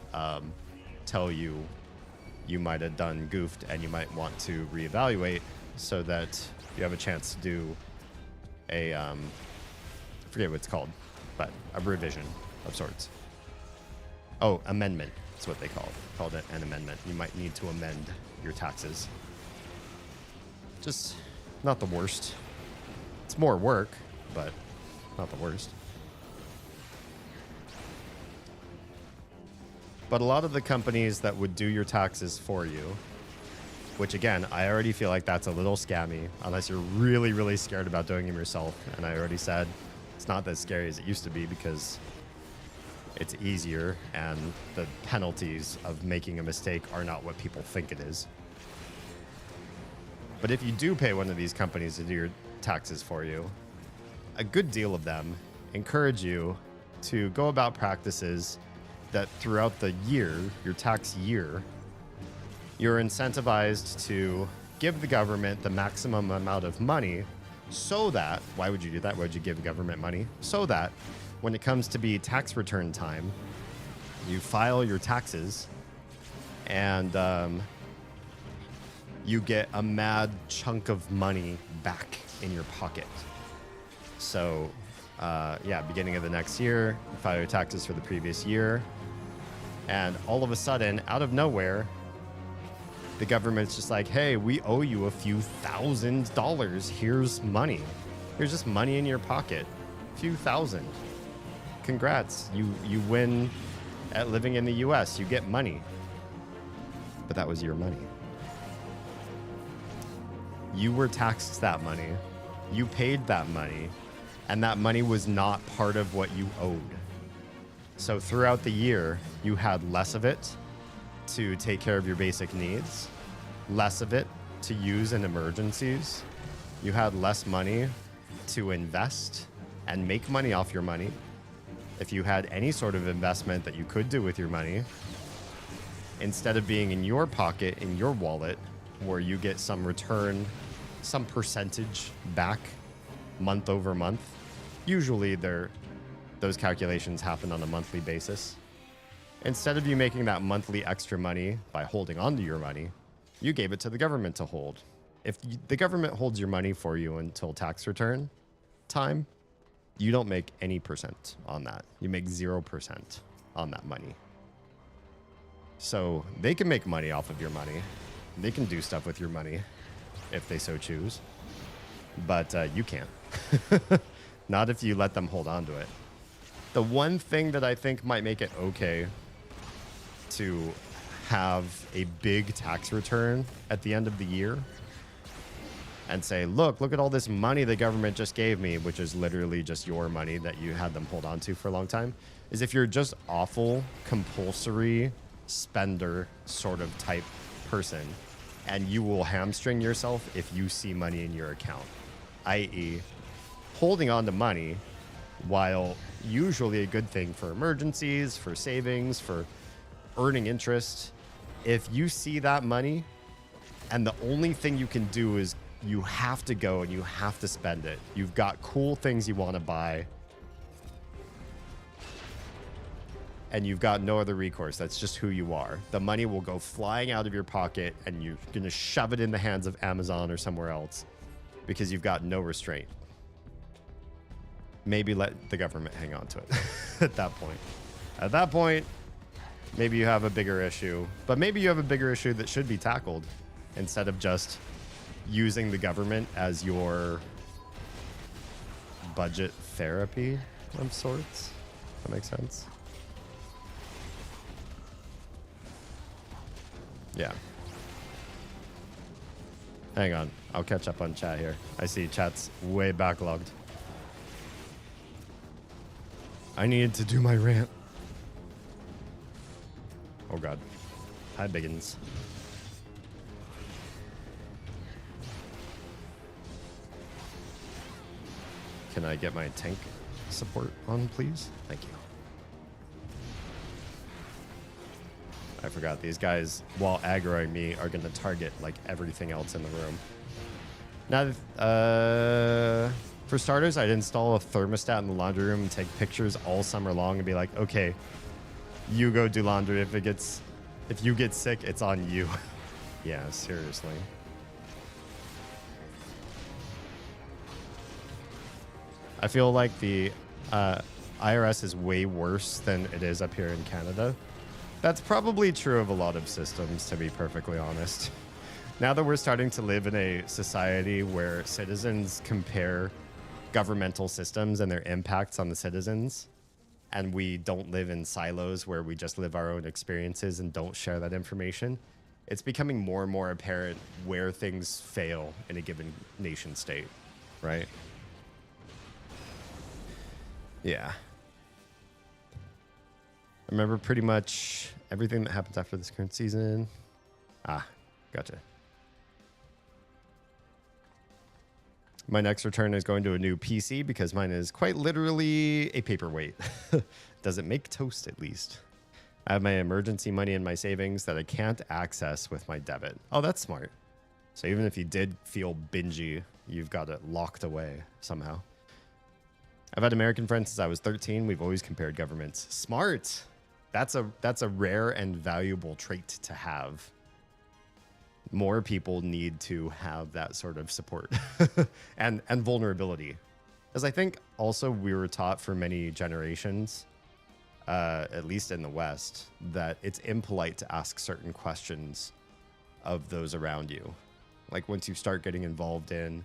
tell you you might have done goofed and you might want to reevaluate so that you have a chance to do a I forget what it's called, but a revision of sorts. Oh, amendment. That's what they called it, an amendment. You might need to amend your taxes. Just Not the worst. It's more work, but not the worst. But a lot of the companies that would do your taxes for you, which again, I already feel like that's a little scammy unless you're really, really scared about doing them yourself. And I already said it's not as scary as it used to be because it's easier and the penalties of making a mistake are not what people think it is. But if you do pay one of these companies to do your taxes for you, a good deal of them encourage you to go about practices that throughout the year, your tax year, you're incentivized to give the government the maximum amount of money so that, why would you do that? Why would you give the government money? So that when it comes to be tax return time, you file your taxes and you get a mad chunk of money back in your pocket. So, yeah, beginning of the next year, you file your taxes for the previous year. And all of a sudden, out of nowhere, the government's just like, hey, we owe you a few $1,000s. Here's money. Here's just money in your pocket. A few thousand. Congrats. You win at living in the US. You get money. But that was your money. You were taxed that money. You paid that money. And that money was not part of what you owed. So throughout the year, you had less of it to take care of your basic needs, less of it to use in emergencies. You had less money to invest and make money off your money. If you had any sort of investment that you could do with your money, instead of being in your pocket, in your wallet, where you get some return, some percentage back month over month, usually those calculations happen on a monthly basis. Instead of you making that monthly extra money by holding on to your money, you gave it to the government to hold. If the government holds your money for you until tax return time, you don't make any percent on that. You make 0% on that money. So they can make money off of your money. They can do stuff with your money if they so choose. But you can't. Not if you let them hold on to it. The one thing that I think might make it okay to have a big tax return at the end of the year and say, look at all this money the government just gave me, which is literally just your money that you had them hold on to for a long time, is if you're just awful, compulsory spender sort of type person, and you will hamstring yourself if you see money in your account, i.e. holding on to money, while usually a good thing for emergencies, for savings, for earning interest, if you see that money and the only thing you can do is you have to go and you have to spend it. You've got cool things you want to buy and you've got no other recourse. That's just who you are. The money will go flying out of your pocket and you're going to shove it in the hands of Amazon or somewhere else because you've got no restraint. Maybe let the government hang on to it at that point. At that point, maybe you have a bigger issue, but maybe you have a bigger issue that should be tackled instead of just using the government as your budget therapy of sorts. That makes sense. Yeah. Hang on. I'll catch up on chat here. I see chat's way backlogged. I needed to do my rant. Oh god. Hi, Biggins. Can I get my tank support on, please? Thank you. I forgot these guys, while aggroing me, are going to target like everything else in the room. Now, for starters, I'd install a thermostat in the laundry room and take pictures all summer long and be like, okay, you go do laundry. If you get sick, it's on you. Yeah, seriously. I feel like the IRS is way worse than it is up here in Canada. That's probably true of a lot of systems, to be perfectly honest. Now that we're starting to live in a society where citizens compare governmental systems and their impacts on the citizens, and we don't live in silos where we just live our own experiences and don't share that information, it's becoming more and more apparent where things fail in a given nation state, right? Yeah. I remember pretty much everything that happens after this current season. Ah, gotcha. My next return is going to a new PC because mine is quite literally a paperweight. Doesn't make toast, at least. I have my emergency money in my savings that I can't access with my debit. Oh, that's smart. So even if you did feel bingy, you've got it locked away somehow. I've had American friends since I was 13. We've always compared governments. Smart. That's a rare and valuable trait to have. More people need to have that sort of support and vulnerability. As I think also we were taught for many generations, at least in the West, that it's impolite to ask certain questions of those around you. Like once you start getting involved in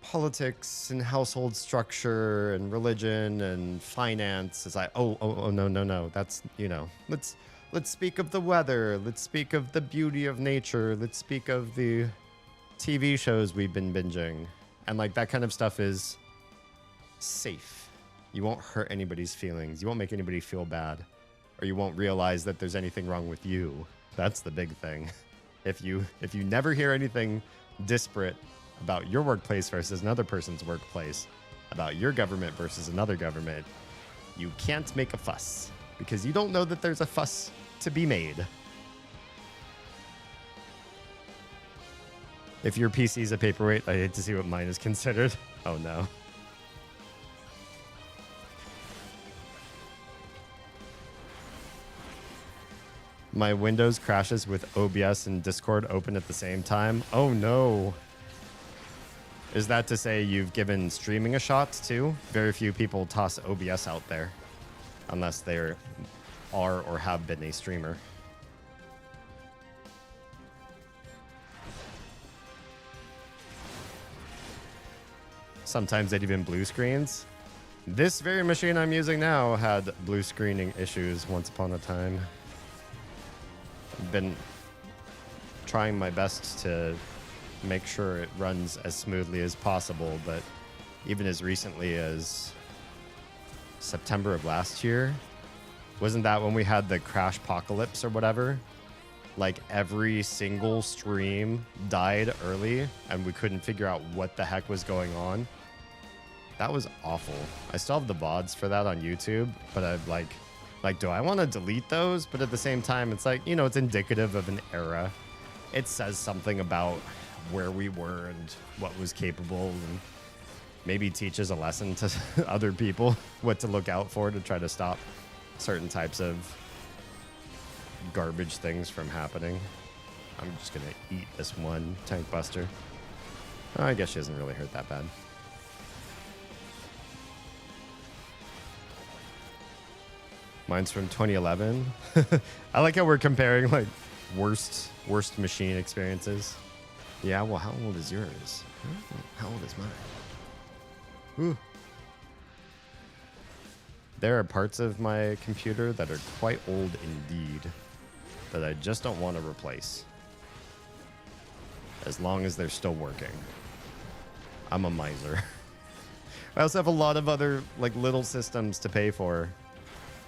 politics and household structure and religion and finance, it's like, oh, no. That's, let's speak of the weather. Let's speak of the beauty of nature. Let's speak of the TV shows we've been binging. And like that kind of stuff is safe. You won't hurt anybody's feelings. You won't make anybody feel bad. Or you won't realize that there's anything wrong with you. That's the big thing. If you never hear anything disparate about your workplace versus another person's workplace, about your government versus another government, you can't make a fuss because you don't know that there's a fuss to be made. If your PC is a paperweight, I hate to see what mine is considered. Oh no. My Windows crashes with OBS and Discord open at the same time. Oh no. Is that to say you've given streaming a shot too? Very few people toss OBS out there unless they are or have been a streamer. Sometimes it even blue screens. This very machine I'm using now had blue screening issues once upon a time. I've been trying my best to make sure it runs as smoothly as possible, but even as recently as September of last year, wasn't that when we had the crash apocalypse or whatever? Like every single stream died early and we couldn't figure out what the heck was going on. That was awful. I still have the VODs for that on YouTube, but I've like, do I want to delete those? But at the same time, it's like, it's indicative of an era. It says something about where we were and what was capable, and maybe teaches a lesson to other people what to look out for to try to stop certain types of garbage things from happening. I'm just gonna eat this one tank buster. Oh, I guess she doesn't really hurt that bad. Mine's from 2011. I like how we're comparing like worst machine experiences. Yeah, well, how old is yours? How old is mine? Ooh. There are parts of my computer that are quite old indeed that I just don't want to replace. As long as they're still working. I'm a miser. I also have a lot of other like little systems to pay for.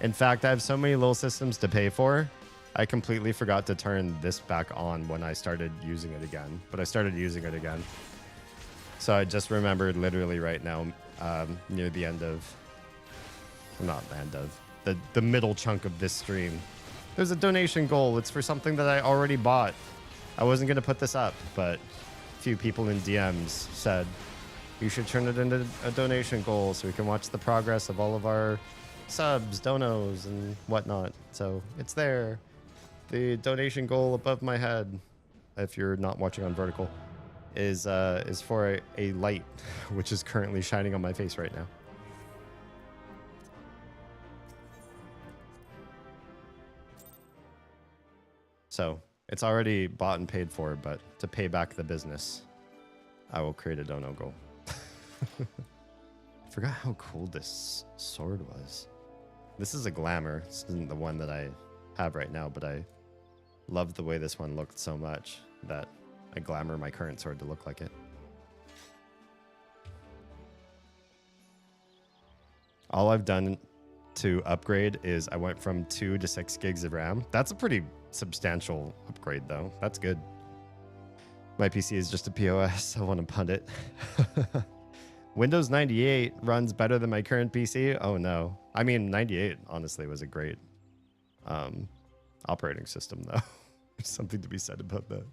In fact, I have so many little systems to pay for, I completely forgot to turn this back on when I started using it again. But I started using it again. So I just remembered literally right now, near the end of... Not the end of... The middle chunk of this stream. There's a donation goal. It's for something that I already bought. I wasn't going to put this up, but a few people in DMs said, you should turn it into a donation goal so we can watch the progress of all of our subs, donos, and whatnot. So it's there. The donation goal above my head, if you're not watching on vertical, is for a light, which is currently shining on my face right now. So It's already bought and paid for, but to pay back the business, I will create a dono goal. I forgot how cool this sword was. This is a glamour. This isn't the one that I have right now, but I loved the way this one looked so much that I glamour my current sword to look like it. All I've done to upgrade is I went from 2 to 6 gigs of RAM. That's a pretty substantial upgrade though. That's good. My PC is just a POS. I want to punt it. Windows 98 runs better than my current PC. Oh no. I mean, 98 honestly was a great operating system though. There's something to be said about that.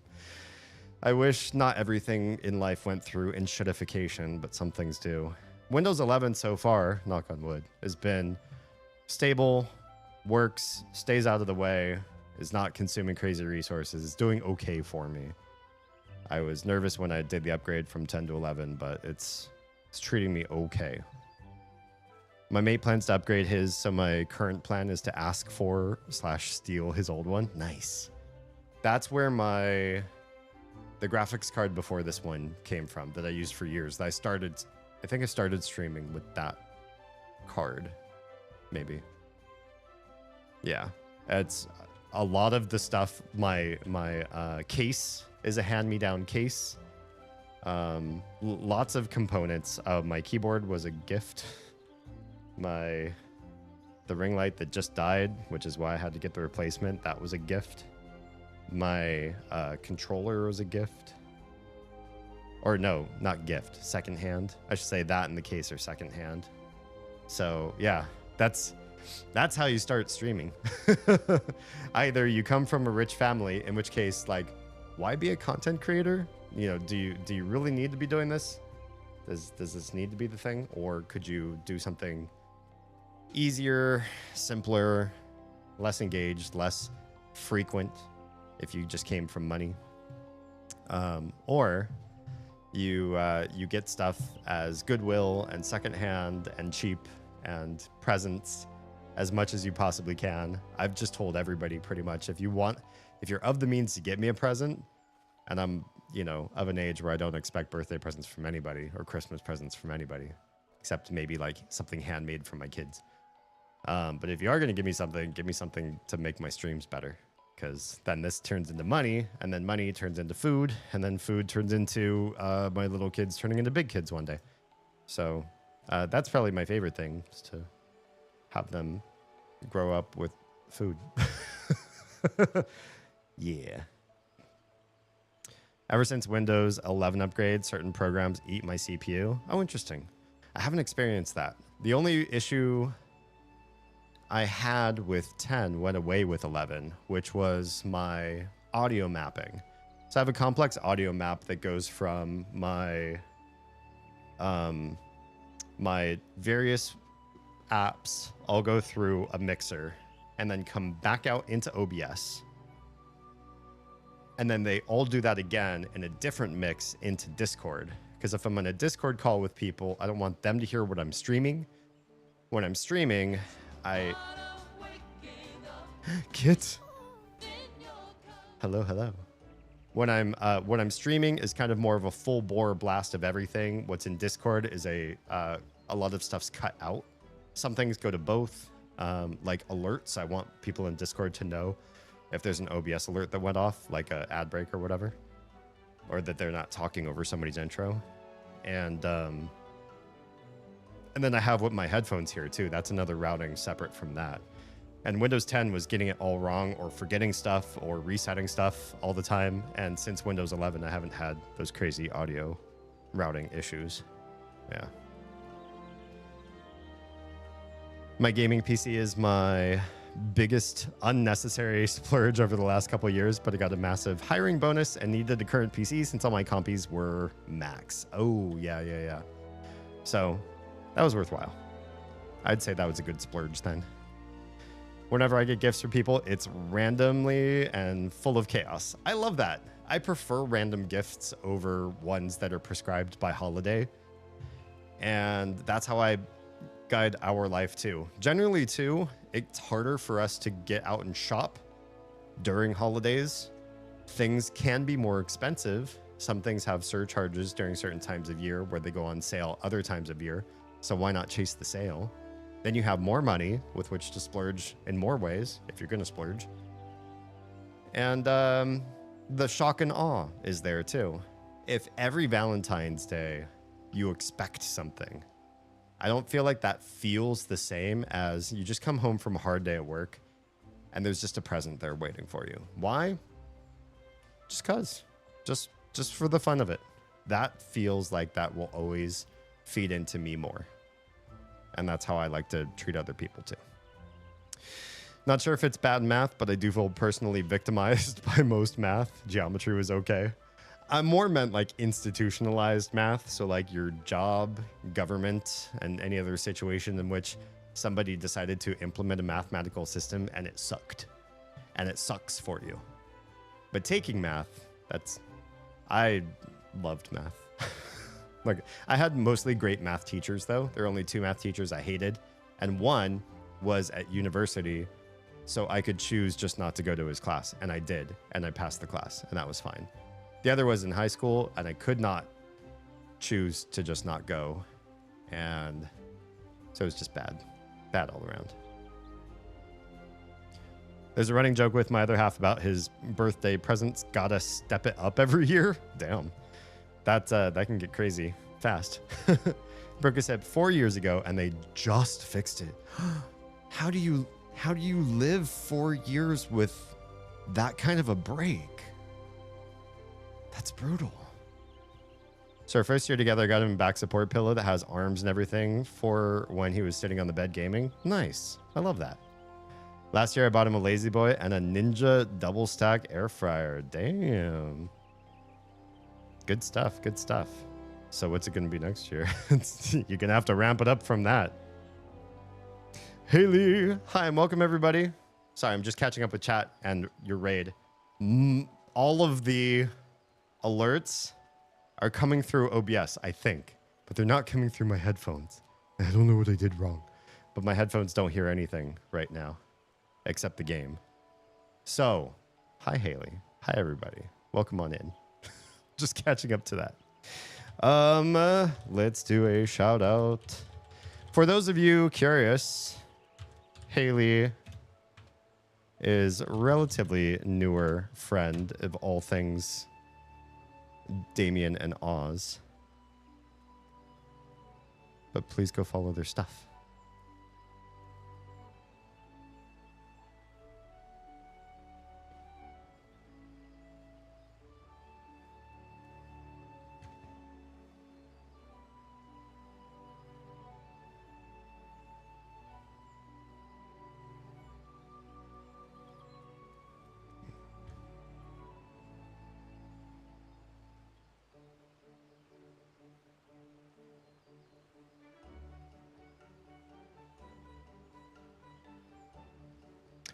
I wish not everything in life went through enshittification, but some things do. Windows 11 so far, knock on wood, has been stable, works, stays out of the way, is not consuming crazy resources. It's doing okay for me. I was nervous when I did the upgrade from 10 to 11, but it's treating me okay. My mate plans to upgrade his, so my current plan is to ask for / steal his old one. Nice. That's where the graphics card before this one came from that I used for years. I think I started streaming with that card, maybe. Yeah, it's a lot of the stuff. My case is a hand-me-down case. Lots of components. My keyboard was a gift. The ring light that just died, which is why I had to get the replacement, that was a gift. My controller was a gift. Or no, not gift, secondhand. I should say that and the case are secondhand. So yeah, that's how you start streaming. Either you come from a rich family, in which case, like, why be a content creator? You know, do you really need to be doing this? Does this need to be the thing? Or could you do something easier, simpler, less engaged, less frequent if you just came from money? Or you get stuff as goodwill and secondhand and cheap and presents as much as you possibly can. I've just told everybody pretty much, if you're of the means to get me a present, and I'm, you know, of an age where I don't expect birthday presents from anybody or Christmas presents from anybody, except maybe like something handmade for my kids. But if you are going to give me something to make my streams better. Because then this turns into money, and then money turns into food, and then food turns into my little kids turning into big kids one day. So that's probably my favorite thing, is to have them grow up with food. Yeah. Ever since Windows 11 upgrade, certain programs eat my CPU. Oh, interesting. I haven't experienced that. The only issue I had with 10 went away with 11, which was my audio mapping. So I have a complex audio map that goes from my my various apps all go through a mixer and then come back out into OBS. And then they all do that again in a different mix into Discord. Because if I'm on a Discord call with people, I don't want them to hear what I'm streaming. When I'm streaming, Kids. Hello. When I'm streaming is kind of more of a full bore blast of everything. What's in Discord is a lot of stuff's cut out. Some things go to both, like alerts. I want people in Discord to know if there's an OBS alert that went off, like an ad break or whatever, or that they're not talking over somebody's intro. And then I have with my headphones here too. That's another routing separate from that. And Windows 10 was getting it all wrong or forgetting stuff or resetting stuff all the time. And since Windows 11, I haven't had those crazy audio routing issues. Yeah. My gaming PC is my biggest unnecessary splurge over the last couple of years, but I got a massive hiring bonus and needed a current PC since all my compies were Macs. Oh, yeah. So that was worthwhile. I'd say that was a good splurge then. Whenever I get gifts from people, it's randomly and full of chaos. I love that. I prefer random gifts over ones that are prescribed by holiday. And that's how I guide our life too. Generally too, it's harder for us to get out and shop during holidays things can be more expensive. Some things have surcharges during certain times of year where they go on sale other times of year. So why not chase the sale? Then you have more money with which to splurge in more ways if you're going to splurge. And the shock and awe is there too. If every Valentine's Day you expect something, I don't feel like that feels the same as you just come home from a hard day at work and there's just a present there waiting for you. Why? Just cause. Just for the fun of it. That feels like that will always feed into me more. And that's how I like to treat other people too. Not sure if it's bad math, but I do feel personally victimized by most math. Geometry was okay. I more meant like institutionalized math. So like your job, government, and any other situation in which somebody decided to implement a mathematical system and it sucked. And it sucks for you. But taking math, I loved math. Like I had mostly great math teachers though. There are only 2 math teachers I hated. And one was at university. So I could choose just not to go to his class. And I did. And I passed the class. And that was fine. The other was in high school. And I could not choose to just not go. And so it was just bad. Bad all around. There's a running joke with my other half about his birthday presents. Gotta step it up every year. Damn. That can get crazy fast. Broke his hip 4 years ago and they just fixed it. How do you live 4 years with that kind of a break? That's brutal. So our first year together, I got him a back support pillow that has arms and everything for when he was sitting on the bed gaming. Nice. I love that. Last year, I bought him a Lazy Boy and a Ninja double stack air fryer. Damn. Good stuff. Good stuff. So what's it going to be next year? You're going to have to ramp it up from that. Haley. Hi, and welcome, everybody. Sorry, I'm just catching up with chat and your raid. All of the alerts are coming through OBS, I think. But they're not coming through my headphones. I don't know what I did wrong. But my headphones don't hear anything right now. Except the game. So, hi, Haley. Hi, everybody. Welcome on in. Just catching up to that. Let's do a shout out. For those of you curious, Haley is a relatively newer friend of all things Damien and Oz. But please go follow their stuff.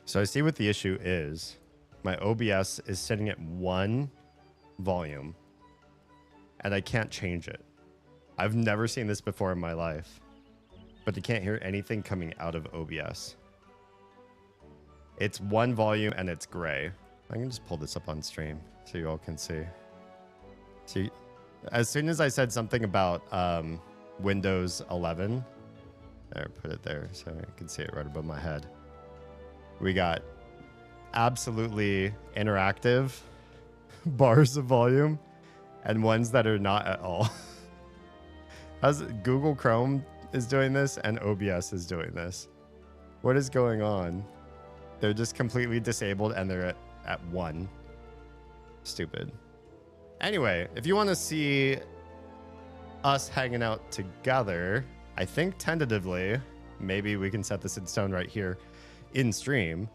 So I see what the issue is. My OBS is sitting at 1 volume and I can't change it. I've never seen this before in my life, but you can't hear anything coming out of OBS. It's 1 volume and it's gray. I can just pull this up on stream so you all can see. See, as soon as I said something about Windows 11, there, put it there so I can see it right above my head. We got absolutely interactive bars of volume and ones that are not at all. As Google Chrome is doing this and OBS is doing this. What is going on? They're just completely disabled and they're at 1. Stupid. Anyway, if you want to see us hanging out together, I think tentatively, maybe we can set this in stone right here in stream.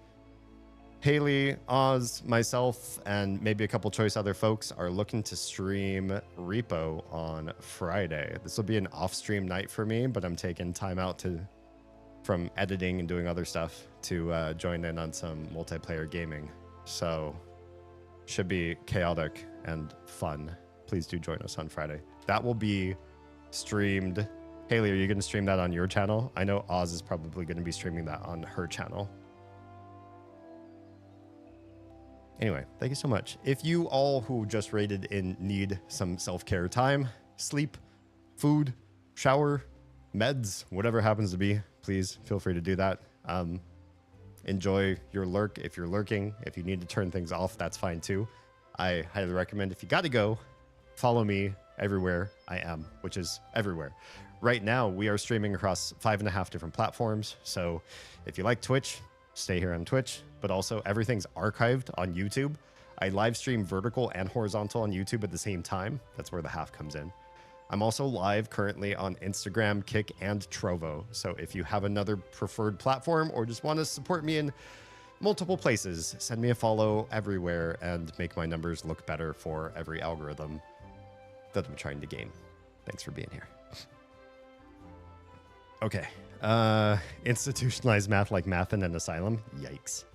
Haley, Oz, myself, and maybe a couple choice other folks are looking to stream Repo on Friday. This will be an off-stream night for me, but I'm taking time out from editing and doing other stuff to join in on some multiplayer gaming. So should be chaotic and fun. Please do join us on Friday. That will be streamed. Haley, are you going to stream that on your channel? I know Oz is probably going to be streaming that on her channel. Anyway, thank you so much. If you all who just rated in need some self-care time, sleep, food, shower, meds, whatever happens to be, please feel free to do that. Enjoy your lurk if you're lurking. If you need to turn things off, that's fine too. I highly recommend, if you got to go, follow me everywhere I am, which is everywhere. Right now, we are streaming across 5.5 different platforms. So if you like Twitch, stay here on Twitch, but also everything's archived on YouTube. I live stream vertical and horizontal on YouTube at the same time. That's where the half comes in. I'm also live currently on Instagram, Kick, and Trovo. So if you have another preferred platform or just want to support me in multiple places, send me a follow everywhere and make my numbers look better for every algorithm that I'm trying to game. Thanks for being here. Okay. Institutionalized math like math in an asylum? Yikes.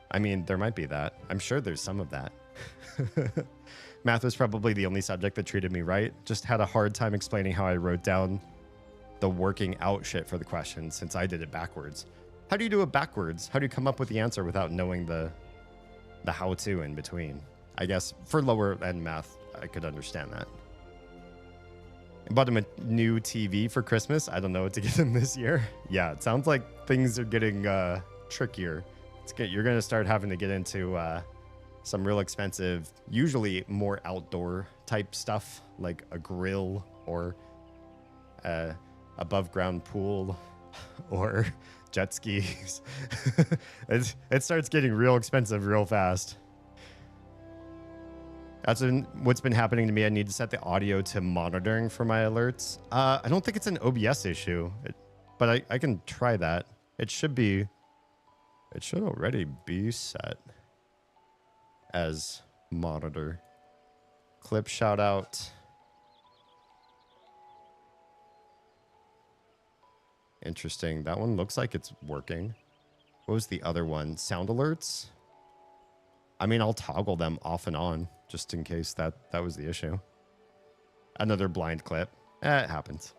I mean, there might be that. I'm sure there's some of that. Math was probably the only subject that treated me right. Just had a hard time explaining how I wrote down the working out shit for the question since I did it backwards. How do you do it backwards? How do you come up with the answer without knowing the how-to in between? I guess for lower end math, I could understand that. I bought him a new TV for Christmas. I don't know what to get him this year. Yeah, it sounds like things are getting trickier. You're going to start having to get into some real expensive, usually more outdoor type stuff, like a grill or above ground pool or jet skis. It starts getting real expensive real fast. That's what's been happening to me. I need to set the audio to monitoring for my alerts. I don't think it's an OBS issue, but I can try that. It should already be set as monitor. Clip shout out. Interesting. That one looks like it's working. What was the other one? Sound alerts? I mean, I'll toggle them off and on just in case that was the issue. Another blind clip. It happens.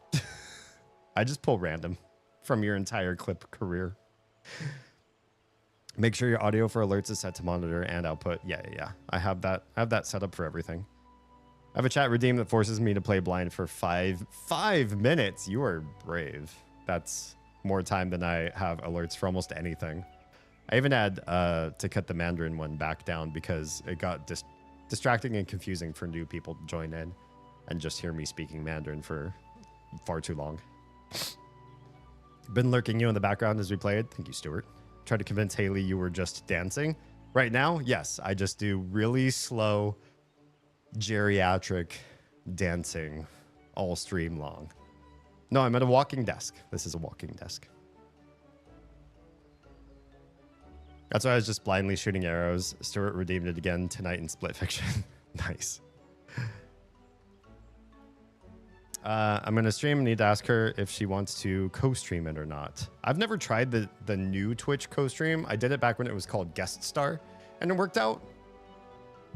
I just pull random from your entire clip career. Make sure your audio for alerts is set to monitor and output. Yeah. I have that set up for everything. I have a chat redeem that forces me to play blind for five minutes. You are brave. That's more time than I have alerts for almost anything. I even had to cut the Mandarin one back down because it got distracting and confusing for new people to join in and just hear me speaking Mandarin for far too long. Been lurking you in the background as we played. Thank you, Stuart. Tried to convince Haley you were just dancing. Right now, yes, I just do really slow geriatric dancing all stream long. No, I'm at a walking desk. This is a walking desk. That's why I was just blindly shooting arrows. Stuart redeemed it again tonight in Split Fiction. Nice. I'm going to stream. Need to ask her if she wants to co-stream it or not. I've never tried the new Twitch co-stream. I did it back when it was called Guest Star, and it worked out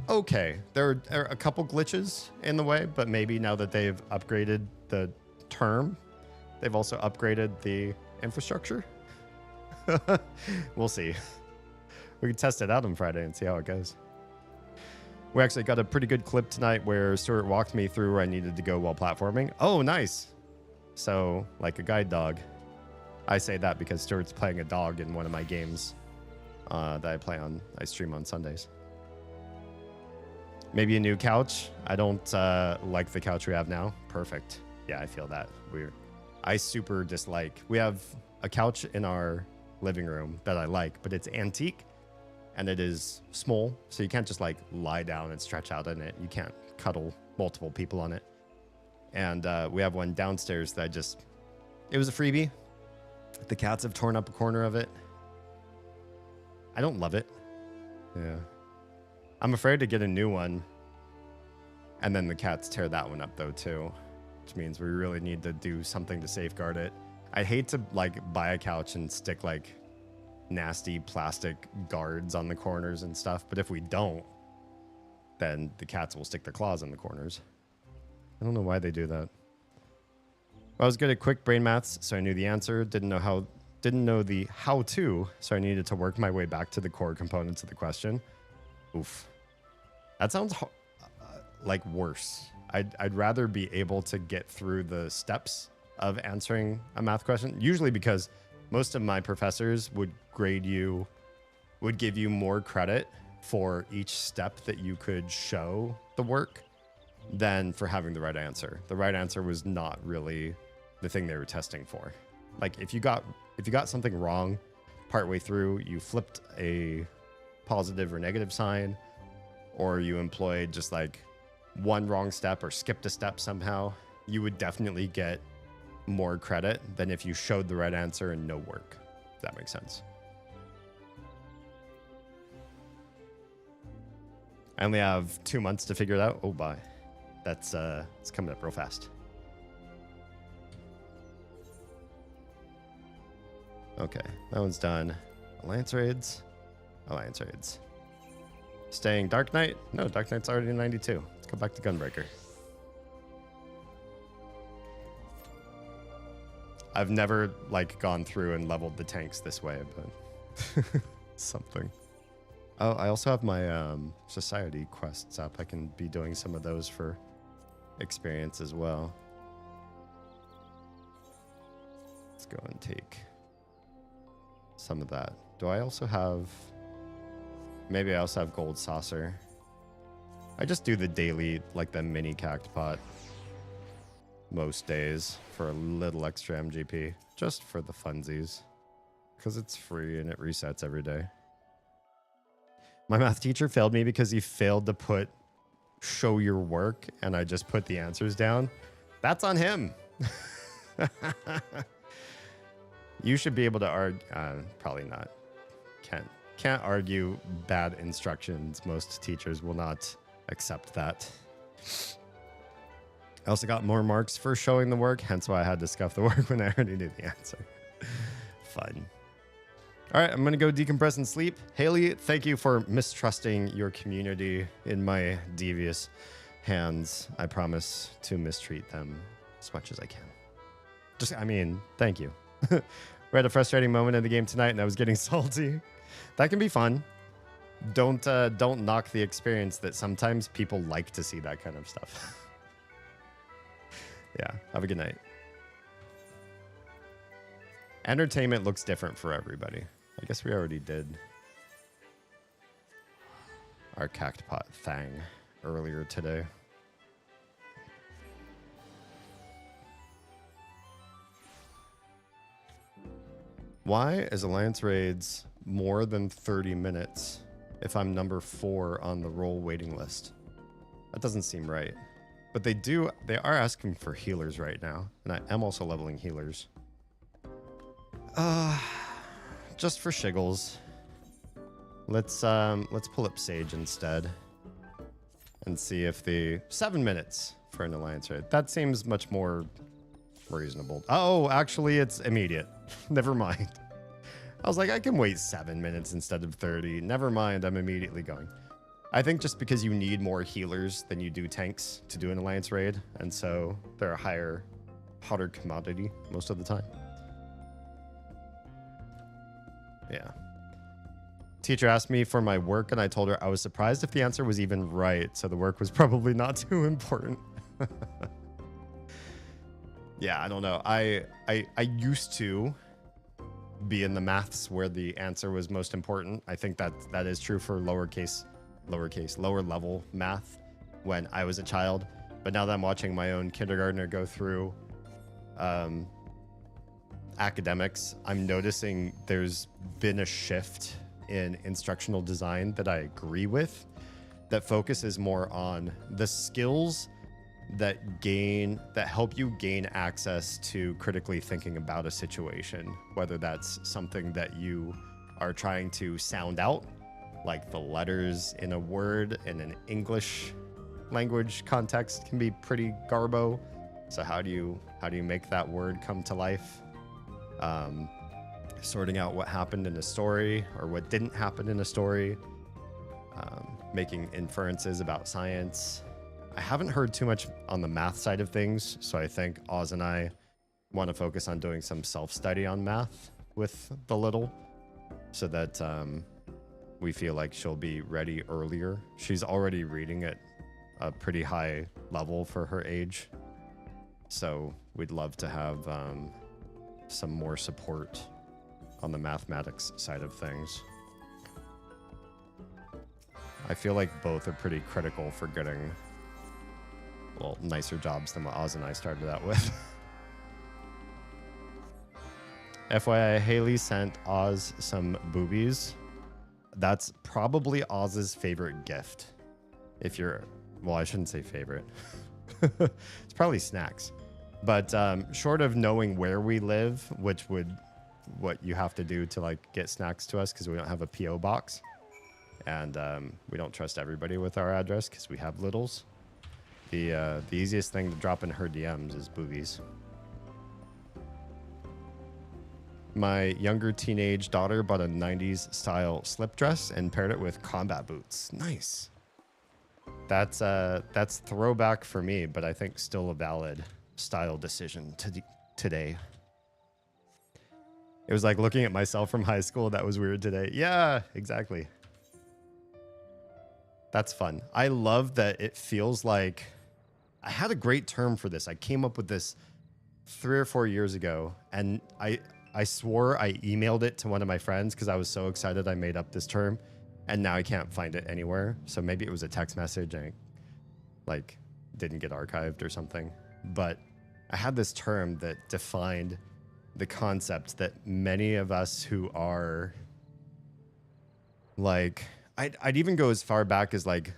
okay. There are a couple glitches in the way, but maybe now that they've upgraded the term, they've also upgraded the infrastructure. We'll see. We can test it out on Friday and see how it goes. We actually got a pretty good clip tonight where Stuart walked me through where I needed to go while platforming. Oh, nice. So, like a guide dog. I say that because Stuart's playing a dog in one of my games that I stream on Sundays. Maybe a new couch. I don't like the couch we have now. Perfect. Yeah, I feel that. I super dislike. We have a couch in our living room that I like, but it's antique. And it is small, so you can't just like lie down and stretch out in it. You can't cuddle multiple people on it. And we have one downstairs that it was a freebie. The cats have torn up a corner of it. I don't love it. Yeah. I'm afraid to get a new one. And then the cats tear that one up though too, which means we really need to do something to safeguard it. I'd hate to like buy a couch and stick like nasty plastic guards on the corners and stuff, but if we don't, then the cats will stick their claws in the corners. I don't know why they do that. I was good at quick brain maths, so I knew the answer. Didn't know the how to, so I needed to work my way back to the core components of the question. Oof. That sounds like worse. I'd rather be able to get through the steps of answering a math question, usually because most of my professors would give you more credit for each step that you could show the work than for having the right answer. The right answer was not really the thing they were testing for. Like if you got something wrong partway through, you flipped a positive or negative sign, or you employed just like one wrong step or skipped a step somehow, you would definitely get more credit than if you showed the right answer and no work. If that makes sense. I only have 2 months to figure it out. Oh, bye. That's it's coming up real fast. Okay, that one's done. Alliance raids. Alliance raids. Staying Dark Knight? No, Dark Knight's already 92. Let's go back to Gunbreaker. I've never like gone through and leveled the tanks this way, but something. Oh, I also have my society quests up. I can be doing some of those for experience as well. Let's go and take some of that. Do I also have... Maybe I also have Gold Saucer. I just do the daily, like the mini cactpot most days for a little extra MGP, just for the funsies, because it's free and it resets every day. My math teacher failed me because he failed to put show your work, and I just put the answers down. That's on him. You should be able to argue. Probably not. Can't argue bad instructions. Most teachers will not accept that. I also got more marks for showing the work, hence why I had to scuff the work when I already knew the answer. Fun. All right, I'm going to go decompress and sleep. Haley, thank you for mistrusting your community in my devious hands. I promise to mistreat them as much as I can. Thank you. We had a frustrating moment in the game tonight, and I was getting salty. That can be fun. Don't knock the experience that sometimes people like to see that kind of stuff. Yeah, have a good night. Entertainment looks different for everybody. I guess we already did our cactpot thing earlier today. Why is Alliance Raids more than 30 minutes if I'm number 4 on the role waiting list? That doesn't seem right. But they are asking for healers right now, and I am also leveling healers. Just for shiggles. Let's pull up Sage instead and see if the 7 minutes for an Alliance raid. That seems much more reasonable. Oh, actually it's immediate. Never mind. I was like, I can wait 7 minutes instead of 30. Never mind, I'm immediately going. I think just because you need more healers than you do tanks to do an Alliance raid, and so they're a hotter commodity most of the time. Yeah. Teacher asked me for my work, and I told her I was surprised if the answer was even right, so the work was probably not too important. Yeah, I don't know. I used to be in the maths where the answer was most important. I think that is true for lower level math when I was a child. But now that I'm watching my own kindergartner go through academics, I'm noticing there's been a shift in instructional design that I agree with, that focuses more on the skills that help you gain access to critically thinking about a situation, whether that's something that you are trying to sound out, like the letters in a word in an English language context can be pretty garbo. So how do you make that word come to life? Sorting out what happened in a story or what didn't happen in a story, making inferences about science. I haven't heard too much on the math side of things, so I think Oz and I want to focus on doing some self-study on math with the little, so that we feel like she'll be ready earlier. She's already reading at a pretty high level for her age. So we'd love to have some more support on the mathematics side of things. I feel like both are pretty critical for getting, well, nicer jobs than what Oz and I started out with. FYI, Haley sent Oz some boobies. That's probably Oz's favorite gift. If you're, well, I shouldn't say favorite. It's probably snacks. But short of knowing where we live, which would what you have to do to like get snacks to us because we don't have a PO box, and we don't trust everybody with our address because we have littles. The easiest thing to drop in her DMs is boobies. My younger teenage daughter bought a 90s style slip dress and paired it with combat boots. Nice. That's throwback for me, but I think still a valid style decision today. It was like looking at myself from high school. That was weird today. Yeah, exactly. That's fun. I love that it feels like I had a great term for this. I came up with this 3 or 4 years ago, and I swore I emailed it to one of my friends because I was so excited I made up this term, and now I can't find it anywhere. So maybe it was a text message and like didn't get archived or something. But I had this term that defined the concept that many of us who are like, I'd even go as far back as like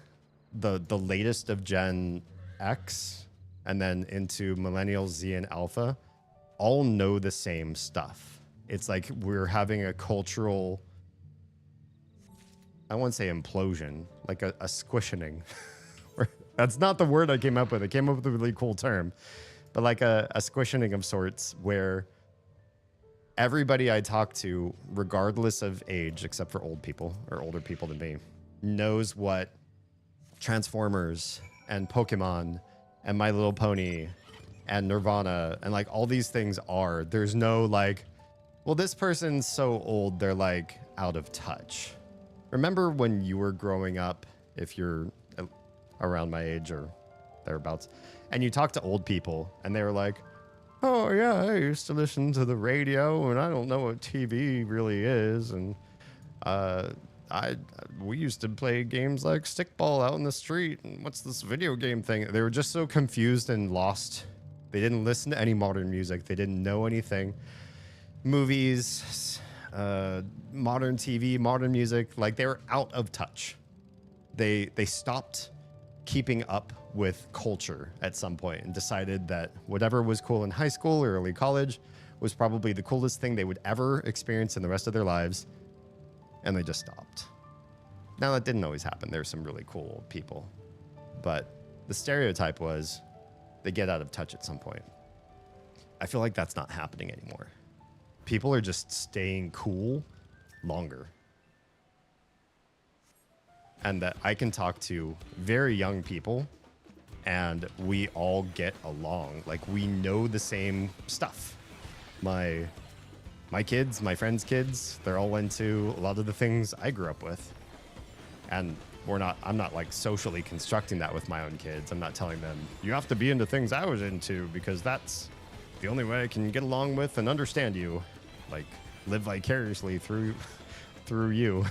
the latest of Gen X and then into Millennials, Z, and Alpha, all know the same stuff. It's like we're having a cultural, I won't say implosion, like a squishing. That's not the word I came up with. I came up with a really cool term, but like a squishing of sorts where everybody I talk to, regardless of age, except for old people or older people than me, knows what Transformers and Pokemon and My Little Pony and Nirvana and like all these things are. There's no like, well, this person's so old, they're like out of touch. Remember when you were growing up, if you're around my age or thereabouts, and you talk to old people and they were like, oh yeah, I used to listen to the radio and I don't know what TV really is. And we used to play games like stickball out in the street. And what's this video game thing? They were just so confused and lost. They didn't listen to any modern music. They didn't know anything. Movies, modern TV, modern music, like they were out of touch. They stopped keeping up with culture at some point and decided that whatever was cool in high school or early college was probably the coolest thing they would ever experience in the rest of their lives. And they just stopped. Now, that didn't always happen. There's some really cool old people. But the stereotype was they get out of touch at some point. I feel like that's not happening anymore. People are just staying cool longer. And that I can talk to very young people and we all get along. Like we know the same stuff. My kids, my friends' kids, they're all into a lot of the things I grew up with. And I'm not like socially constructing that with my own kids. I'm not telling them, you have to be into things I was into because that's the only way I can get along with and understand you. Like live vicariously through you.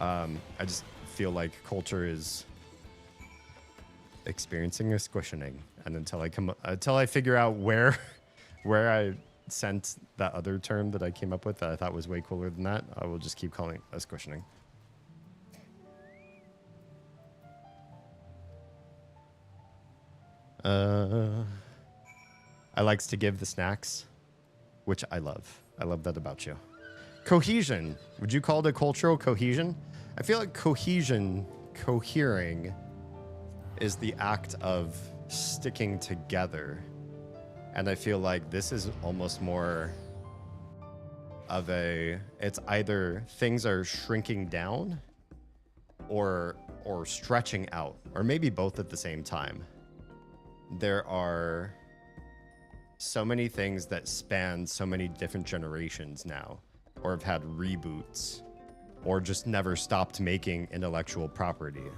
I just feel like culture is experiencing a squishing, and until I figure out where I sent that other term that I came up with that I thought was way cooler than that, I will just keep calling it a squishing. I likes to give the snacks, which I love. I love that about you. Cohesion. Would you call it a cultural cohesion? I feel like cohesion, cohering, is the act of sticking together. And I feel like this is almost more of it's either things are shrinking down or stretching out, or maybe both at the same time. There are so many things that span so many different generations now, or have had reboots. or just never stopped making intellectual property.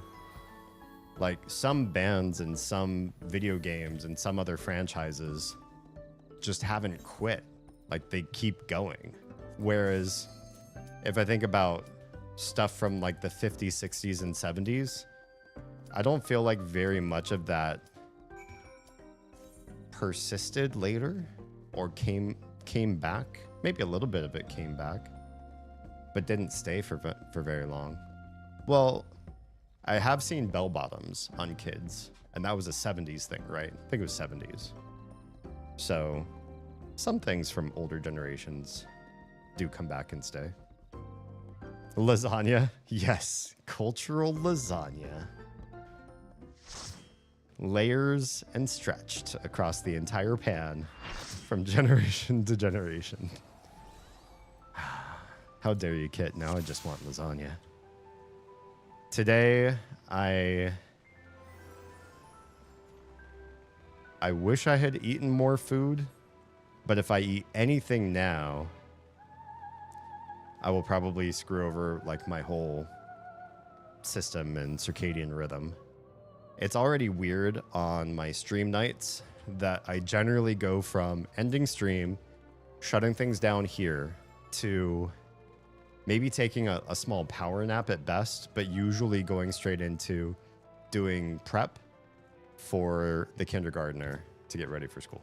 Like some bands and some video games and some other franchises just haven't quit. Like they keep going. Whereas if I think about stuff from like the 50s, 60s, and 70s, I don't feel like very much of that persisted later or came back. Maybe a little bit of it came back, but didn't stay for very long. Well, I have seen bell bottoms on kids, and that was a 70s thing, right? I think it was 70s. So some things from older generations do come back and stay. Lasagna. Yes, cultural lasagna. Layers and stretched across the entire pan from generation to generation. How dare you, Kit? Now I just want lasagna. Today, I wish I had eaten more food, but if I eat anything now, I will probably screw over like my whole system and circadian rhythm. It's already weird on my stream nights that I generally go from ending stream, shutting things down here, to maybe taking a small power nap at best, but usually going straight into doing prep for the kindergartner to get ready for school.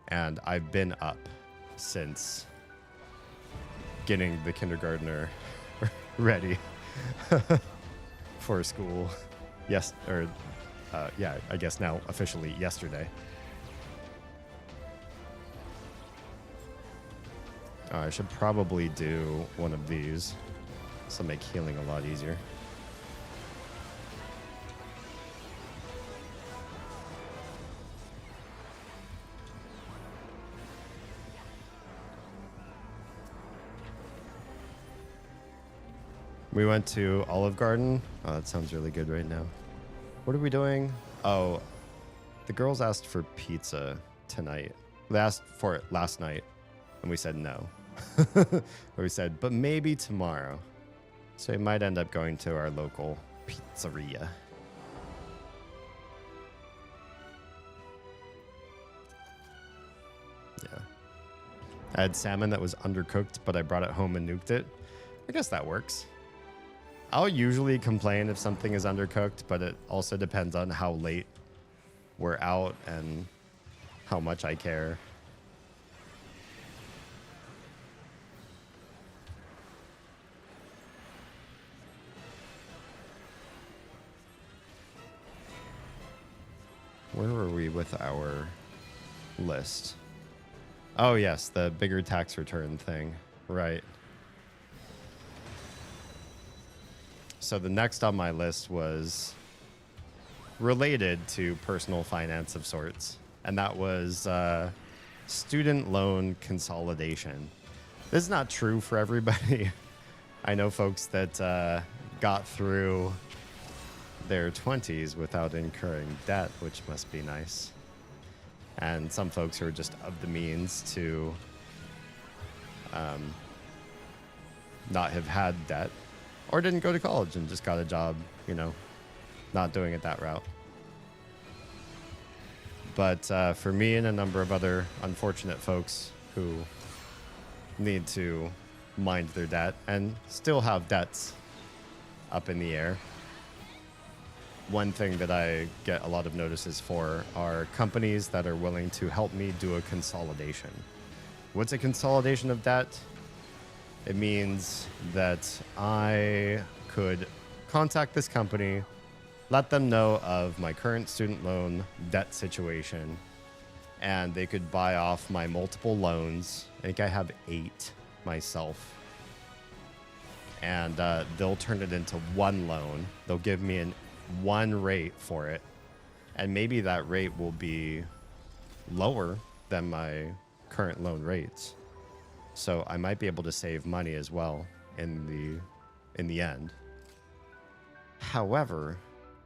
And I've been up since getting the kindergartner ready for school. Yes, or yeah, I guess now officially yesterday. I should probably do one of these. This will make healing a lot easier. We went to Olive Garden. Oh, that sounds really good right now. What are we doing? Oh, the girls asked for pizza tonight. They asked for it last night, and we said no. We said, but maybe tomorrow. So we might end up going to our local pizzeria. Yeah. I had salmon that was undercooked, but I brought it home and nuked it. I guess that works. I'll usually complain if something is undercooked, but it also depends on how late we're out and how much I care. Where were we with our list? Oh, yes, the bigger tax return thing. Right. So the next on my list was related to personal finance of sorts, and that was student loan consolidation. This is not true for everybody. I know folks that got through their 20s without incurring debt, which must be nice. And some folks who are just of the means to not have had debt, or didn't go to college and just got a job, you know, not doing it that route. But for me and a number of other unfortunate folks who need to mind their debt and still have debts up in the air, one thing that I get a lot of notices for are companies that are willing to help me do a consolidation. What's a consolidation of debt? It means that I could contact this company, let them know of my current student loan debt situation, and they could buy off my multiple loans. I think I have 8 myself. And they'll turn it into one loan. They'll give me one rate for it. And maybe that rate will be lower than my current loan rates. So I might be able to save money as well in the end. However,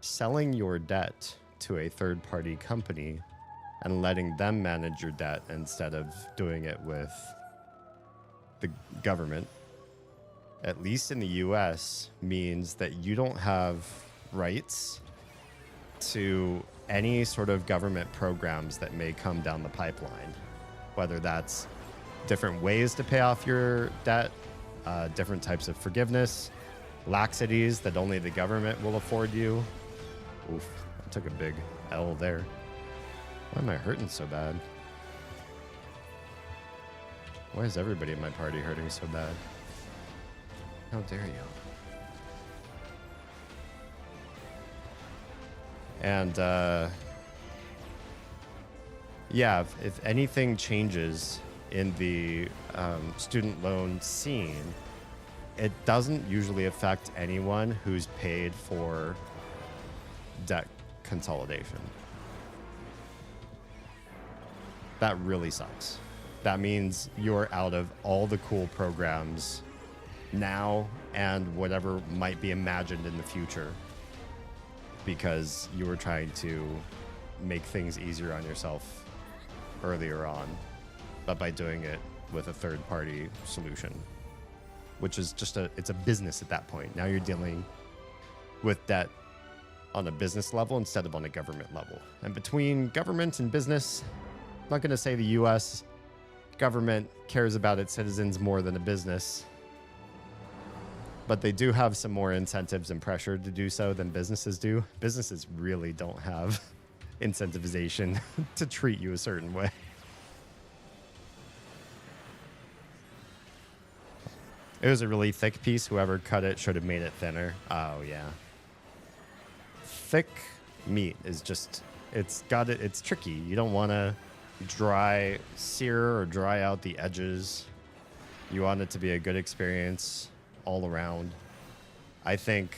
selling your debt to a third-party company and letting them manage your debt instead of doing it with the government, at least in the US, means that you don't have rights to any sort of government programs that may come down the pipeline, whether that's different ways to pay off your debt, different types of forgiveness, laxities that only the government will afford you. Oof, I took a big L there. Why am I hurting so bad? Why is everybody in my party hurting so bad? How dare you? And yeah, if anything changes in the student loan scene, it doesn't usually affect anyone who's paid for debt consolidation. That really sucks. That means you're out of all the cool programs now and whatever might be imagined in the future because you were trying to make things easier on yourself earlier on, but by doing it with a third-party solution, which is just it's a business at that point. Now you're dealing with debt on a business level instead of on a government level. And between government and business, I'm not going to say the US government cares about its citizens more than a business, but they do have some more incentives and pressure to do so than businesses do. Businesses really don't have incentivization to treat you a certain way. It was a really thick piece. Whoever cut it should have made it thinner. Oh, yeah. Thick meat is just, it's tricky. You don't want to sear or dry out the edges. You want it to be a good experience all around. I think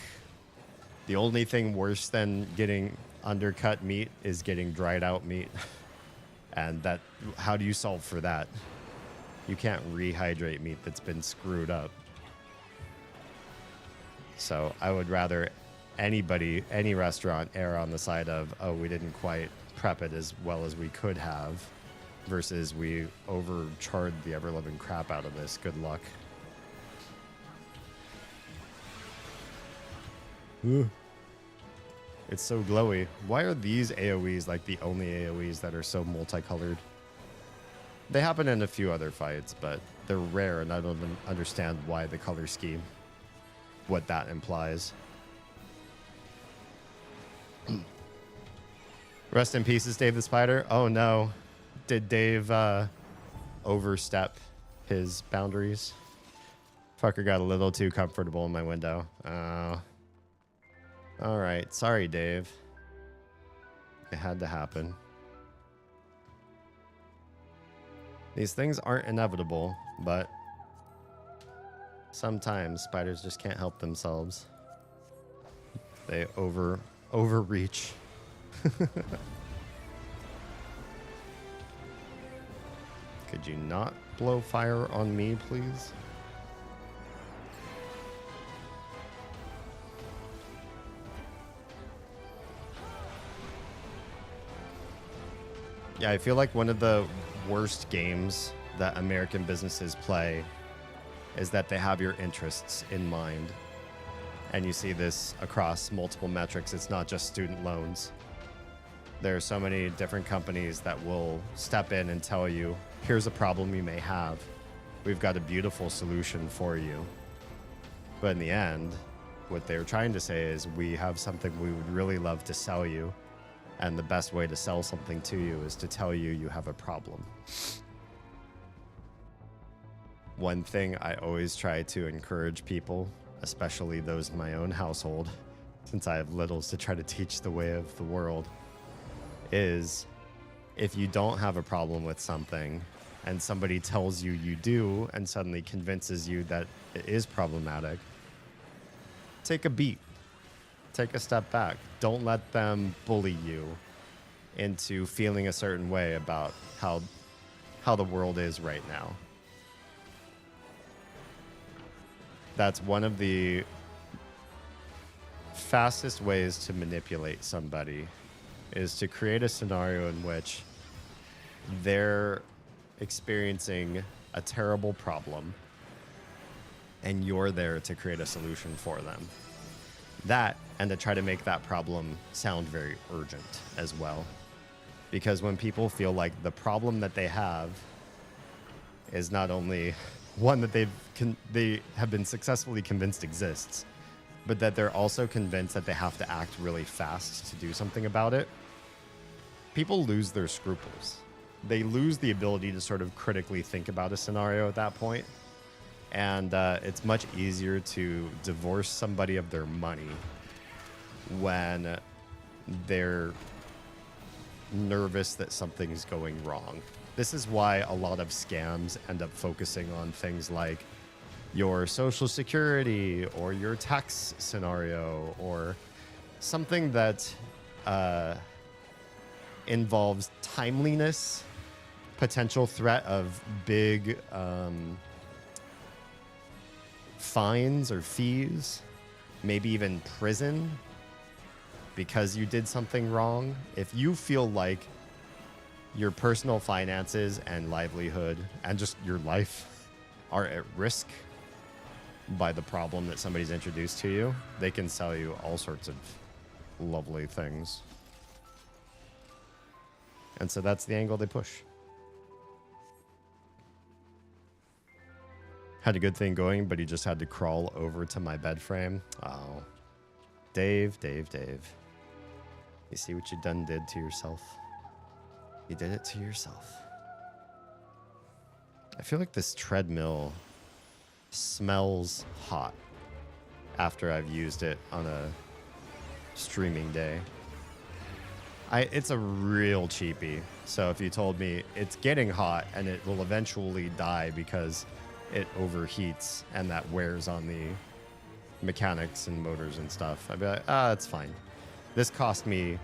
the only thing worse than getting undercut meat is getting dried out meat. And how do you solve for that? You can't rehydrate meat that's been screwed up. So I would rather any restaurant err on the side of, oh, we didn't quite prep it as well as we could have, versus we overcharred the ever-loving crap out of this. Good luck. Ooh. It's so glowy. Why are these AoEs like the only AoEs that are so multicolored? They happen in a few other fights, but they're rare, and I don't even understand why the color scheme, what that implies. Rest in pieces, Dave the Spider. Oh no. Did Dave overstep his boundaries? Fucker got a little too comfortable in my window. Oh. Alright. Sorry, Dave. It had to happen. These things aren't inevitable, but sometimes spiders just can't help themselves. They overreach. Could you not blow fire on me, please? Yeah, I feel like one of the worst games that American businesses play is that they have your interests in mind. And you see this across multiple metrics. It's not just student loans. There are so many different companies that will step in and tell you, here's a problem you may have. We've got a beautiful solution for you. But in the end, what they're trying to say is, we have something we would really love to sell you. And the best way to sell something to you is to tell you you have a problem. One thing I always try to encourage people, especially those in my own household, since I have littles to try to teach the way of the world, is if you don't have a problem with something and somebody tells you you do and suddenly convinces you that it is problematic, take a beat. Take a step back. Don't let them bully you into feeling a certain way about how the world is right now. That's one of the fastest ways to manipulate somebody, is to create a scenario in which they're experiencing a terrible problem and you're there to create a solution for them. That, and to try to make that problem sound very urgent as well. Because when people feel like the problem that they have is not only one that they have been successfully convinced exists, but that they're also convinced that they have to act really fast to do something about it, people lose their scruples. They lose the ability to sort of critically think about a scenario at that point. And it's much easier to divorce somebody of their money when they're nervous that something's going wrong. This is why a lot of scams end up focusing on things like your social security or your tax scenario or something that involves timeliness, potential threat of big fines or fees, maybe even prison because you did something wrong. If you feel like your personal finances and livelihood and just your life are at risk by the problem that somebody's introduced to you, they can sell you all sorts of lovely things. And so that's the angle they push. Had a good thing going, but he just had to crawl over to my bed frame. Oh, Dave. You see what you did to yourself? You did it to yourself. I feel like this treadmill smells hot after I've used it on a streaming day. It's a real cheapie. So if you told me it's getting hot and it will eventually die because it overheats and that wears on the mechanics and motors and stuff, I'd be like, it's fine. This cost me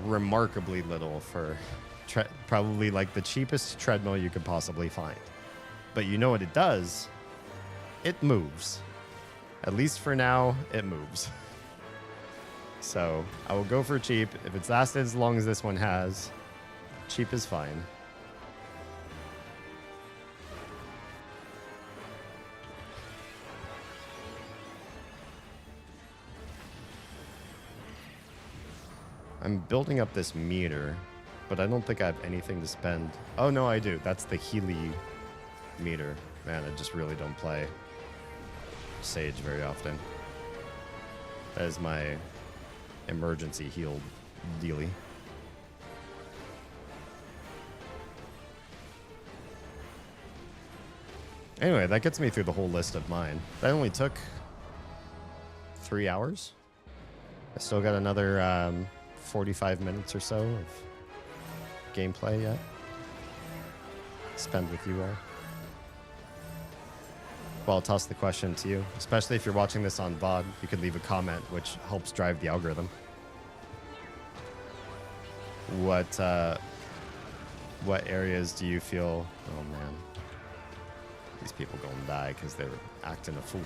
remarkably little for probably like the cheapest treadmill you could possibly find. But you know what it does? It moves. At least for now, it moves. So I will go for cheap. If it's lasted as long as this one has, cheap is fine. I'm building up this meter, but I don't think I have anything to spend. Oh, no, I do. That's the Healy meter. Man, I just really don't play Sage very often. That is my emergency heal dealy. Anyway, that gets me through the whole list of mine. That only took 3 hours. I still got another 45 minutes or so of gameplay yet. Spend with you all. Well, I'll toss the question to you, especially if you're watching this on VOD. You could leave a comment, which helps drive the algorithm. What areas do you feel? Oh man, these people gonna die because they're acting a fool.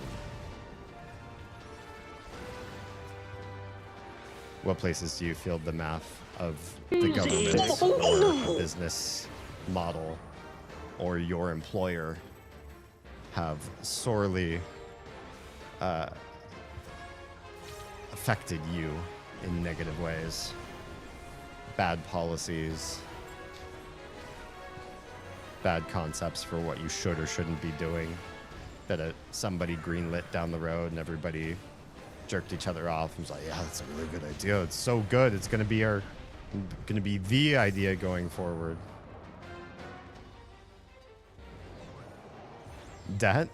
What places do you feel the math of the government or a business model or your employer have sorely affected you in negative ways? Bad policies, bad concepts for what you should or shouldn't be doing, that somebody greenlit down the road and everybody jerked each other off and was like, yeah, that's a really good idea. It's so good. It's going to be the idea going forward. Debt?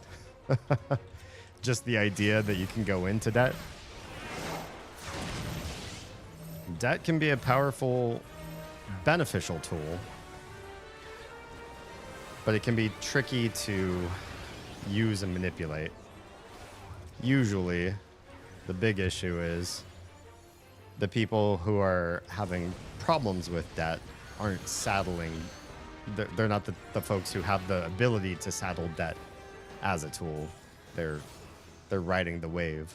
Just the idea that you can go into debt? Debt can be a powerful, beneficial tool, but it can be tricky to use and manipulate. Usually, the big issue is the people who are having problems with debt aren't saddling. They're not the folks who have the ability to saddle debt as a tool. They're riding the wave.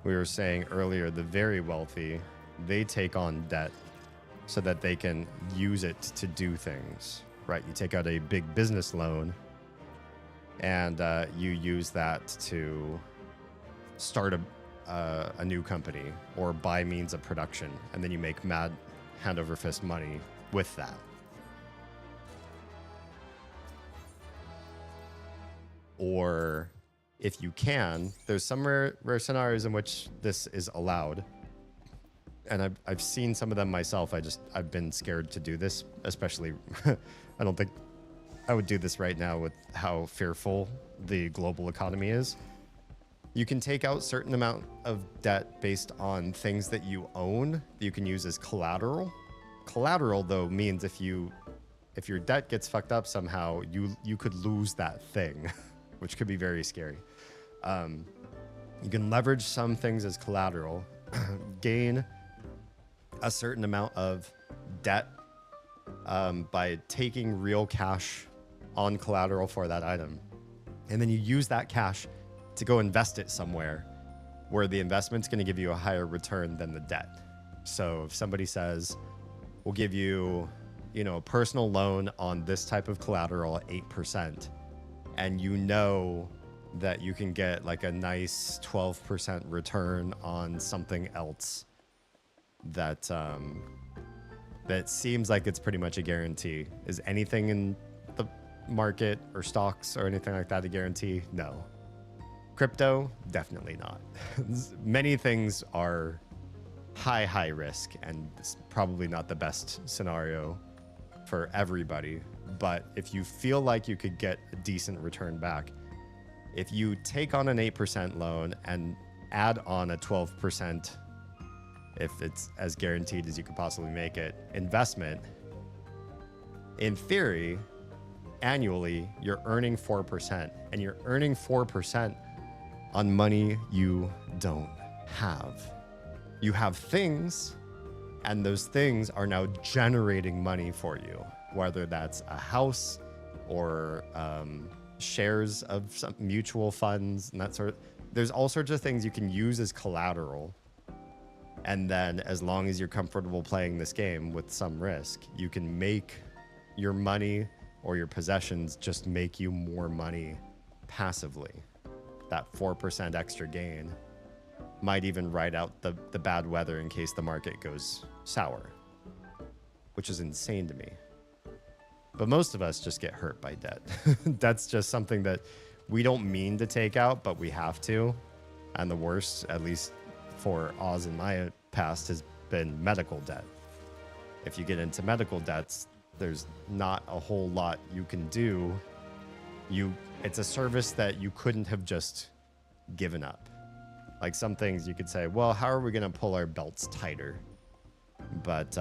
We were saying earlier, the very wealthy, they take on debt so that they can use it to do things, right? You take out a big business loan and you use that to start a new company or by means of production, and then you make mad hand over fist money with that. Or if you can, there's some rare scenarios in which this is allowed, and I've seen some of them myself. I've been scared to do this, especially I don't think I would do this right now with how fearful the global economy is. You can take out certain amount of debt based on things that you own that you can use as collateral. Collateral, though, means if your debt gets fucked up somehow, you could lose that thing, which could be very scary. You can leverage some things as collateral, gain a certain amount of debt by taking real cash on collateral for that item. And then you use that cash to go invest it somewhere where the investment's going to give you a higher return than the debt. So if somebody says, we'll give you, a personal loan on this type of collateral at 8%, and you know that you can get like a nice 12% return on something else that that seems like it's pretty much a guarantee. Is anything in the market or stocks or anything like that a guarantee? No. Crypto, definitely not. Many things are high risk, and it's probably not the best scenario for everybody. But if you feel like you could get a decent return back, if you take on an 8% loan and add on a 12%, if it's as guaranteed as you could possibly make it, investment, in theory, annually, you're earning 4%, and you're earning 4% on money you don't have. You have things, and those things are now generating money for you, whether that's a house or shares of some mutual funds and that sort of. There's all sorts of things you can use as collateral, and then as long as you're comfortable playing this game with some risk, you can make your money or your possessions just make you more money passively. That 4% extra gain might even ride out the bad weather in case the market goes sour, which is insane to me. But most of us just get hurt by debt. That's just something that we don't mean to take out, but we have to. And the worst, at least for Oz in my past, has been medical debt. If you get into medical debts, there's not a whole lot you can do. It's a service that you couldn't have just given up. Like some things you could say, well, how are we going to pull our belts tighter? But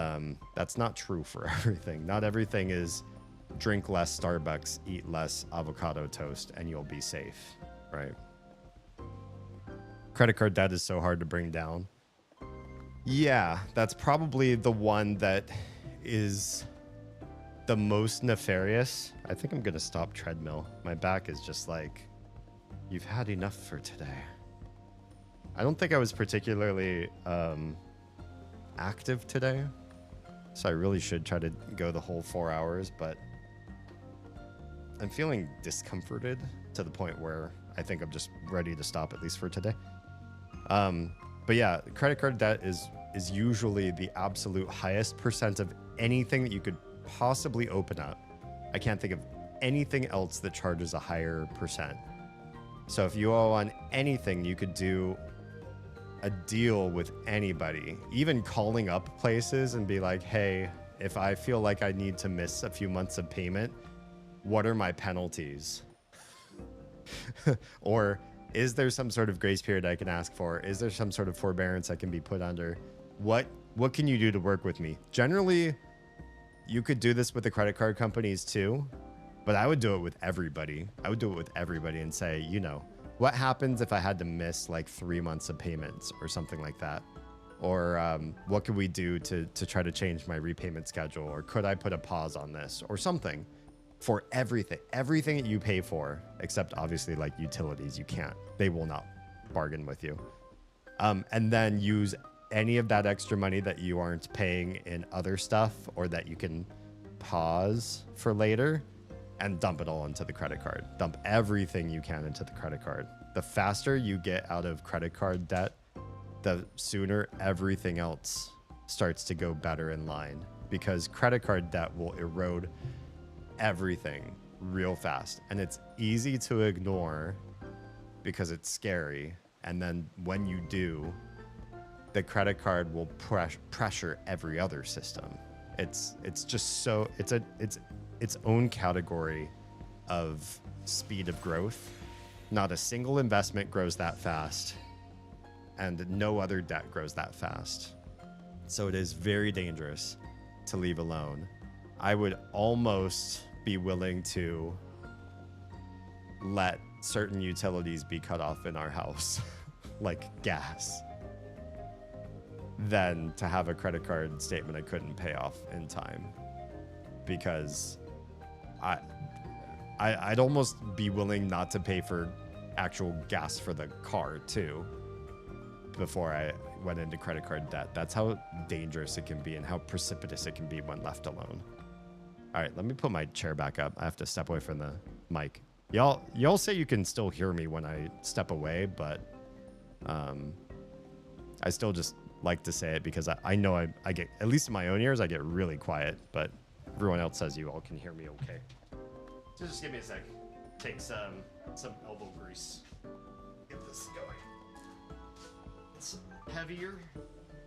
that's not true for everything. Not everything is drink less Starbucks, eat less avocado toast, and you'll be safe, right? Credit card debt is so hard to bring down. Yeah, that's probably the one that is the most nefarious. I think I'm going to stop treadmill. My back is just like, you've had enough for today. I don't think I was particularly active today, so I really should try to go the whole 4 hours, but I'm feeling discomforted to the point where I think I'm just ready to stop, at least for today. But yeah, credit card debt is usually the absolute highest percent of anything that you could possibly open up. I can't think of anything else that charges a higher percent. So if you owe on anything, you could do a deal with anybody, even calling up places and be like, hey, if I feel like I need to miss a few months of payment, what are my penalties? Or is there some sort of grace period I can ask for? Is there some sort of forbearance I can be put under? What can you do to work with me? Generally, you could do this with the credit card companies too, but I would do it with everybody. I would do it with everybody and say, what happens if I had to miss like 3 months of payments or something like that? Or what could we do to try to change my repayment schedule? Or could I put a pause on this or something? For everything that you pay for, except obviously like utilities, you can't. They will not bargain with you. And then use any of that extra money that you aren't paying in other stuff or that you can pause for later and dump it all into the credit card. Dump everything you can into the credit card. The faster you get out of credit card debt, the sooner everything else starts to go better in line, because credit card debt will erode everything real fast. And it's easy to ignore because it's scary. And then when you do, the credit card will pressure every other system. It's just so, it's its own category of speed of growth. Not a single investment grows that fast, and no other debt grows that fast. So it is very dangerous to leave alone. I would almost be willing to let certain utilities be cut off in our house, like gas, than to have a credit card statement I couldn't pay off in time. Because I'd almost be willing not to pay for actual gas for the car too before I went into credit card debt. That's how dangerous it can be and how precipitous it can be when left alone. All right, let me put my chair back up. I have to step away from the mic. Y'all say you can still hear me when I step away, but I still just like to say it because I know I get, at least in my own ears, I get really quiet, but everyone else says you all can hear me okay. So just give me a sec. Take some elbow grease. Get this going. It's heavier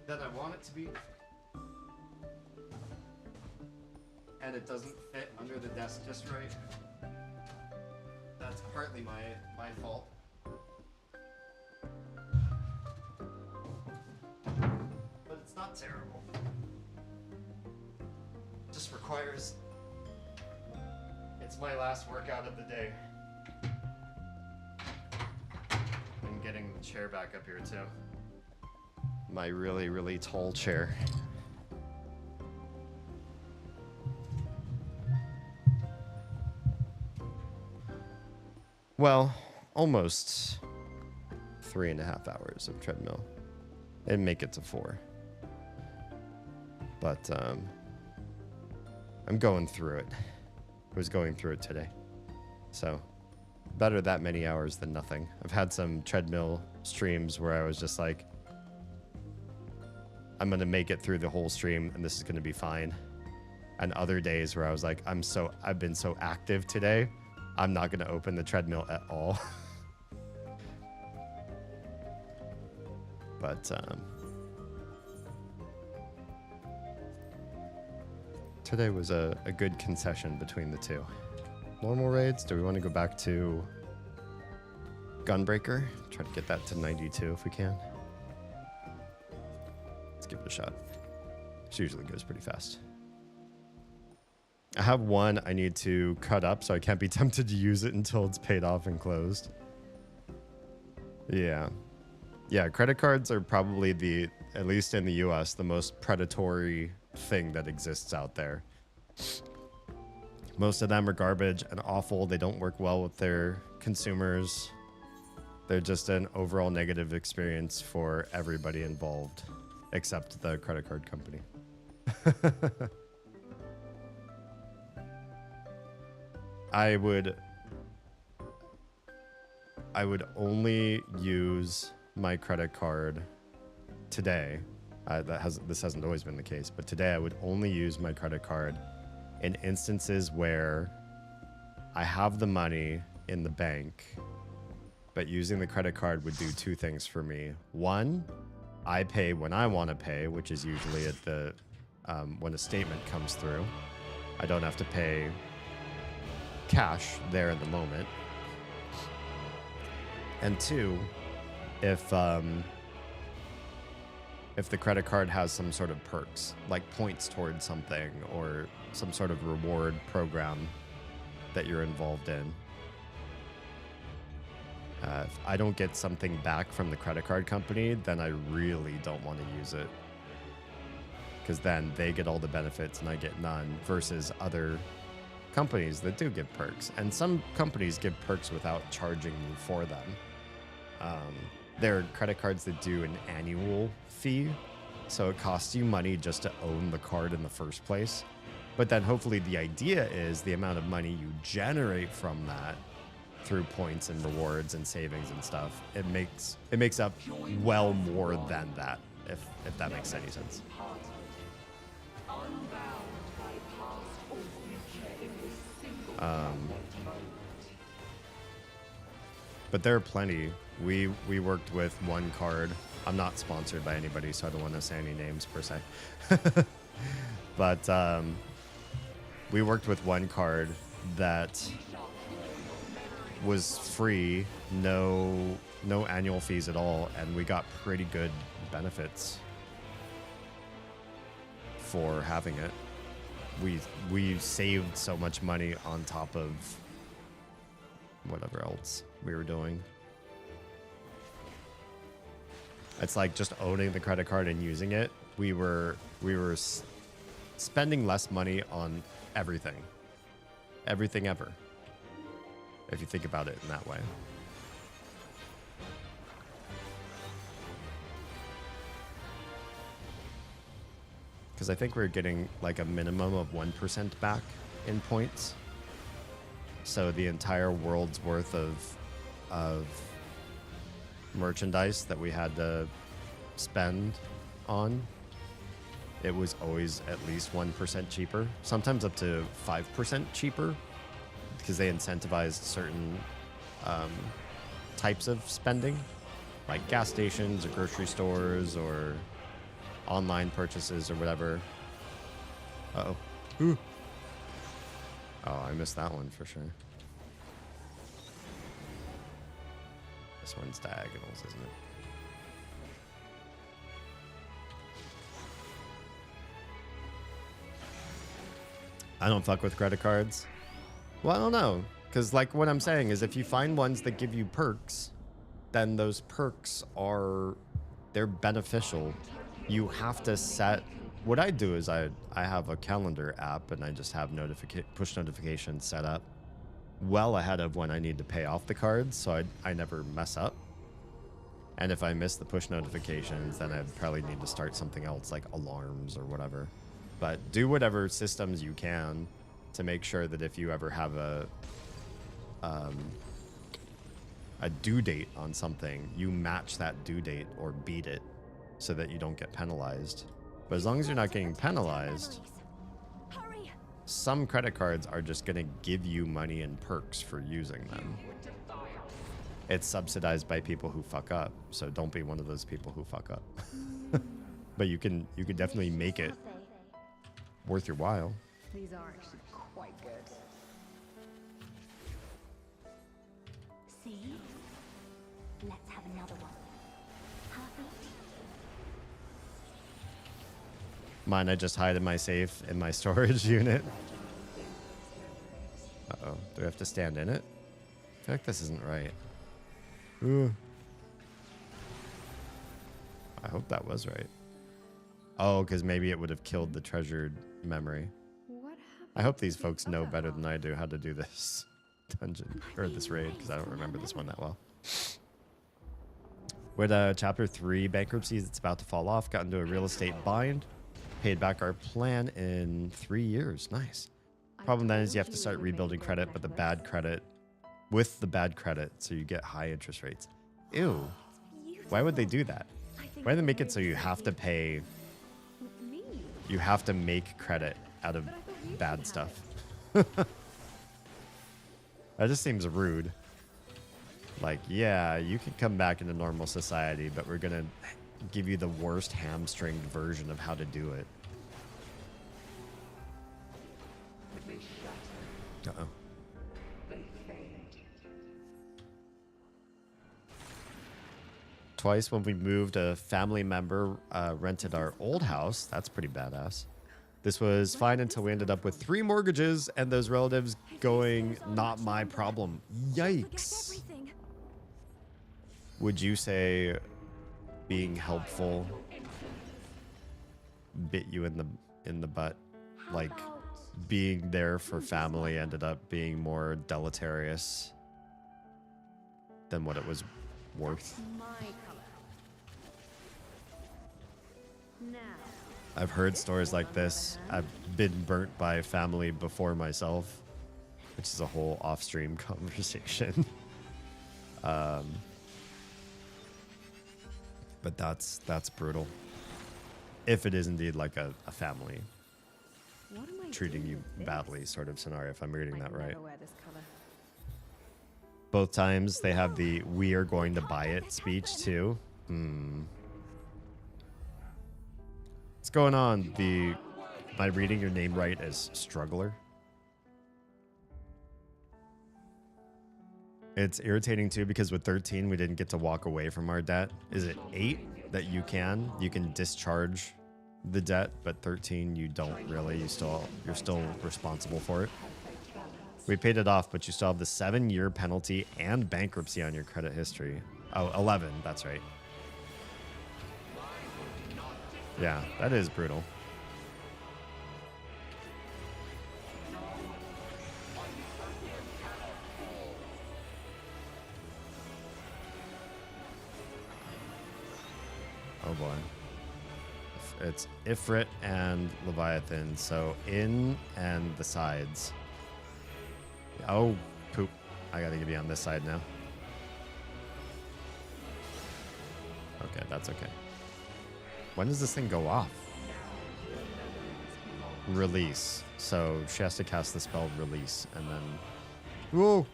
than I want it to be. And it doesn't fit under the desk just right. That's partly my fault. But it's not terrible. Just requires... It's my last workout of the day. I'm getting the chair back up here too. My really, really tall chair. Well, almost 3.5 hours of treadmill. And make it to 4. But I'm going through it. I was going through it today. So better that many hours than nothing. I've had some treadmill streams where I was just like, I'm going to make it through the whole stream and this is going to be fine. And other days where I was like, I've been so active today, I'm not going to open the treadmill at all. But today was a good concession between the two. Normal raids, do we want to go back to Gunbreaker? Try to get that to 92 if we can. Let's give it a shot. It usually goes pretty fast. I have one I need to cut up, so I can't be tempted to use it until it's paid off and closed. Yeah. Yeah, credit cards are probably at least in the US, the most predatory thing that exists out there. Most of them are garbage and awful. They don't work well with their consumers. They're just an overall negative experience for everybody involved, except the credit card company. I would only use my credit card today. This hasn't always been the case, but today I would only use my credit card in instances where I have the money in the bank, but using the credit card would do two things for me. One, I pay when I want to pay, which is usually at the when a statement comes through. I don't have to pay cash there in the moment. And two, if the credit card has some sort of perks, like points towards something or some sort of reward program that you're involved in, if I don't get something back from the credit card company, then I really don't want to use it. Because then they get all the benefits and I get none, versus other companies that do give perks. And some companies give perks without charging you for them. There are credit cards that do an annual fee So it costs you money just to own the card in the first place. But then hopefully the idea is the amount of money you generate from that through points and rewards and savings and stuff, it makes up well more than that, if that makes any sense. But there are plenty. We worked with one card. I'm not sponsored by anybody, so I don't want to say any names per se. But we worked with one card that was free, no annual fees at all, and we got pretty good benefits for having it. We saved so much money on top of whatever else we were doing. It's like just owning the credit card and using it. We were spending less money on everything ever, if you think about it in that way. Because I think we're getting like a minimum of 1% back in points. So the entire world's worth of merchandise that we had to spend on, it was always at least 1% cheaper, sometimes up to 5% cheaper, because they incentivized certain types of spending, like gas stations or grocery stores or online purchases or whatever. Uh-oh. Ooh. Oh, I missed that one for sure. This one's diagonals, isn't it? I don't fuck with credit cards. Well, I don't know. Because like what I'm saying is if you find ones that give you perks, then those perks they're beneficial. You have to set... What I do is I have a calendar app and I just have push notifications set up well ahead of when I need to pay off the cards, so I never mess up. And if I miss the push notifications, then I'd probably need to start something else like alarms or whatever. But do whatever systems you can to make sure that if you ever have a due date on something, you match that due date or beat it so that you don't get penalized. But as long as you're not getting penalized, some credit cards are just going to give you money and perks for using them. It's subsidized by people who fuck up, so don't be one of those people who fuck up. But you can definitely make it worth your while. These are actually quite good. See? Let's have another one. Happy? Mine I just hide in my safe in my storage unit. Uh-oh. Do we have to stand in it? I feel like this isn't right. Ooh. I hope that was right. Oh, because maybe it would have killed the treasured memory. I hope these folks know better than I do how to do this dungeon, or this raid, because I don't remember this one that well. With Chapter 3 bankruptcies, it's about to fall off. Got into a real estate bind. Paid back our plan in 3 years. Nice. Problem then is you have to start rebuilding credit, but the bad credit, so you get high interest rates. Ew. Why would they do that? Why do they make it so you have to pay... You have to make credit out of bad stuff. That just seems rude. Like, yeah, you can come back into normal society, but we're gonna give you the worst hamstringed version of how to do it. Uh-oh. Twice when we moved, a family member rented our old house. That's pretty badass. This was fine until we ended up with 3 mortgages and those relatives going, not my problem. Yikes. Would you say being helpful bit you in the butt? Like being there for family ended up being more deleterious than what it was worth? Now, I've heard stories like this. I've been burnt by family before myself, which is a whole off-stream conversation. But that's brutal. If it is indeed like a family what am I treating doing you with this? badly sort of scenario, if I'm reading that I'd right. never wear this color. Both times they have the "we are going to buy it" speech too. What's going on? Am I reading your name right as Struggler? It's irritating too because with 13 we didn't get to walk away from our debt. Is it 8 that you can discharge the debt, but 13 you don't really. You're still responsible for it. We paid it off, but you still have the 7-year penalty and bankruptcy on your credit history. Oh, 11, that's right. Yeah, that is brutal. Oh boy. It's Ifrit and Leviathan, so in and the sides. Oh, poop. I gotta be on this side now. Okay, that's okay. When does this thing go off? Release. So she has to cast the spell Release, and then... Whoa!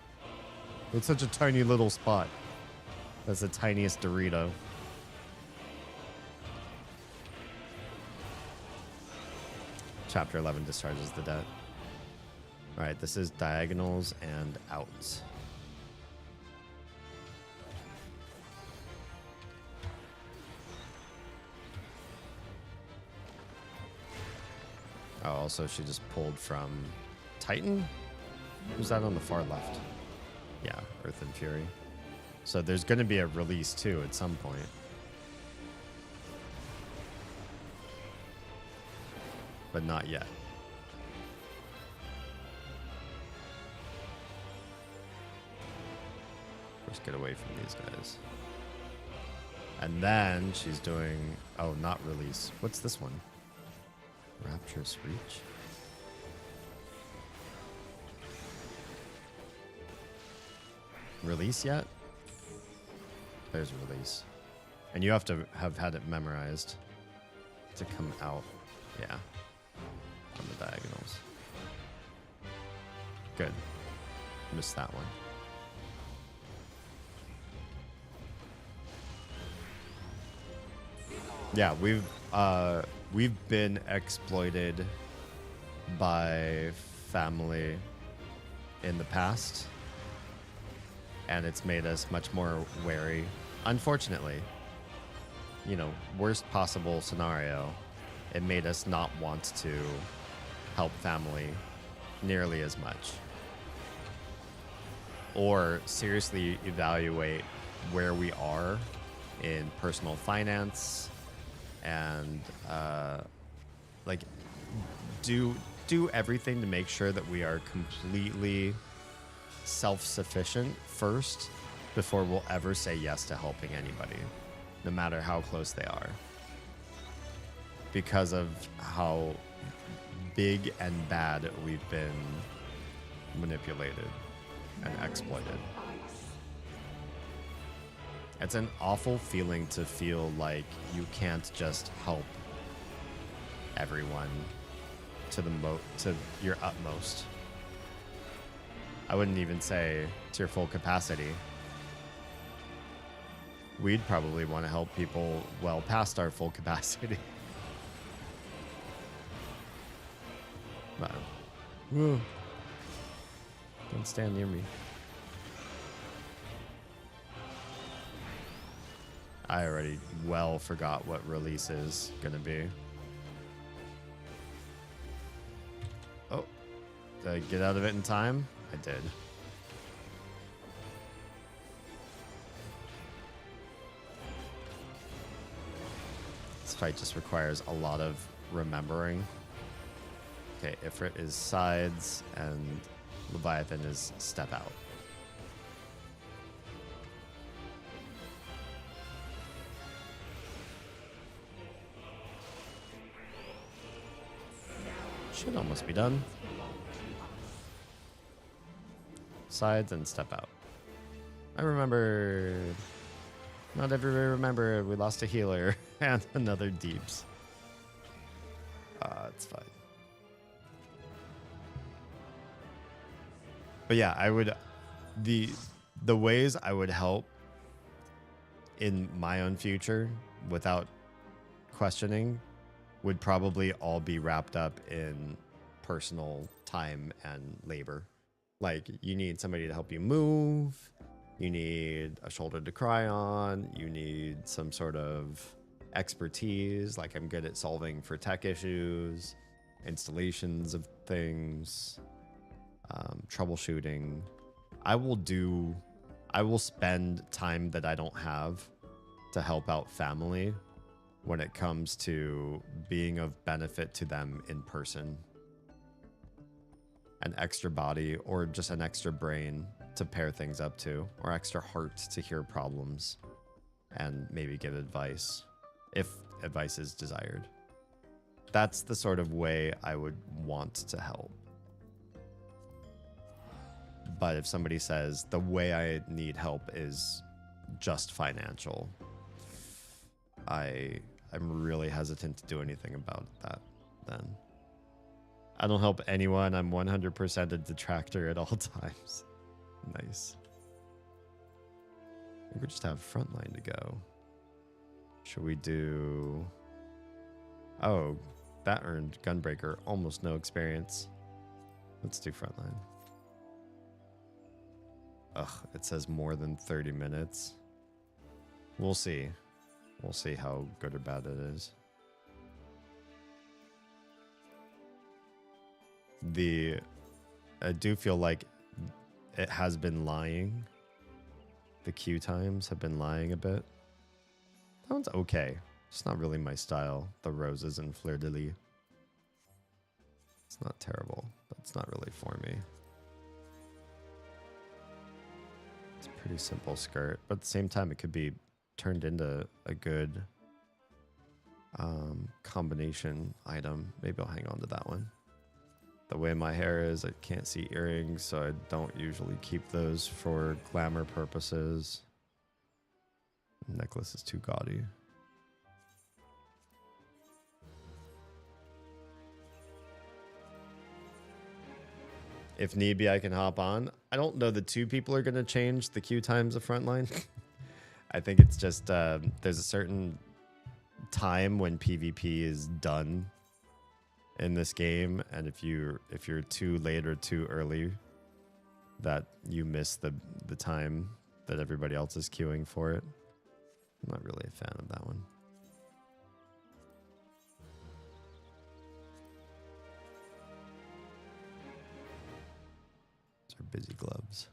It's such a tiny little spot. That's the tiniest Dorito. Chapter 11 discharges the debt. Alright, this is diagonals and outs. Oh, also she just pulled from Titan? Who's that on the far left? Yeah, Earth and Fury. So there's going to be a release too at some point. But not yet. Just get away from these guys. And then she's doing... Oh, not release. What's this one? Rapturous Reach? Release yet? There's release. And you have to have had it memorized to come out. Yeah. On the diagonals. Good. Missed that one. Yeah, we've been exploited by family in the past, and it's made us much more wary. Unfortunately, you know, worst possible scenario, it made us not want to help family nearly as much, or seriously evaluate where we are in personal finance, and like do everything to make sure that we are completely self-sufficient first before we'll ever say yes to helping anybody, no matter how close they are, because of how big and bad we've been manipulated and exploited. It's an awful feeling to feel like you can't just help everyone to your utmost. I wouldn't even say to your full capacity. We'd probably want to help people well past our full capacity. But, whoa. Don't stand near me. I already well forgot what release is gonna be. Oh, did I get out of it in time? I did. This fight just requires a lot of remembering. Okay, Ifrit is sides and Leviathan is step out. Should almost be done. Sides and step out. I remember. Not everybody remember. We lost a healer and another deeps. It's fine. But yeah, I would the ways I would help in my own future without questioning would probably all be wrapped up in personal time and labor. Like, you need somebody to help you move, you need a shoulder to cry on, you need some sort of expertise, like I'm good at solving for tech issues, installations of things, troubleshooting. I will spend time that I don't have to help out family when it comes to being of benefit to them in person. An extra body or just an extra brain to pair things up to, or extra heart to hear problems and maybe give advice if advice is desired. That's the sort of way I would want to help. But if somebody says the way I need help is just financial, I'm really hesitant to do anything about that then. I don't help anyone. I'm 100% a detractor at all times. Nice. I think we just have frontline to go. Should we do... Oh, that earned Gunbreaker almost no experience. Let's do frontline. Ugh, it says more than 30 minutes. We'll see. We'll see how good or bad it is. I do feel like it has been lying. The queue times have been lying a bit. That one's okay. It's not really my style. The roses and fleur-de-lis. It's not terrible, but it's not really for me. It's a pretty simple skirt, but at the same time, it could be turned into a good combination item. Maybe I'll hang on to that one. The way my hair is, I can't see earrings, so I don't usually keep those for glamour purposes. Necklace is too gaudy. If need be, I can hop on. I don't know the two people are going to change the queue times of frontline. I think it's just there's a certain time when PvP is done in this game, and if you're too late or too early, that you miss the time that everybody else is queuing for it. I'm not really a fan of that one. These are busy gloves.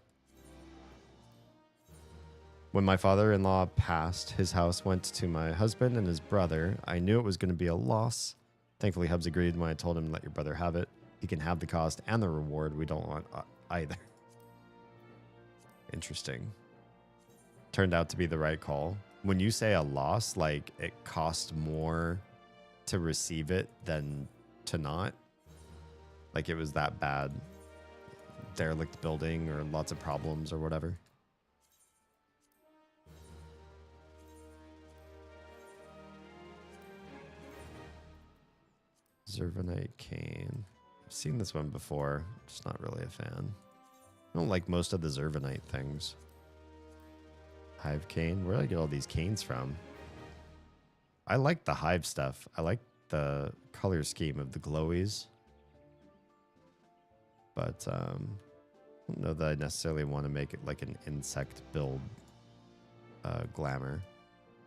When my father-in-law passed, his house went to my husband and his brother. I knew it was going to be a loss. Thankfully, Hubs agreed when I told him, let your brother have it. He can have the cost and the reward. We don't want either. Interesting. Turned out to be the right call. When you say a loss, like it cost more to receive it than to not. Like it was that bad. Derelict building or lots of problems or whatever. Zervanite Cane. I've seen this one before. Just not really a fan. I don't like most of the Zervanite things. Hive Cane. Where did I get all these canes from? I like the hive stuff. I like the color scheme of the glowies. But I don't know that I necessarily want to make it like an insect build glamour.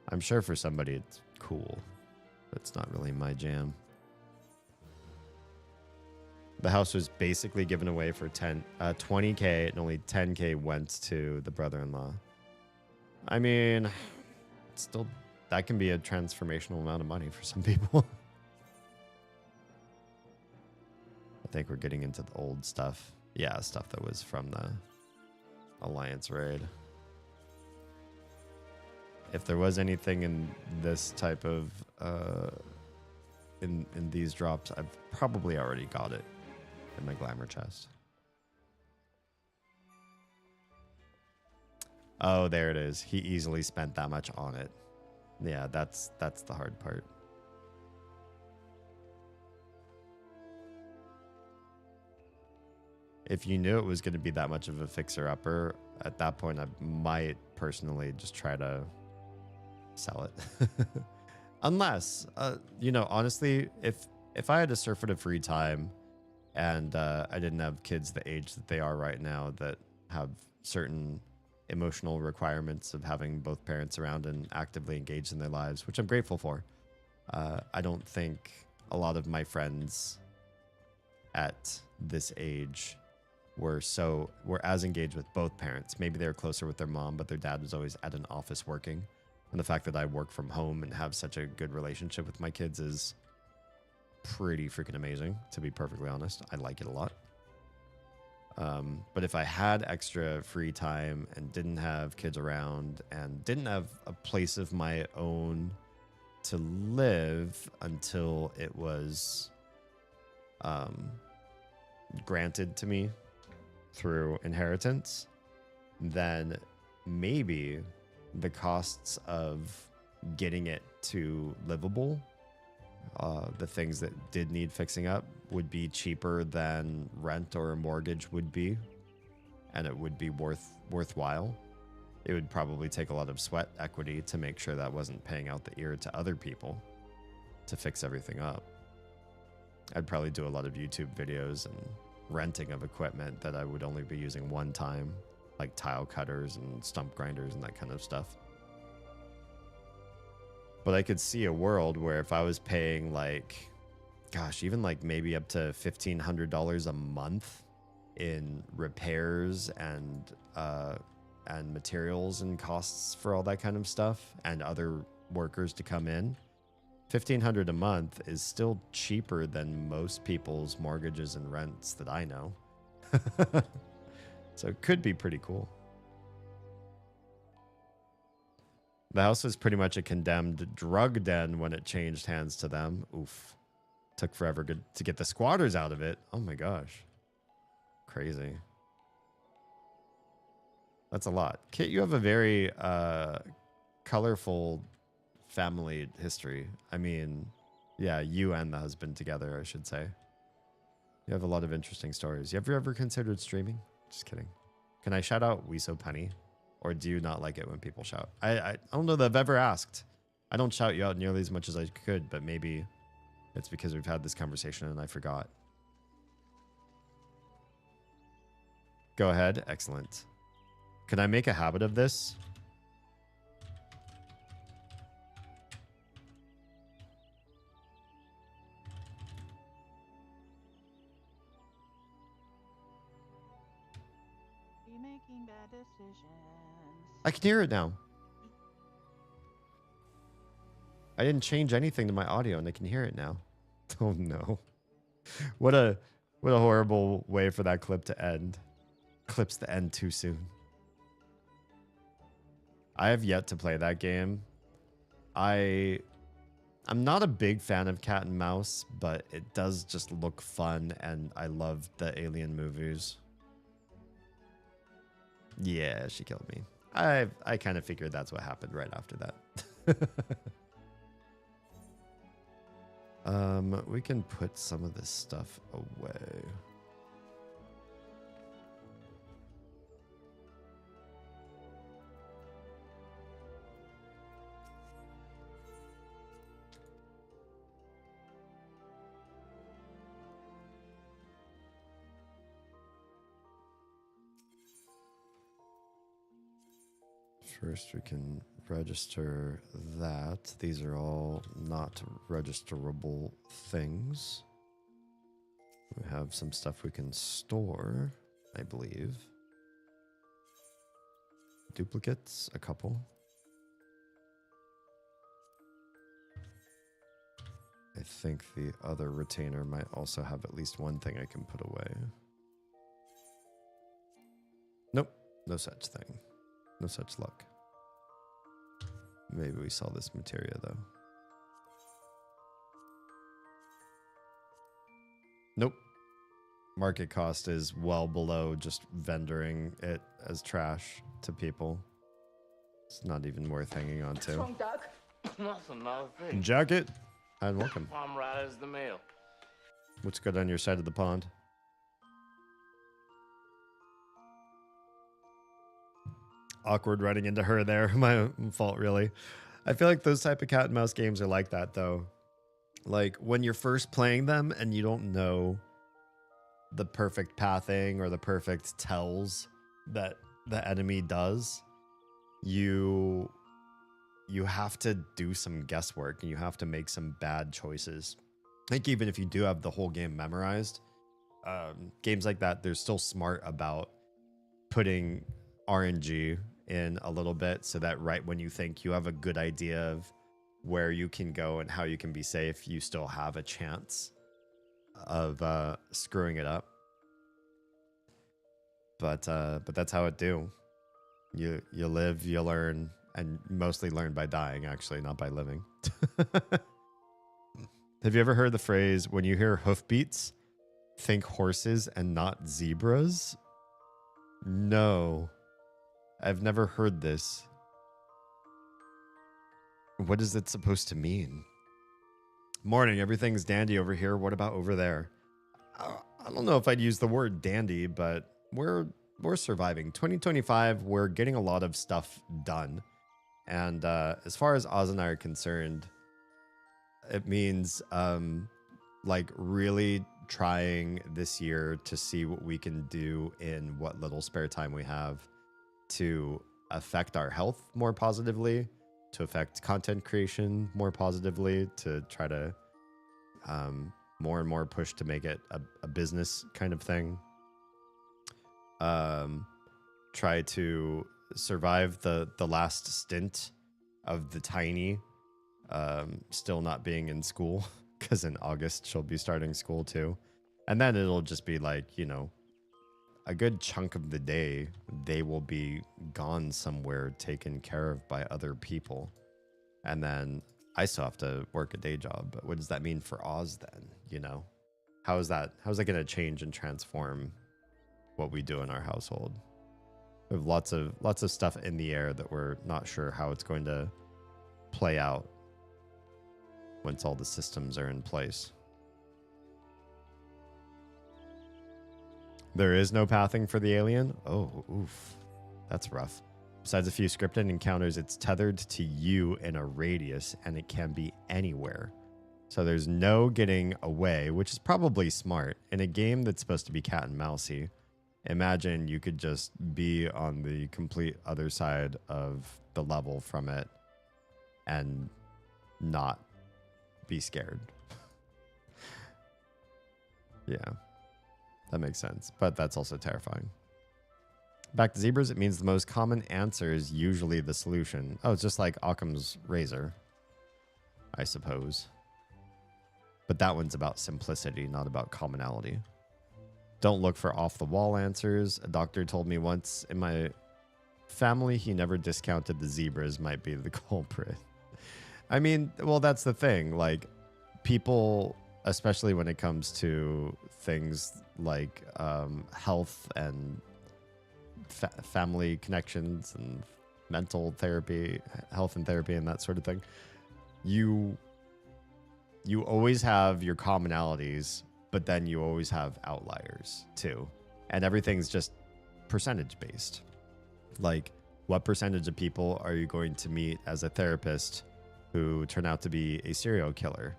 I'm sure for somebody it's cool, but it's not really my jam. The house was basically given away for 20K, and only 10K went to the brother-in-law. I mean, still, that can be a transformational amount of money for some people. I think we're getting into the old stuff. Yeah, stuff that was from the Alliance raid. If there was anything in this type of in these drops, I've probably already got it in my glamour chest. Oh, there it is. He easily spent that much on it. Yeah, that's the hard part. If you knew it was going to be that much of a fixer-upper, at that point, I might personally just try to sell it. Unless, you know, honestly, if I had to surf at a free time and I didn't have kids the age that they are right now that have certain emotional requirements of having both parents around and actively engaged in their lives, which I'm grateful for. I don't think a lot of my friends at this age were as engaged with both parents. Maybe they were closer with their mom, but their dad was always at an office working. And the fact that I work from home and have such a good relationship with my kids is pretty freaking amazing, to be perfectly honest. I like it a lot. But if I had extra free time and didn't have kids around and didn't have a place of my own to live until it was granted to me through inheritance, then maybe the costs of getting it to livable, the things that did need fixing up, would be cheaper than rent or a mortgage would be, and it would be worthwhile. It would probably take a lot of sweat equity to make sure that wasn't paying out the ear to other people to fix everything up. I'd probably do a lot of YouTube videos and renting of equipment that I would only be using one time, like tile cutters and stump grinders and that kind of stuff. But I could see a world where if I was paying like, gosh, even like maybe up to $1,500 a month in repairs and materials and costs for all that kind of stuff, and other workers to come in, $1,500 a month is still cheaper than most people's mortgages and rents that I know. So it could be pretty cool. The house was pretty much a condemned drug den when it changed hands to them. Oof. Took forever to get the squatters out of it. Oh my gosh. Crazy. That's a lot. Kit, you have a very colorful family history. I mean, yeah, you and the husband together, I should say. You have a lot of interesting stories. You ever considered streaming? Just kidding. Can I shout out We So Penny? Or do you not like it when people shout? I don't know that I've ever asked. I don't shout you out nearly as much as I could, but maybe it's because we've had this conversation and I forgot. Go ahead. Excellent. Can I make a habit of this? Making bad decisions. I can hear it now. I didn't change anything to my audio and I can hear it now. Oh no. What a horrible way for that clip to end. Clips the end too soon. I have yet to play that game. I'm not a big fan of cat and mouse, but it does just look fun and I love the Alien movies. Yeah, she killed me. I kind of figured that's what happened right after that. We can put some of this stuff away. First, we can register that. These are all not registerable things. We have some stuff we can store, I believe. Duplicates, a couple. I think the other retainer might also have at least one thing I can put away. Nope, no such thing. No such luck. Maybe we sell this materia though. Nope. Market cost is well below just vendoring it as trash to people. It's not even worth hanging on to. Wrong, Doug? That's another thing. Jacket. Hi and welcome. I'm right as the mail. What's good on your side of the pond? Awkward running into her there. My own fault, really. I feel like those type of cat and mouse games are like that, though. Like, when you're first playing them and you don't know the perfect pathing or the perfect tells that the enemy does, you have to do some guesswork and you have to make some bad choices. I think even if you do have the whole game memorized, games like that, they're still smart about putting RNG in a little bit so that right when you think you have a good idea of where you can go and how you can be safe, you still have a chance of screwing it up. But that's how it do. You live, you learn, and mostly learn by dying, actually, not by living. Have you ever heard the phrase, when you hear hoofbeats, think horses and not zebras? No. I've never heard this. What is it supposed to mean? Morning, everything's dandy over here. What about over there? I don't know if I'd use the word dandy, but we're surviving. 2025, we're getting a lot of stuff done. And as far as Oz and I are concerned, it means like really trying this year to see what we can do in what little spare time we have to affect our health more positively, to affect content creation more positively, to try to more and more push to make it a business kind of thing. Try to survive the last stint of the tiny still not being in school, because in August she'll be starting school too. And then it'll just be like, you know, a good chunk of the day they will be gone somewhere taken care of by other people. And then I still have to work a day job. But what does that mean for Oz then? You know, how's that going to change and transform what we do in our household? We have lots of stuff in the air that we're not sure how it's going to play out once all the systems are in place. There is no pathing for the alien? Oh, oof. That's rough. Besides a few scripted encounters, it's tethered to you in a radius, and it can be anywhere. So there's no getting away, which is probably smart. In a game that's supposed to be cat and mousey, imagine you could just be on the complete other side of the level from it and not be scared. Yeah. That makes sense, but that's also terrifying. Back to zebras, it means the most common answer is usually the solution. Oh, it's just like Occam's razor, I suppose. But that one's about simplicity, not about commonality. Don't look for off-the-wall answers. A doctor told me once in my family he never discounted the zebras might be the culprit. I mean, well, that's the thing. Like, people, especially when it comes to things like health and family connections and mental therapy, health and therapy and that sort of thing, you always have your commonalities, but then you always have outliers too. And everything's just percentage based. Like, what percentage of people are you going to meet as a therapist who turn out to be a serial killer?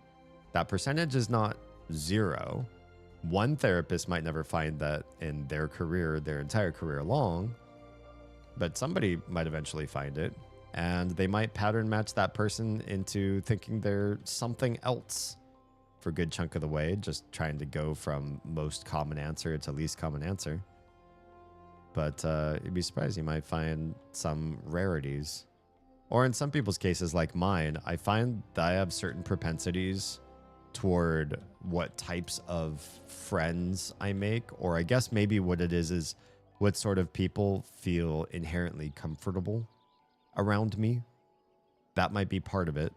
That percentage is not zero. One therapist might never find that in their career, their entire career long, but somebody might eventually find it, and they might pattern match that person into thinking they're something else for a good chunk of the way, just trying to go from most common answer to least common answer. But you'd be surprised, you might find some rarities. Or in some people's cases, like mine, I find that I have certain propensities toward what types of friends I make, or I guess maybe what it is what sort of people feel inherently comfortable around me. That might be part of it.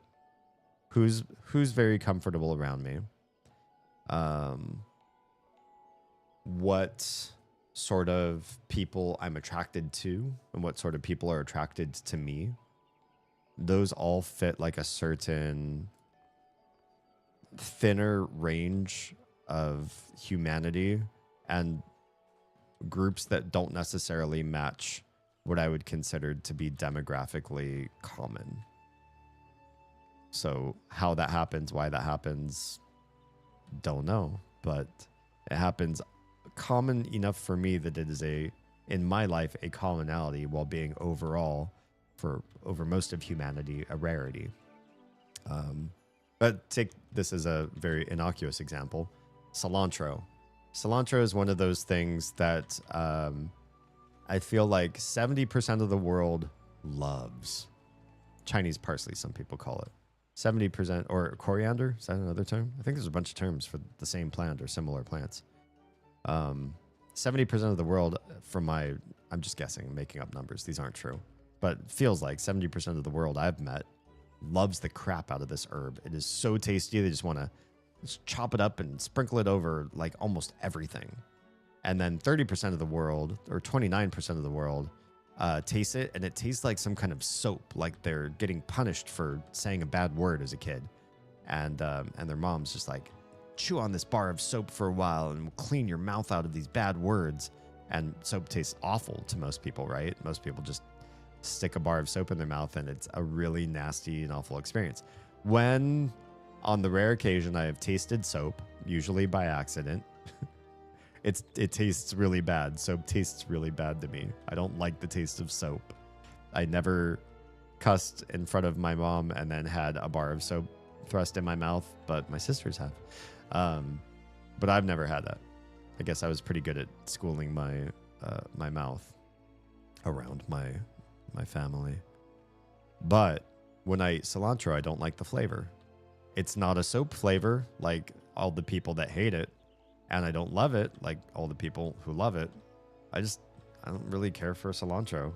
Who's very comfortable around me. what sort of people I'm attracted to and what sort of people are attracted to me, those all fit like a certain thinner range of humanity and groups that don't necessarily match what I would consider to be demographically common. So how that happens, why that happens, don't know, but it happens common enough for me that it is in my life, a commonality, while being overall, for over most of humanity, a rarity. But take this as a very innocuous example. Cilantro. Cilantro is one of those things that I feel like 70% of the world loves. Chinese parsley, some people call it. 70%, or coriander, is that another term? I think there's a bunch of terms for the same plant or similar plants. 70% of the world, I'm just guessing, making up numbers. These aren't true. But it feels like 70% of the world I've met loves the crap out of this herb. It is so tasty. They just want to chop it up and sprinkle it over like almost everything. And then 30% of the world, or 29% of the world, taste it, and it tastes like some kind of soap, like they're getting punished for saying a bad word as a kid. And their mom's just like, chew on this bar of soap for a while and we'll clean your mouth out of these bad words. And soap tastes awful to most people, right? Most people just stick a bar of soap in their mouth and it's a really nasty and awful experience. When, on the rare occasion I have tasted soap, usually by accident, it tastes really bad. Soap tastes really bad to me. I don't like the taste of soap. I never cussed in front of my mom and then had a bar of soap thrust in my mouth, but my sisters have. But I've never had that. I guess I was pretty good at schooling my mouth around my family. But when I eat cilantro, I don't like the flavor. It's not a soap flavor like all the people that hate it, and I don't love it like all the people who love it. I don't really care for cilantro.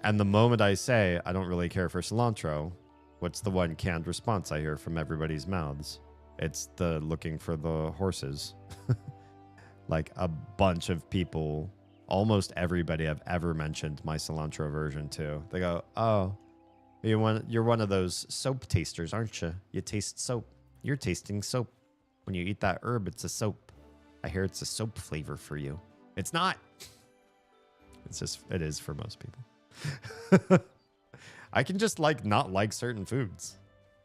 And the moment I say I don't really care for cilantro, what's the one canned response I hear from everybody's mouths? It's the looking for the horses. Like a bunch of people, almost everybody I've ever mentioned my cilantro version to, they go, oh, you're one of those soap tasters, aren't you? You taste soap. You're tasting soap. When you eat that herb, it's a soap. I hear it's a soap flavor for you. It's not. It is for most people. I can just not like certain foods.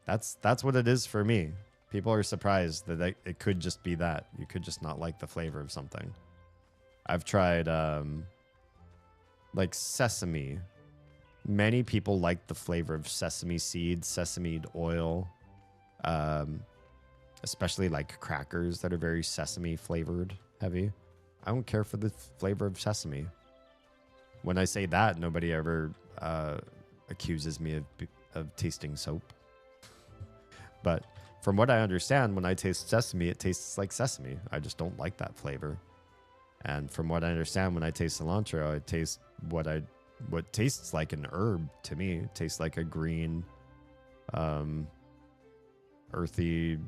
That's what it is for me. People are surprised that it could just be that. You could just not like the flavor of something. I've tried like sesame. Many people like the flavor of sesame seeds, sesame oil, especially like crackers that are very sesame flavored heavy. I don't care for the flavor of sesame. When I say that, nobody ever accuses me of tasting soap. But from what I understand, when I taste sesame, it tastes like sesame. I just don't like that flavor. And from what I understand, when I taste cilantro, it tastes what tastes like an herb to me. It tastes like a green, earthy,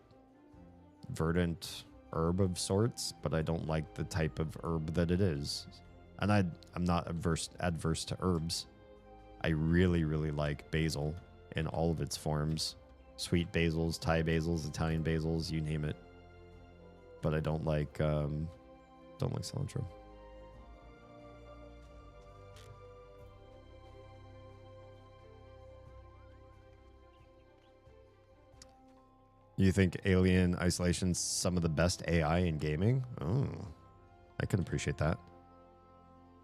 verdant herb of sorts, but I don't like the type of herb that it is. And I'm not adverse to herbs. I really, really like basil in all of its forms. Sweet basils, Thai basils, Italian basils, you name it. But I don't like cilantro. You think Alien Isolation's some of the best AI in gaming? Oh, I can appreciate that.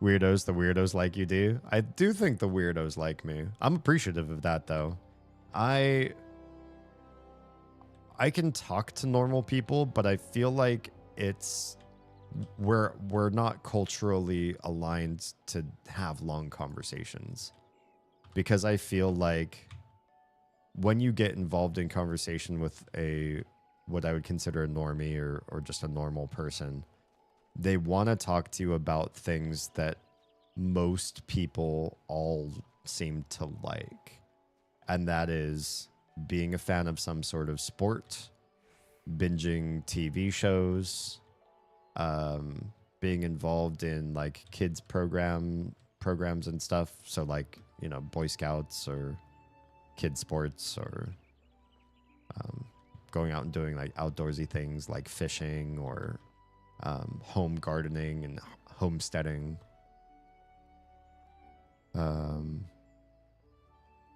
The weirdos like you do. I do think the weirdos like me. I'm appreciative of that, though. I can talk to normal people, but I feel like we're not culturally aligned to have long conversations. Because I feel like when you get involved in conversation with what I would consider a normie or just a normal person, they want to talk to you about things that most people all seem to like. And that is being a fan of some sort of sport, binging TV shows, being involved in like kids programs and stuff. So like, you know, Boy Scouts or kids sports, or going out and doing like outdoorsy things like fishing or home gardening and homesteading.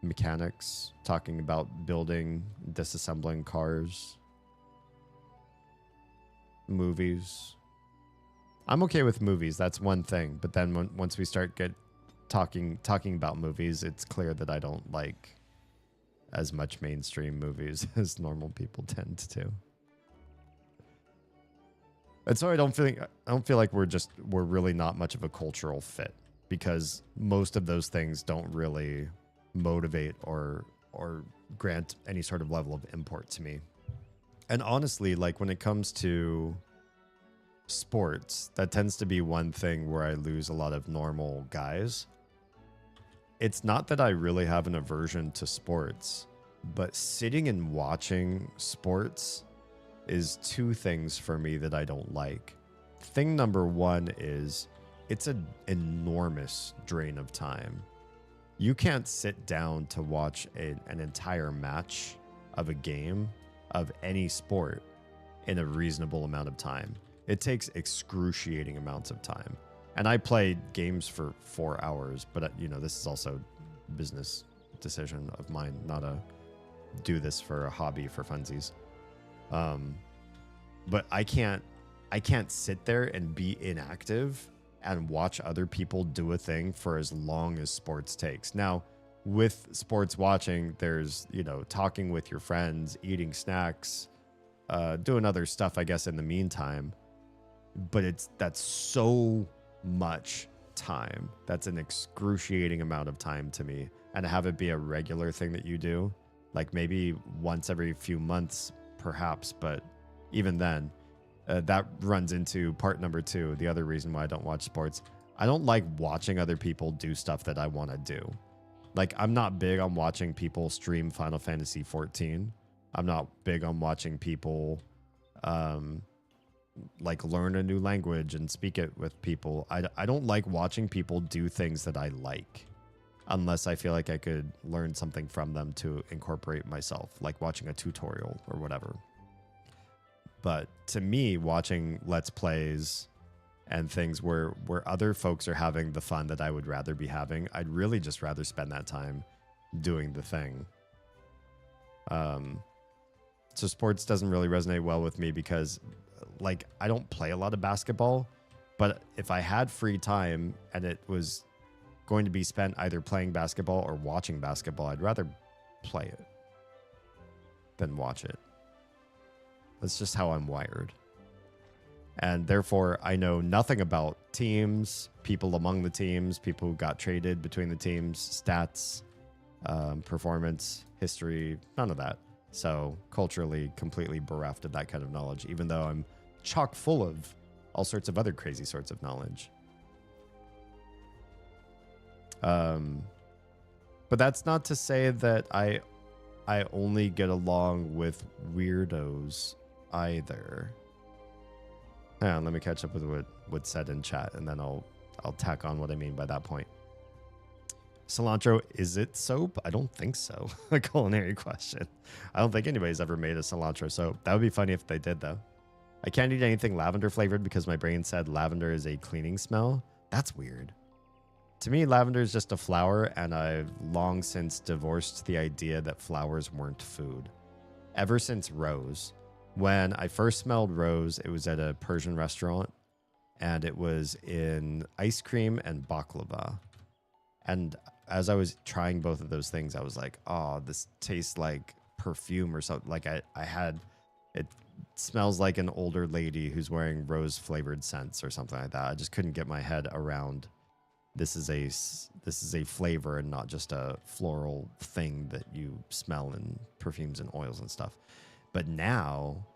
Mechanics, talking about building, disassembling cars. Movies. I'm okay with movies. That's one thing. But then once we start talking about movies, it's clear that I don't like as much mainstream movies as normal people tend to. And so I don't feel like we're really not much of a cultural fit, because most of those things don't really motivate or grant any sort of level of import to me. And honestly, like when it comes to sports, that tends to be one thing where I lose a lot of normal guys. It's not that I really have an aversion to sports, but sitting and watching sports is two things for me that I don't like. Thing number one is it's an enormous drain of time. You can't sit down to watch an entire match of a game of any sport in a reasonable amount of time. It takes excruciating amounts of time. And I play games for 4 hours, but you know, this is also a business decision of mine, not a do this for a hobby for funsies. But I can't sit there and be inactive and watch other people do a thing for as long as sports takes. Now, with sports watching, there's, you know, talking with your friends, eating snacks, doing other stuff, I guess, in the meantime. But that's so much time. That's an excruciating amount of time to me. And to have it be a regular thing that you do, like maybe once every few months, perhaps, but even then, that runs into part number two, the other reason why I don't watch sports. I don't like watching other people do stuff that I want to do. Like, I'm not big on watching people stream Final Fantasy 14. I'm not big on watching people like learn a new language and speak it with people. I don't like watching people do things that I like, unless I feel like I could learn something from them to incorporate myself, like watching a tutorial or whatever. But to me, watching Let's Plays and things where other folks are having the fun that I would rather be having, I'd really just rather spend that time doing the thing. So sports doesn't really resonate well with me because, like, I don't play a lot of basketball, but if I had free time and it was going to be spent either playing basketball or watching basketball, I'd rather play it than watch it. That's just how I'm wired. And therefore, I know nothing about teams, people among the teams, people who got traded between the teams, stats, performance, history, none of that. So culturally, completely bereft of that kind of knowledge, even though I'm chock full of all sorts of other crazy sorts of knowledge. But that's not to say that I only get along with weirdos either. Hang on, let me catch up with what's said in chat, and then I'll tack on what I mean by that point. Cilantro, is it soap? I don't think so. A culinary question. I don't think anybody's ever made a cilantro soap. That would be funny if they did, though. I can't eat anything lavender flavored because my brain said lavender is a cleaning smell. That's weird. To me, lavender is just a flower, and I've long since divorced the idea that flowers weren't food. Ever since rose. When I first smelled rose, it was at a Persian restaurant, and it was in ice cream and baklava. And as I was trying both of those things, I was like, oh, this tastes like perfume or something. Like it smells like an older lady who's wearing rose flavored scents or something like that. I just couldn't get my head around this is a flavor and not just a floral thing that you smell in perfumes and oils and stuff. But now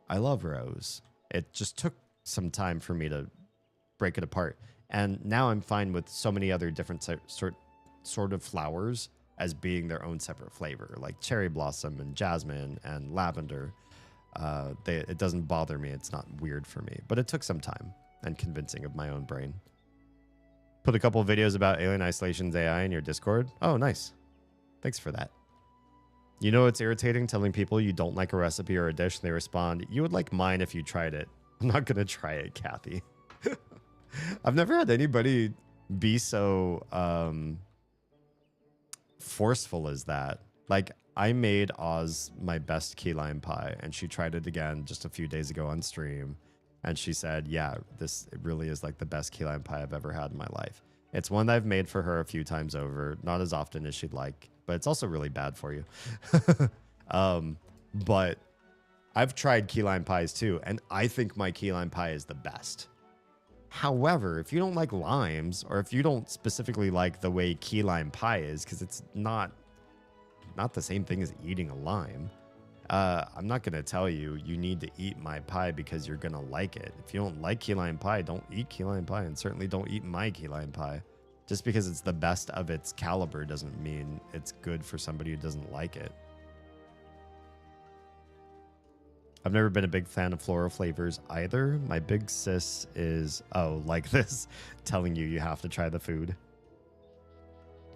I love rose. It just took some time for me to break it apart. And now I'm fine with so many other different sort of flowers as being their own separate flavor, like cherry blossom and jasmine and lavender. It doesn't bother me. It's not weird for me. But it took some time and convincing of my own brain. Put a couple of videos about Alien Isolation's AI in your Discord. Oh, nice. Thanks for that. You know it's irritating telling people you don't like a recipe or a dish and they respond, you would like mine if you tried it. I'm not going to try it, Kathy. I've never had anybody be so forceful as that. Like, I made Oz my best key lime pie, and she tried it again just a few days ago on stream. And she said, yeah, it really is like the best key lime pie I've ever had in my life. It's one that I've made for her a few times over, not as often as she'd like, but it's also really bad for you. But I've tried key lime pies too, and I think my key lime pie is the best. However, if you don't like limes, or if you don't specifically like the way key lime pie is, because it's not the same thing as eating a lime, I'm not going to tell you need to eat my pie because you're going to like it. If you don't like key lime pie, don't eat key lime pie, and certainly don't eat my key lime pie. Just because it's the best of its caliber doesn't mean it's good for somebody who doesn't like it. I've never been a big fan of floral flavors either. My big sis is, oh, like this, telling you have to try the food.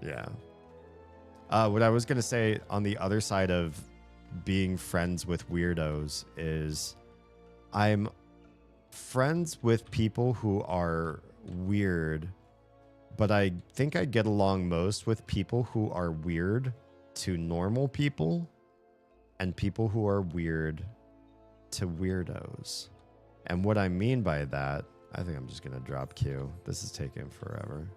Yeah. What I was going to say on the other side of being friends with weirdos is I'm friends with people who are weird, but I think I get along most with people who are weird to normal people and people who are weird to weirdos. And what I mean by that, I think I'm just going to drop Q. This is taking forever.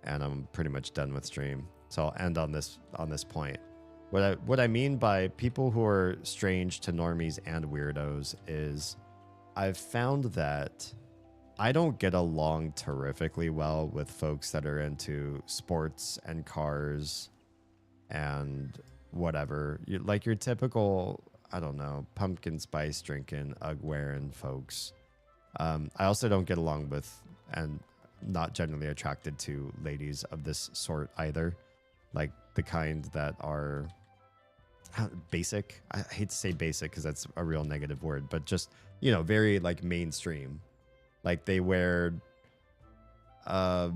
And I'm pretty much done with stream. So I'll end on this point. What I mean by people who are strange to normies and weirdos is I've found that I don't get along terrifically well with folks that are into sports and cars and whatever. Like your typical, I don't know, pumpkin spice drinking, Ugg wearing folks. I also don't get along with and not generally attracted to ladies of this sort either. Like the kind that are basic. I hate to say basic because that's a real negative word, but just, you know, very like mainstream. Like they wear, I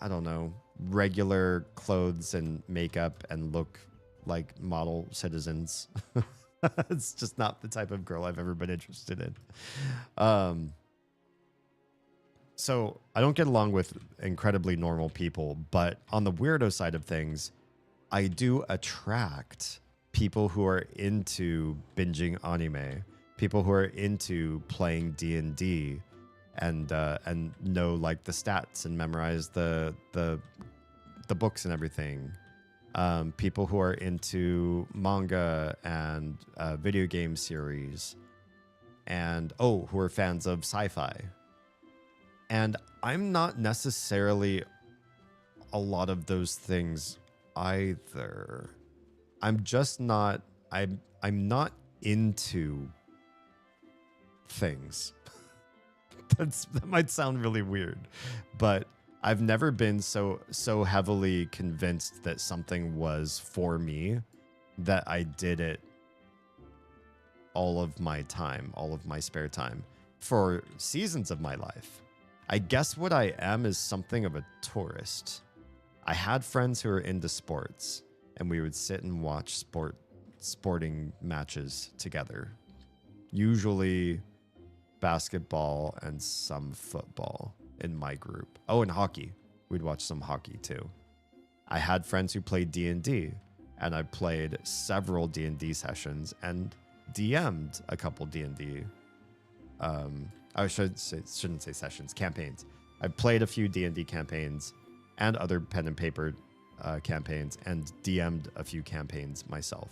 don't know, regular clothes and makeup and look like model citizens. It's just not the type of girl I've ever been interested in. So I don't get along with incredibly normal people, but on the weirdo side of things, I do attract people who are into binging anime, people who are into playing D&D and know like the stats and memorize the books and everything. People who are into manga and video game series and who are fans of sci-fi. And I'm not necessarily a lot of those things either. I'm just not, I'm not into things. That might sound really weird, but I've never been so heavily convinced that something was for me that I did it all of my time, all of my spare time for seasons of my life. I guess what I am is something of a tourist. I had friends who were into sports, and we would sit and watch sporting matches together. Usually basketball and some football in my group. Oh, and hockey. We'd watch some hockey too. I had friends who played D&D, and I played several D&D sessions and DM'd a couple D&D. I shouldn't say sessions, campaigns. I played a few D&D campaigns and other pen and paper campaigns and DM'd a few campaigns myself.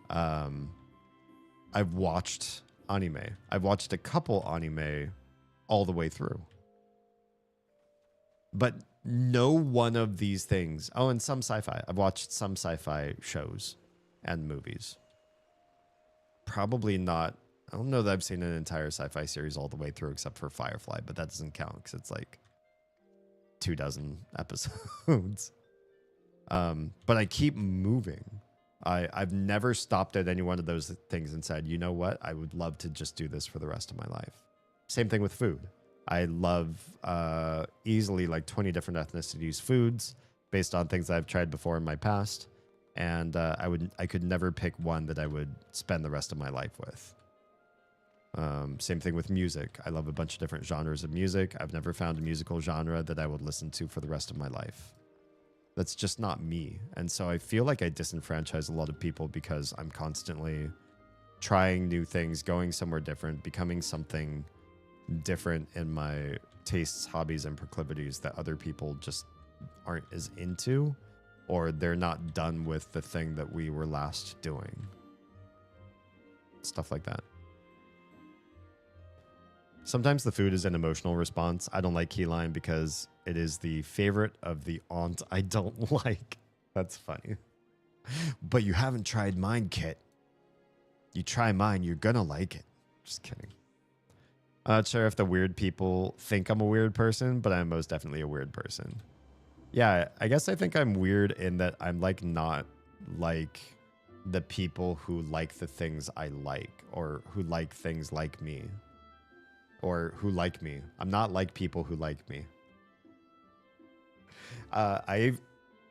I've watched anime. I've watched a couple anime all the way through. But no one of these things. Oh, and some sci-fi. I've watched some sci-fi shows and movies. Probably not. I don't know that I've seen an entire sci-fi series all the way through except for Firefly, but that doesn't count because it's like 24 episodes. But I keep moving. I've never stopped at any one of those things and said, you know what? I would love to just do this for the rest of my life. Same thing with food. I love easily like 20 different ethnicities foods based on things I've tried before in my past. And I could never pick one that I would spend the rest of my life with. Same thing with music. I love a bunch of different genres of music. I've never found a musical genre that I would listen to for the rest of my life. That's just not me. And so I feel like I disenfranchise a lot of people because I'm constantly trying new things, going somewhere different, becoming something different in my tastes, hobbies, and proclivities that other people just aren't as into, or they're not done with the thing that we were last doing. Stuff like that. Sometimes the food is an emotional response. I don't like key lime because it is the favorite of the aunt I don't like. That's funny. But you haven't tried mine, Kit. You try mine, you're gonna like it. Just kidding. I'm not sure if the weird people think I'm a weird person, but I'm most definitely a weird person. Yeah, I guess I think I'm weird in that I'm like not like the people who like the things I like or who like things like me. Or who like me. I'm not like people who like me. I've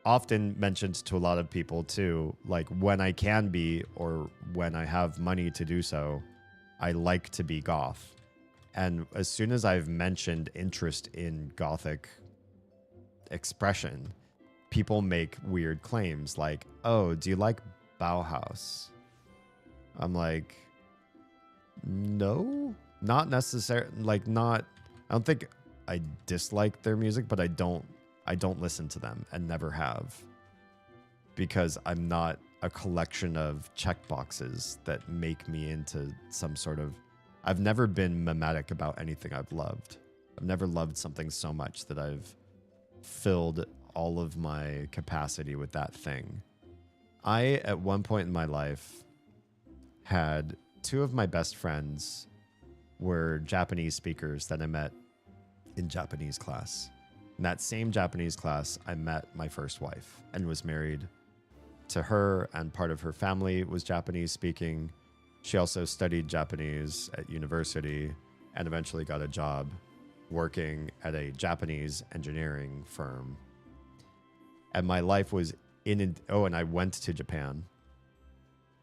often mentioned to a lot of people too, like when I can be or when I have money to do so, I like to be goth. And as soon as I've mentioned interest in gothic expression, people make weird claims like, oh, do you like Bauhaus? I'm like, no. Not necessarily, like not, I don't think I dislike their music, but I don't listen to them and never have, because I'm not a collection of checkboxes that make me into some sort of, I've never been mimetic about anything I've loved. I've never loved something so much that I've filled all of my capacity with that thing. I, at one point in my life, had two of my best friends were Japanese speakers that I met in Japanese class. In that same Japanese class, I met my first wife and was married to her, and part of her family was Japanese speaking. She also studied Japanese at university and eventually got a job working at a Japanese engineering firm. And my life was and I went to Japan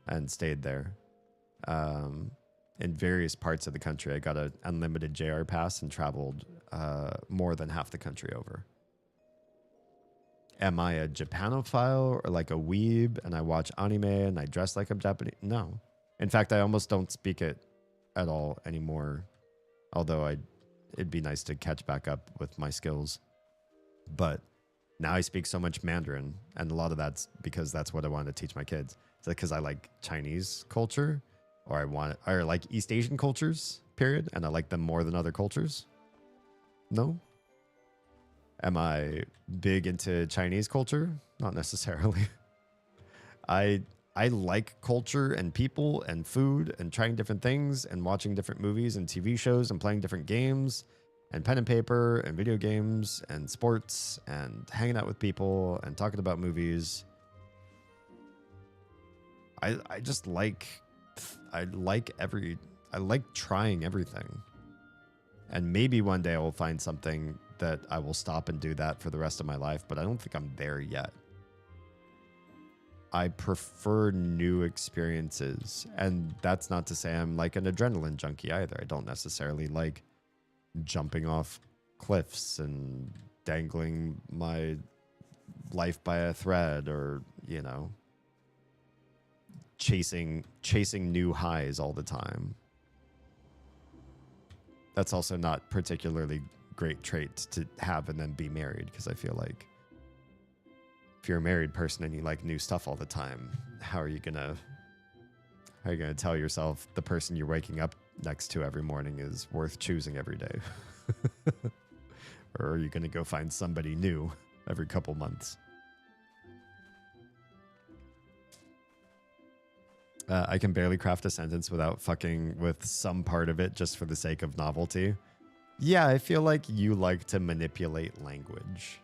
and stayed there. In various parts of the country. I got an unlimited JR pass and traveled more than half the country over. Am I a Japanophile or like a weeb and I watch anime and I dress like I'm Japanese? No. In fact, I almost don't speak it at all anymore. Although it'd be nice to catch back up with my skills. But now I speak so much Mandarin, and a lot of that's because that's what I wanted to teach my kids. It's because I like Chinese culture. Or I like East Asian cultures, period, and I like them more than other cultures? No. Am I big into Chinese culture? Not necessarily. I like culture and people and food and trying different things and watching different movies and TV shows and playing different games and pen and paper and video games and sports and hanging out with people and talking about movies. I just like... I like trying everything. And maybe one day I will find something that I will stop and do that for the rest of my life, but I don't think I'm there yet. I prefer new experiences, and that's not to say I'm like an adrenaline junkie either. I don't necessarily like jumping off cliffs and dangling my life by a thread, or, you know, chasing new highs all the time. That's also not particularly great trait to have and then be married, because I feel like if you're a married person and you like new stuff all the time, how are you gonna tell yourself the person you're waking up next to every morning is worth choosing every day? Or are you gonna go find somebody new every couple months? I can barely craft a sentence without fucking with some part of it just for the sake of novelty. Yeah, I feel like you like to manipulate language,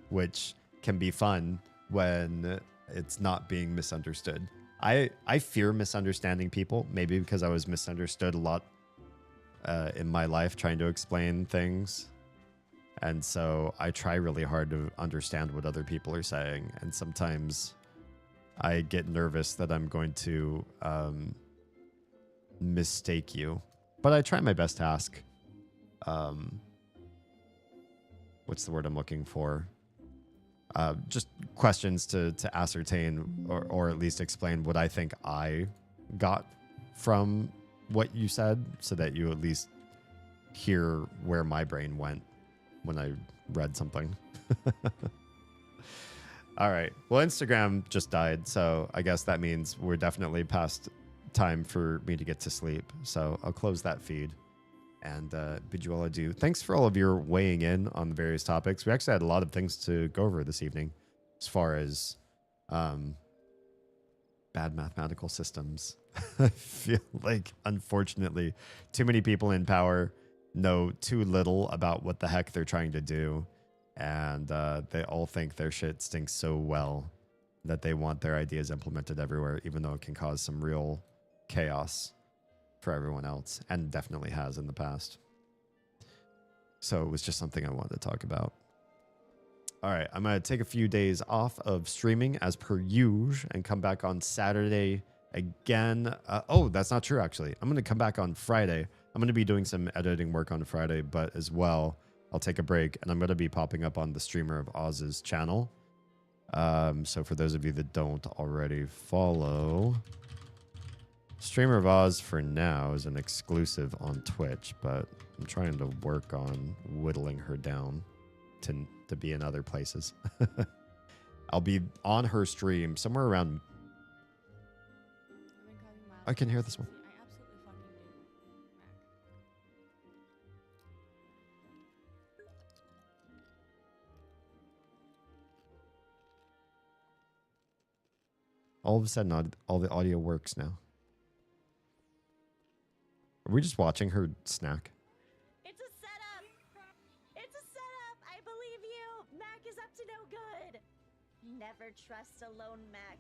which can be fun when it's not being misunderstood. I fear misunderstanding people, maybe because I was misunderstood a lot in my life trying to explain things. And so I try really hard to understand what other people are saying. And sometimes I get nervous that I'm going to mistake you. But I try my best to ask. What's the word I'm looking for? Just questions to ascertain or at least explain what I think I got from what you said so that you at least hear where my brain went when I read something. All right. Well, Instagram just died, so I guess that means we're definitely past time for me to get to sleep. So I'll close that feed and bid you all adieu. Thanks for all of your weighing in on the various topics. We actually had a lot of things to go over this evening as far as bad mathematical systems. I feel like, unfortunately, too many people in power know too little about what the heck they're trying to do. And they all think their shit stinks so well that they want their ideas implemented everywhere, even though it can cause some real chaos for everyone else, and definitely has in the past. So it was just something I wanted to talk about. All right, I'm going to take a few days off of streaming as per usual and come back on Saturday again. Oh, that's not true, actually. I'm going to come back on Friday. I'm going to be doing some editing work on Friday, but as well, I'll take a break, and I'm going to be popping up on the Streamer of Oz's channel. So for those of you that don't already follow, Streamer of Oz for now is an exclusive on Twitch, but I'm trying to work on whittling her down to be in other places. I'll be on her stream somewhere around... I can hear this one. I absolutely fucking do. All of a sudden, all the audio works now. Are we just watching her snack? It's a setup! It's a setup! I believe you! Mac is up to no good! Never trust a lone Mac.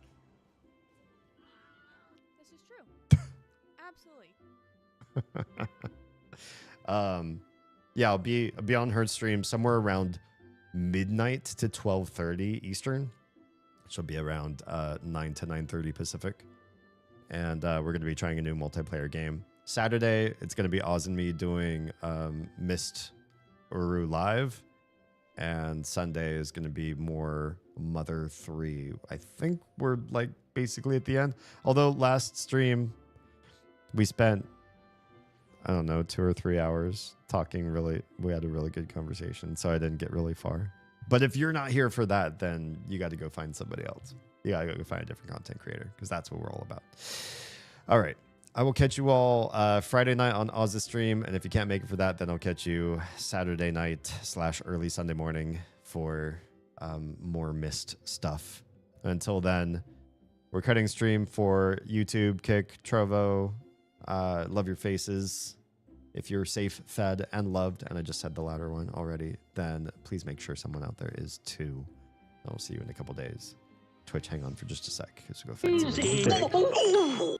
This is true. Absolutely. Yeah, I'll be on her stream somewhere around midnight to 12:30 Eastern. She'll be around 9 to 9:30 Pacific. And we're going to be trying a new multiplayer game. Saturday, it's going to be Oz and me doing Mist Uru live. And Sunday is going to be more Mother 3. I think we're like basically at the end. Although last stream, we spent, I don't know, 2 or 3 hours talking we had a really good conversation. So I didn't get really far. But if you're not here for that, then you got to go find somebody else. You got to go find a different content creator because that's what we're all about. All right. I will catch you all Friday night on Oz's stream. And if you can't make it for that, then I'll catch you Saturday night / early Sunday morning for more Mist stuff. Until then, we're cutting stream for YouTube, Kick, Trovo, Love Your Faces. If you're safe, fed, and loved, and I just said the latter one already, then please make sure someone out there is too. I'll see you in a couple days. Twitch, hang on for just a sec because we'll go find something.